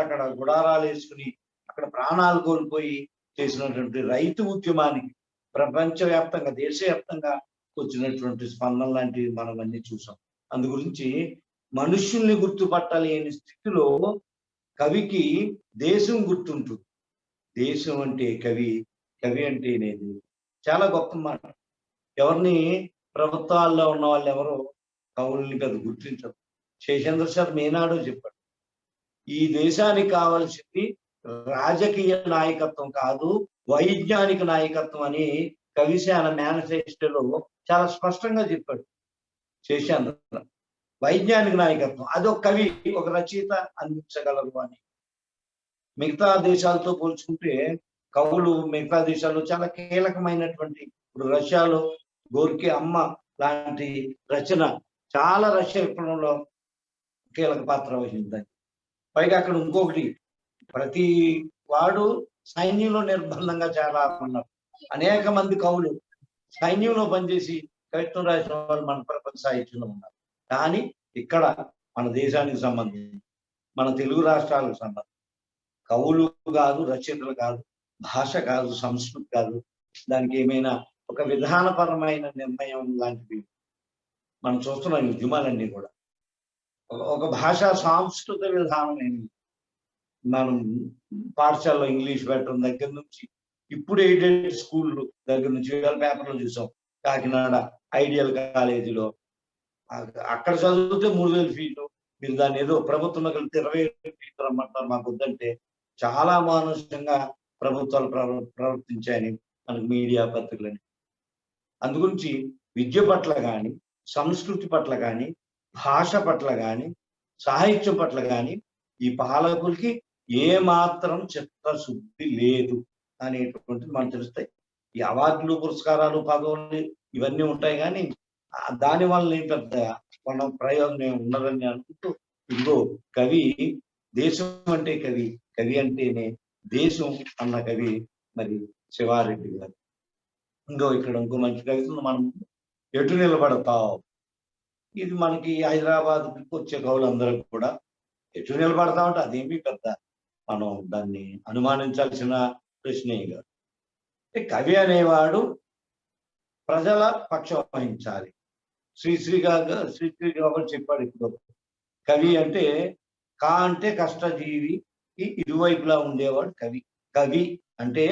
అక్కడ గుడారాలు వేసుకుని అక్కడ ప్రాణాలు కోల్పోయి చేసినటువంటి రైతు ఉద్యమానికి ప్రపంచవ్యాప్తంగా, దేశవ్యాప్తంగా వచ్చినటువంటి స్పందన లాంటివి మనం అన్ని చూసాం. అందు గురించి మనుషుల్ని గుర్తుపట్టలేని స్థితిలో కవికి దేశం గుర్తుంటుంది. దేశం అంటే కవి, కవి అంటే అనేది చాలా గొప్ప మాట. ఎవరిని ప్రభుత్వాల్లో ఉన్న వాళ్ళు ఎవరో కవుల్ని కదా గుర్తించరు. శేషేంద్ర శర్మ ఏనాడో చెప్పాడు, ఈ దేశానికి కావాల్సింది రాజకీయ నాయకత్వం కాదు, వైజ్ఞానిక నాయకత్వం అని కవిశాన మేనిఫెస్టోలో చాలా స్పష్టంగా చెప్పాడు శేషేంద్ర. వైజ్ఞానిక నాయకత్వం అది ఒక కవి, ఒక రచయిత అందించగలరు అని. మిగతా దేశాలతో పోల్చుకుంటే కవులు మిగతా దేశాల్లో చాలా కీలకమైనటువంటి, ఇప్పుడు రష్యాలో గోర్కి అమ్మ లాంటి రచన చాలా రష్యా విప్లవంలో కీలక పాత్ర వహించింది. పైగా అక్కడ ఇంకొకటి, ప్రతి వాడు సైన్యంలో నిర్బంధంగా చాలా ఉన్నారు. అనేక మంది కవులు సైన్యంలో పనిచేసి కవిత్వం రాసిన వాళ్ళు మన ప్రపంచ సాహిత్యంలో ఉన్నారు. కానీ ఇక్కడ మన దేశానికి సంబంధించి, మన తెలుగు రాష్ట్రాలకు సంబంధించి కవులు కాదు, రచయితలు కాదు, భాష కాదు, సంస్కృతి కాదు, దానికి ఏమైనా ఒక విధానపరమైన నిర్ణయం లాంటివి మనం చూస్తున్నాం. ఈ ఉద్యమాలన్నీ కూడా ఒక భాషా సాంస్కృతిక విధానం ఏంటి, మనం పాఠశాలలో ఇంగ్లీష్ పెట్టడం దగ్గర నుంచి, ఇప్పుడు ఎయిడెడ్ స్కూళ్ళు దగ్గర నుంచి, పేపర్లో చూసాం కాకినాడ ఐడియల్ కాలేజీలో అక్కడ చదివితే 3000 ఫీజు, మీరు దాన్ని ఏదో ప్రభుత్వంలో కలిపి 20,000 ఫీజు రమ్మంటారు, మాకు వద్దంటే. చాలా మానుషంగా ప్రభుత్వాలు ప్రవర్తించాయని మనకు మీడియా పత్రికలని. అందుగురించి విద్య పట్ల కానీ, సంస్కృతి పట్ల కానీ, భాష పట్ల కానీ, సాహిత్యం పట్ల కానీ ఈ పాలకులకి ఏ మాత్రం చిత్తశుద్ధి లేదు అనేటువంటిది మనకు తెలుస్తాయి. ఈ అవార్డులు, పురస్కారాలు, పదవులు ఇవన్నీ ఉంటాయి, కానీ దాని వల్ల పెద్ద మన ప్రయోజనం ఉన్నదని అనుకుంటూ, ఇదిగో కవి, దేశం అంటే కవి, కవి అంటేనే దేశం అన్న కవి మరి శివారెడ్డి గారు. ఇక్కడ ఇంకో మంచి కవితను మనం ఎటు నిలబడతావు, ఇది మనకి హైదరాబాద్కి వచ్చే కవులందరూ కూడా ఎటు నిలబడతామంటే అదేమి పెద్ద మనం దాన్ని అనుమానించాల్సిన ప్రశ్నే కాదు. కవి అనేవాడు ప్రజల పక్షం వహించాలి. శ్రీశ్రీ గారు చెప్పాడు ఇప్పుడు, కవి అంటే కా అంటే కష్టజీవికి ఇరువైపులా ఉండేవాడు కవి. కవి అంటే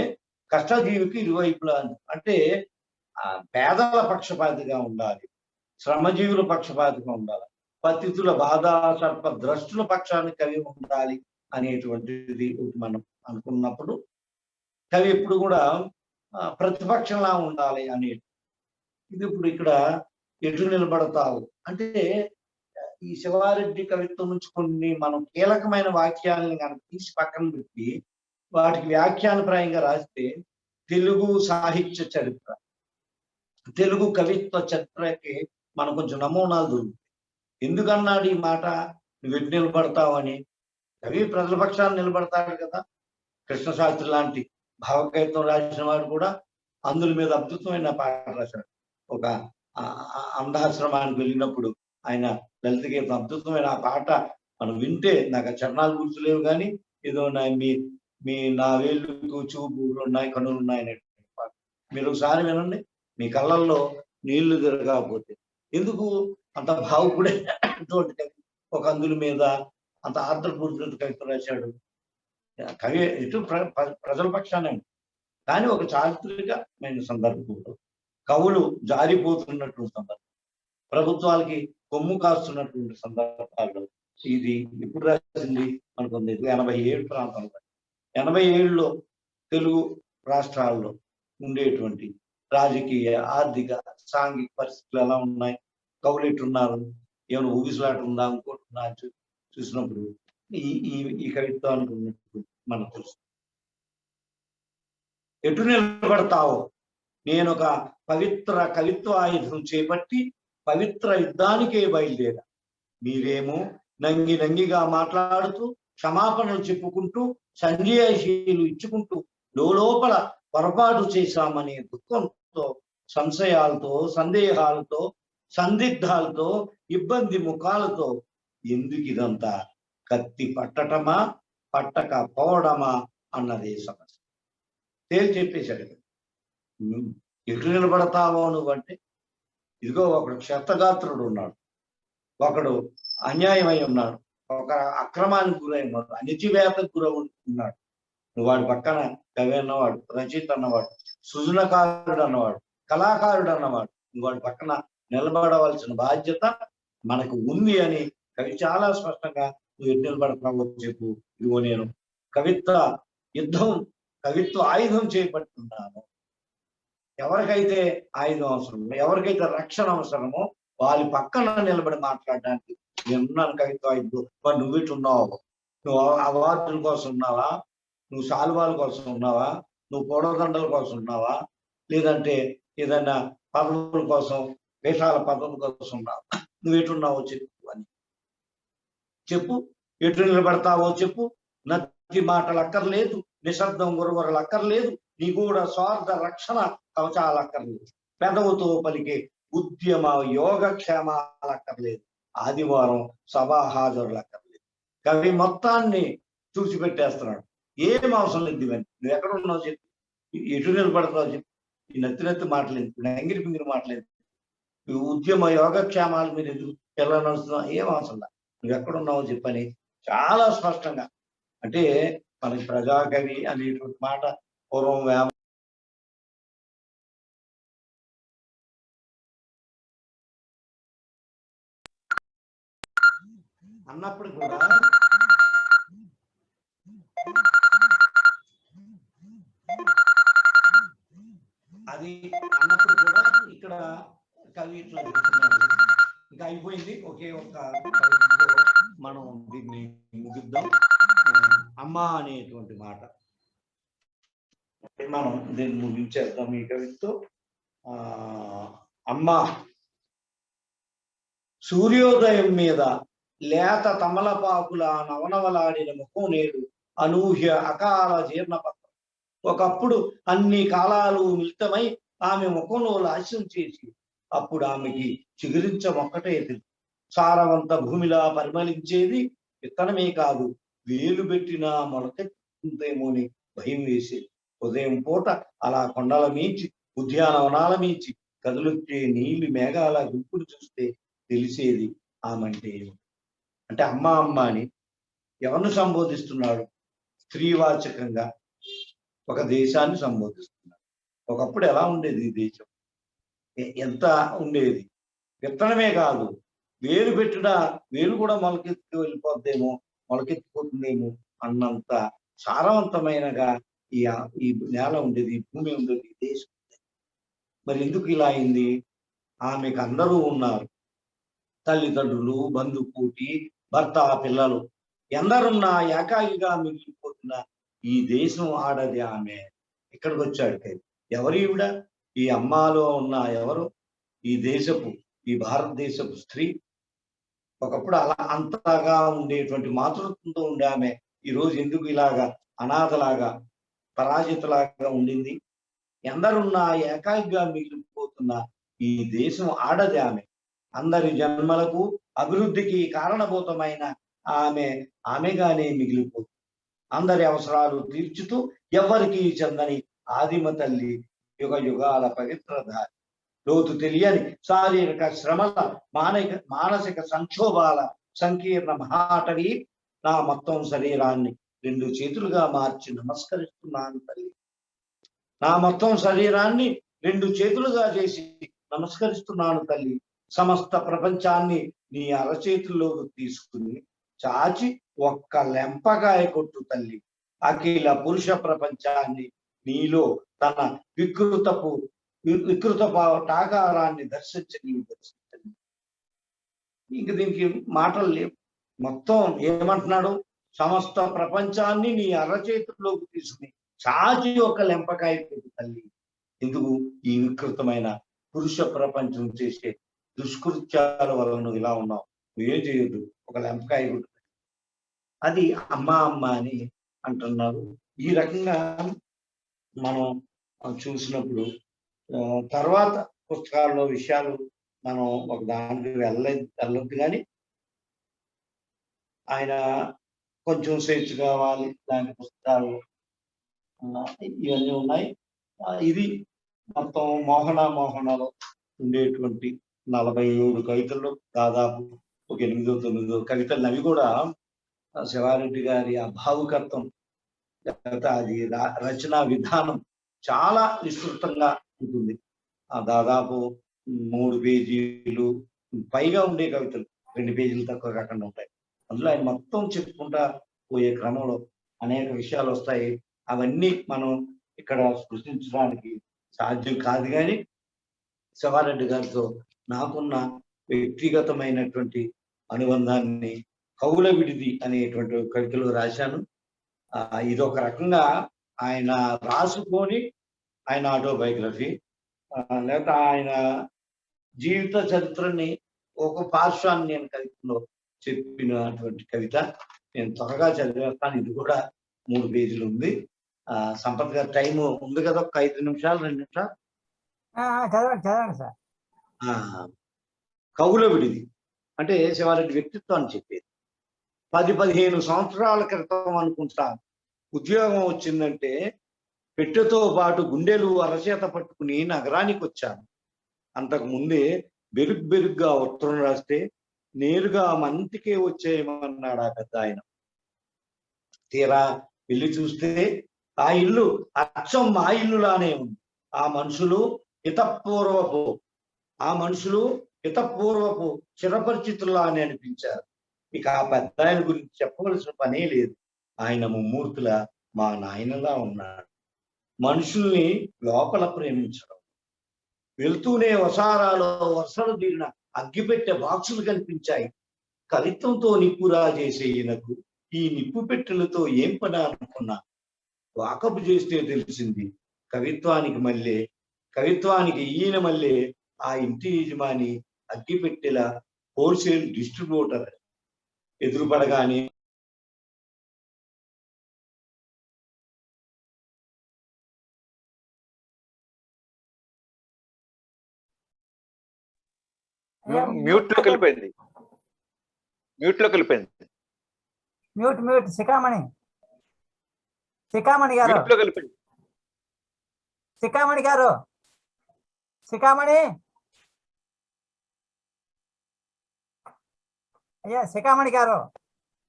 కష్టజీవికి ఇరువైపులా, అంటే పేదల పక్షపాతిగా ఉండాలి, శ్రమజీవుల పక్షపాతిగా ఉండాలి, పతితుల బాధా సర్ప ద్రష్టుల పక్షాన్ని కవి ఉండాలి అనేటువంటిది మనం అనుకున్నప్పుడు, కవి ఎప్పుడు కూడా ప్రతిపక్షంలా ఉండాలి అని. ఇది ఇప్పుడు ఇక్కడ ఎటు నిలబడతావు అంటే, ఈ శివారెడ్డి కవిత్వం నుంచి కొన్ని మనం కీలకమైన వాక్యాలను కనుక తీసి పక్కన పెట్టి వాటికి వ్యాఖ్యానప్రాయంగా రాస్తే, తెలుగు సాహిత్య చరిత్ర, తెలుగు కవిత్వ చరిత్రకి మనం కొంచెం నమూనాలు దొరుకుతాయి. ఎందుకన్నాడు ఈ మాట, నువ్వు ఎటు నిలబడతావు అని? కవి ప్రజల పక్షాన్ని నిలబడతాడు కదా. కృష్ణశాస్త్రి లాంటి భావకవిత్వం రాసిన వాడు కూడా అందుల మీద అద్భుతమైన పాట రాశాడు. ఒక అంధాశ్రమానికి వెళ్ళినప్పుడు ఆయన లలిత గీతం అద్భుతమైన ఆ పాట మనం వింటే, నాకు చరణాలు గుర్తులేవు కానీ ఏదో నా వేళ్ళకు చూపులు ఉన్నాయి, కన్నులు ఉన్నాయి అనేటువంటి పాట మీరు ఒకసారి వినండి, మీ కళ్ళల్లో నీళ్లు తిరగకపోతే. ఎందుకు అంత భావుకుడే ఒక అందుల మీద అంత ఆర్ద్రపూర్తి కవిత్వం రాశాడు. కవి ఇటు ప్రజల పక్షానే, కానీ ఒక చారిత్రకమైన సందర్భంలో కవులు జారిపోతున్నటువంటి సందర్భం, ప్రభుత్వాలకి కొమ్ము కాస్తున్నటువంటి సందర్భాల్లో ఇది ఇప్పుడు రాసింది మనకుంది 87 ప్రాంతంలో. 87లో తెలుగు రాష్ట్రాల్లో ఉండేటువంటి రాజకీయ, ఆర్థిక, సాంఘిక పరిస్థితులు ఎలా ఉన్నాయి, కవులు ఎట్టున్నారు, ఏమైనా ఊగిసలాట ఉందా, ఇంకోటి ఉందా చూసినప్పుడు ఈ కవిత్వానికి ఉన్నట్టు మనకు తెలుసు. ఎటు నిలబడతావో, నేను ఒక పవిత్ర కవిత్వ ఆయుధం చేపట్టి పవిత్ర యుద్ధానికే బయలుదేరా, మీరేమో నంగిగా మాట్లాడుతూ క్షమాపణలు చెప్పుకుంటూ సంజయశీలు ఇచ్చుకుంటూ లోపల పొరపాటు చేశామనే దుఃఖంతో, సంశయాలతో, సందేహాలతో, సందిగ్ధాలతో, ఇబ్బంది ముఖాలతో ఎందుకు ఇదంతా, కత్తి పట్టటమా పట్టక పోవడమా అన్నదే సమస్య. తేల్చి చెప్పేశాడు. ఎటు నిలబడతావో నువ్వంటే, ఇదిగో ఒకడు క్షతగాత్రుడు ఉన్నాడు, ఒకడు అన్యాయమై ఉన్నాడు, ఒక అక్రమానికి గురై ఉన్నాడు, అణిచివేతకు గురవుతున్నాడు. నువ్వు వాడి పక్కన కవి అన్నవాడు, రచయిత అన్నవాడు, సృజనకారుడు అన్నవాడు, కళాకారుడు అన్నవాడు, నువ్వు వాడి పక్కన నిలబడవలసిన బాధ్యత మనకు ఉంది అని కవి చాలా స్పష్టంగా, నువ్వు ఎటు నిలబడతావో చెప్పు, ఇదిగో నేను కవిత్వ ఆయుధం చేపట్టున్నాను. ఎవరికైతే ఆయుధం అవసరమో, ఎవరికైతే రక్షణ అవసరమో వాళ్ళ పక్కన నిలబడి మాట్లాడడానికి నేనున్నాను కవిత్వ ఆయుధం. మరి నువ్వెట్టున్నావు? నువ్వు అవార్డుల కోసం ఉన్నావా? నువ్వు సాల్వాల కోసం ఉన్నావా? నువ్వు పూలదండల కోసం ఉన్నావా, లేదంటే ఏదన్నా పదవుల కోసం, వేషాల పదవుల కోసం ఉన్నావా? నువ్వు ఎటున్నావో చెప్పు అని చెప్పు. ఎటు నిలబడతావో చెప్పు. నత్తి మాటలు అక్కర్లేదు, నిశ్శబ్దం గురవరలు అక్కర్లేదు, నిగూఢ స్వార్థ రక్షణ కవచాలు అక్కర్లేదు, పెదవుతో పలికే ఉద్యమ యోగక్షేమాలు అక్కర్లేదు, ఆదివారం సభా హాజరులు అక్కర్లేదు. కవి మొత్తాన్ని తుడిచిపెట్టేస్తున్నాడు. ఏం అవసరం లేదు. ఇవన్నీ నువ్వు ఎక్కడ ఉన్నావు చెప్పు, ఎటు నిలబడతావు చెప్పు. ఈ నత్తి మాటలేదు, నంగిరి పింగిరి మాటలేదు, ఉద్యమ యోగక్షేమాలు మీరు ఎందుకు ఎలా నడుస్తున్నావు, ఏం అవసరం లేదు, నువ్వు ఎక్కడున్నావో చెప్పని చాలా స్పష్టంగా. అంటే మనకి ప్రజాకవి అనేటువంటి మాట పూర్వం అన్నప్పుడు కూడా అది అన్నప్పుడు కూడా ఇక్కడ కవి ఇట్లా చెప్తున్నాడు. ఇంకా అయిపోయింది, ఒకే ఒక్క మనం దీన్ని ముగిద్దాం. అమ్మ అనేటువంటి మాట మనం దీన్ని ముగించేద్దాం ఈ కవితో. అమ్మ సూర్యోదయం మీద లేత తమలపాకుల నవనవలాడిన ముఖం నేడు అనూహ్య అకాల జీర్ణపత్రం. ఒకప్పుడు అన్ని కాలాలు మిళితమై ఆమె ముఖంలో లాస్యం చేసి అప్పుడు ఆమెకి చిగురించమొక్కటే తెలుసు. సారవంత భూమిలా పరిమళించేది విత్తనమే కాదు, వేలు పెట్టినా మొలకెత్తుందేమోని భయం వేసేది. ఉదయం పూట అలా కొండల మీంచి, ఉద్యానవనాల మీంచి కదులొచ్చే నీళ్లు మేఘాల గుంపులు చూస్తే తెలిసేది ఆమంటే. అంటే అమ్మ అమ్మ అని ఎవరిని సంబోధిస్తున్నాడు? స్త్రీవాచకంగా ఒక దేశాన్ని సంబోధిస్తున్నాడు. ఒకప్పుడు ఎలా ఉండేది ఈ దేశం, ఎంత ఉండేది? విత్తనమే కాదు, వేలు పెట్టినా వేలు కూడా మొలకెత్తి వెళ్ళిపోద్దేమో, మొలకెత్తిపోతుందేమో అన్నంత సారవంతమైనగా ఈ నేల ఉండేది, ఈ భూమి ఉండేది, ఈ దేశం. మరి ఎందుకు ఇలా అయింది? ఆమెకు అందరూ ఉన్నారు, తల్లిదండ్రులు, బంధుకోటి, భర్త, పిల్లలు ఎందరున్నా ఏకాగిగా మిగిలిపోతున్న ఈ దేశం ఆడది ఆమె. ఇక్కడికి వచ్చాడు కవి. ఎవరు ఈవిడ? ఈ అమ్మాలో ఉన్న ఎవరు? ఈ దేశపు, ఈ భారతదేశపు స్త్రీ. ఒకప్పుడు అలా అంతగా ఉండేటువంటి మాతృత్వంతో ఉండే ఆమె ఈరోజు ఎందుకు ఇలాగా అనాథలాగా, పరాజితలాగా ఉండింది? ఎందరున్నా ఏకాగిగా మిగిలిపోతున్న ఈ దేశం ఆడది ఆమె. అందరి జన్మలకు అభివృద్ధికి కారణభూతమైన ఆమెగానే మిగిలిపోతుంది. అందరి అవసరాలు తీర్చుతూ ఎవరికి చెందని ఆదిమ తల్లి, యుగ యుగాల పవిత్రధారి. లోతు తెలియని శారీరక శ్రమల, మానసిక సంక్షోభాల సంకీర్ణ మహాటవి నా మొత్తం శరీరాన్ని 2 చేతులుగా మార్చి నమస్కరిస్తున్నాను తల్లి. నా మొత్తం శరీరాన్ని 2 చేతులుగా చేసి నమస్కరిస్తున్నాను తల్లి. సమస్త ప్రపంచాన్ని నీ అరచేతుల్లోకి తీసుకుని చాచి ఒక్క లెంపకాయ కొట్టు తల్లి. అఖిల పురుష ప్రపంచాన్ని నీలో తన వికృత టాకారాన్ని దర్శించండి. ఇంక దీనికి మాటలు లేవు. మొత్తం ఏమంటున్నాడు? సమస్త ప్రపంచాన్ని నీ అరచేతుల్లోకి తీసుకుని చాచి ఒక లెంపకాయ కొట్టు తల్లి. ఎందుకు? ఈ వికృతమైన పురుష ప్రపంచం చేసే దుష్కృత్యాల వల్ల నువ్వు ఇలా ఉన్నావు, నువ్వేం చేయొద్దు, ఒక లెంపకాయ కొట్టు. అది అమ్మ అమ్మ అని అంటున్నారు. ఈ రకంగా మనం చూసినప్పుడు తర్వాత పుస్తకాల్లో విషయాలు మనం ఒక దానికి వెళ్ళొద్దు, కానీ ఆయన కొంచెం స్వేచ్ఛ కావాలి లాంటి పుస్తకాలు ఇవన్నీ ఉన్నాయి. ఇది మొత్తం మోహనలో ఉండేటువంటి 47 కవితల్లో దాదాపు ఒక 8, 9 కవితలు. అవి కూడా శివారెడ్డి గారి అభావుకత్వం, అది రచనా విధానం చాలా విస్తృతంగా ఉంటుంది. దాదాపు 3 పేజీలు పైగా ఉండే కవితలు 2 పేజీలు తక్కువ కాకుండా ఉంటాయి. అందులో ఆయన మొత్తం చెప్పుకుంటా పోయే క్రమంలో అనేక విషయాలు వస్తాయి. అవన్నీ మనం ఇక్కడ స్పృశించడానికి సాధ్యం కాదు. కానీ శివారెడ్డి గారితో నాకున్న వ్యక్తిగతమైనటువంటి అనుబంధాన్ని కవుల విడిది అనేటువంటి కవితలో రాశాను. ఇది ఒక రకంగా ఆయన రాసుకొని ఆయన ఆటోబయోగ్రఫీ లేకపోతే ఆయన జీవిత చరిత్రని ఒక పార్శ్వాన్ని నేను కవితలో చెప్పినటువంటి కవిత. నేను త్వరగా చదివేస్తాను. ఇది కూడా 3 పేజీలు ఉంది. సంపత్ గారు టైం ఉంది కదా, ఒక 5 నిమిషాలు 2 నిమిషాలు. చదవండి సార్. కవుల విడిది అంటే శివారెడ్డి వ్యక్తిత్వాన్ని చెప్పేది. 10-15 సంవత్సరాల క్రితం అనుకుంటా ఉద్యోగం వచ్చిందంటే పెట్టెతో పాటు గుండెలు అరచేత పట్టుకుని నగరానికి వచ్చాను. అంతకు ముందే బెరుగ్గా ఉత్తరం రాస్తే నేరుగా మంతికే వచ్చేయమన్నాడు ఆ పెద్ద ఆయన. తీరా వెళ్ళి చూస్తే ఆ ఇల్లు అచ్చం మా ఇల్లులానే ఉంది. ఆ మనుషులు హితపూర్వపు చిరపరిచితుల్లా అని అనిపించారు. ఇక ఆ పెద్ద ఆయన గురించి చెప్పవలసిన పనే లేదు. ఆయన ముమ్మూర్తుల మా నాయనలా ఉన్నాడు. మనుషుల్ని లోపల ప్రేమించడం. వెళ్తూనే వసారాలో వరుసలు తీరిన అగ్గిపెట్టె బాక్సులు కనిపించాయి. కవిత్వంతో నిప్పురా చేసే ఈయనకు ఈ నిప్పు పెట్టెలతో ఏం పని అనుకున్నా. వాకపు చేస్తే తెలిసింది కవిత్వానికి ఈయన మళ్ళీ ఆ ఇంటి యజమాని అగ్గిపెట్టెల హోల్సేల్ డిస్ట్రిబ్యూటర్. ఎదురుపడగానే మ్యూట్ లోకి వెళ్ళిపోయింది. మ్యూట్ శిఖామణి గారు అయ్యా శిఖామణి గారు.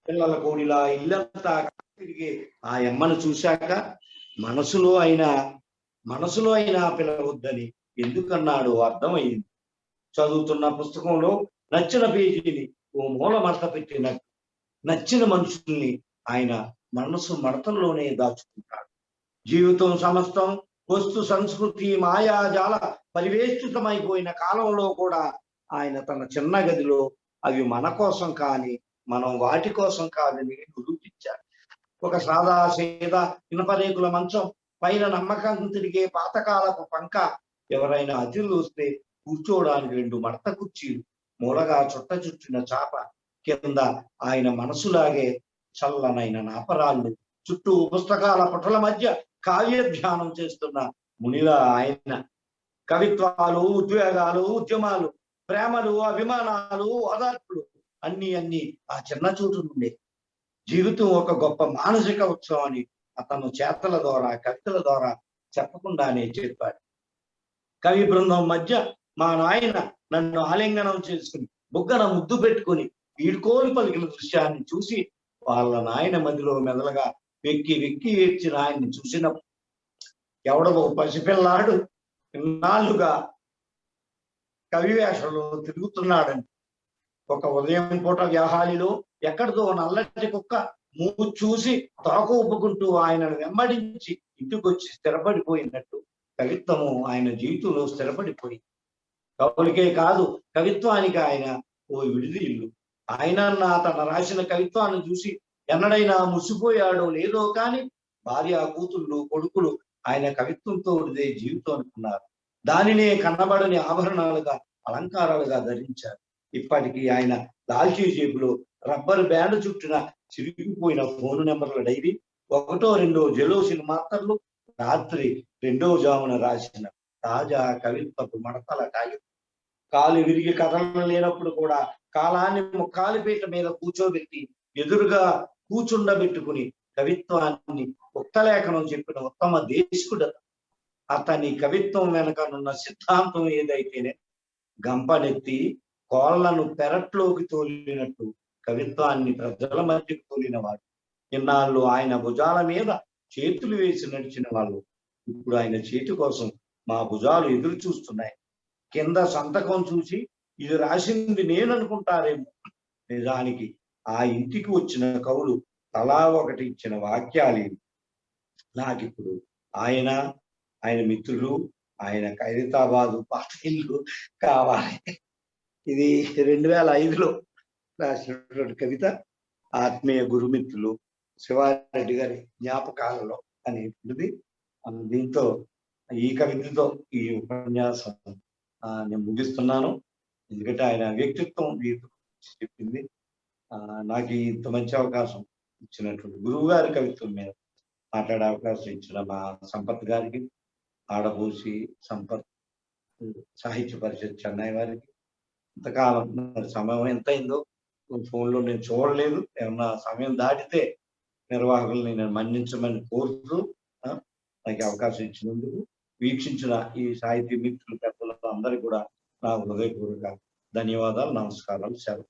పిల్లల కోడిలా ఇల్లంతా తిరిగి ఆ అమ్మను చూశాక మనసులో అయినా పిలవద్దని ఎందుకన్నాడో అర్థమైంది. చదువుతున్న పుస్తకంలో నచ్చిన పేజీని ఓ మూల మడత పెట్టినట్టు నచ్చిన మనుషుల్ని ఆయన మనసు మడతల్లోనే దాచుకుంటాడు. జీవితం సమస్తం వస్తు సంస్కృతి మాయాజాల పరివేష్టితమైపోయిన కాలంలో కూడా ఆయన తన చిన్న గదిలో అవి మన కోసం కానీ మనం వాటి కోసం కాదని నిరూపించాడు. ఒక సాదా సీదా ఇనపరేకుల మంచం పైన నమ్మకం తిరిగే పాతకాలపు పంక, ఎవరైనా అతిథులు వస్తే కూర్చోవడానికి 2 మడత కుర్చీలు, మూలగా చుట్ట చుట్టిన చాప, కింద ఆయన మనసులాగే చల్లనైన నాపరాళ్ళు, చుట్టూ పుస్తకాల పుటల మధ్య కావ్య ధ్యానం చేస్తున్న మునిలా ఆయన. కవిత్వాలు, ఉద్వేగాలు, ఉద్యమాలు, ప్రేమలు, అభిమానాలు, ఓదార్పులు అన్ని ఆ చిన్న చోటు నుండే. జీవితం ఒక గొప్ప మానసిక ఉత్సవం అని అతను చేతల ద్వారా కవితల ద్వారా చెప్పకుండానే చెప్పాడు. కవి బృందం మధ్య మా నాయన నన్ను ఆలింగనం చేసుకుని బుగ్గన ముద్దు పెట్టుకుని వీడుకోలు పలికిన దృశ్యాన్ని చూసి వాళ్ళ నాయన మదిలో మెదలగా వెక్కి ఏడ్చిన ఆయన్ని చూసినప్పుడు ఎవడో పసిపిల్లాడు ఇన్నాళ్ళుగా కవి వేషంలో తిరుగుతున్నాడని. ఒక ఉదయం పూట వ్యాహాలిలో ఎక్కడితో నల్లటి కుక్క మూగు చూసి తోక ఉప్పుకుంటూ ఆయనను వెంబడించి ఇంటికొచ్చి స్థిరపడిపోయినట్టు కవిత్వము ఆయన జీవితంలో స్థిరపడిపోయింది. కవులకే కాదు, కవిత్వానికి ఆయన ఓ విడిది ఇల్లు. ఆయన తన రాసిన కవిత్వాన్ని చూసి ఎన్నడైనా ముసిపోయాడో లేదో కానీ భార్య, కూతుళ్ళు, కొడుకులు ఆయన కవిత్వంతో విడిదే జీవితం అనుకున్నారు. దానినే కన్నబడని ఆభరణాలుగా అలంకారాలుగా ధరించారు. ఇప్పటికీ ఆయన లాల్చీ జేబులో రబ్బర్ బ్యాండ్ చుట్టిన చిరిగిపోయిన ఫోన్ నెంబర్ల డైరీ, 1-2 జెలోసిన్ మాత్రలు, రాత్రి 2వ జామున రాసిన తాజా కవిత్వపు మడతల కాగితం. కాలు విరిగి కథలు లేనప్పుడు కూడా కాలాన్ని ముక్కాలిపీట మీద కూర్చోబెట్టి ఎదురుగా కూర్చుండబెట్టుకుని కవిత్వాన్ని ఉక్తలేఖనం చెప్పిన ఉత్తమ దేశకుడు. అతని కవిత్వం వెనకనున్న సిద్ధాంతం ఏదైతేనే గంపనెత్తి కోళ్లను పెరట్లోకి తోలినట్టు కవిత్వాన్ని ప్రజల మధ్యకు తోలినవాడు. ఇన్నాళ్ళు ఆయన భుజాల మీద చేతులు వేసి నడిచిన వాళ్ళు ఇప్పుడు ఆయన చేతి కోసం మా భుజాలు ఎదురు చూస్తున్నాయి. కింద సంతకం చూసి ఇది రాసింది నేననుకుంటారేమో. నిజానికి ఆ ఇంటికి వచ్చిన కవులు తలా ఒకటి ఇచ్చిన వాక్యాలు. నాకిప్పుడు ఆయన మిత్రులు, ఆయన ఖైరతాబాదు పాత ఇల్లు కావాలి. ఇది 2005లో రాసినటువంటి కవిత. ఆత్మీయ గురుమిత్రులు శివారెడ్డి గారి జ్ఞాపకాలలో అనేటువంటిది దీంతో ఈ కవితతో ఈ ఉపన్యాసం నేను ముగిస్తున్నాను. ఎందుకంటే ఆయన వ్యక్తిత్వం వీటి గురించి చెప్పింది. నాకు ఇంత మంచి అవకాశం ఇచ్చినటువంటి గురువు గారి కవిత్వం మీద మాట్లాడే అవకాశం ఇచ్చిన మా సంపత్ గారికి, ఆడబూసి సంపత్ సాహిత్య పరిషత్ చెన్నై వారికి, ఇంతకాలం సమయం ఎంత అయిందో ఫోన్లో నేను చూడలేదు. ఏమన్నా సమయం దాటితే నిర్వాహకుల్ని నేను మన్నించమని కోరుతూ నాకు అవకాశం ఇచ్చినందుకు వీక్షించిన ఈ సాహితీ మిత్రులు పెద్దలు అందరికీ కూడా నా హృదయపూర్వక ధన్యవాదాలు, నమస్కారాలు, సెలవు.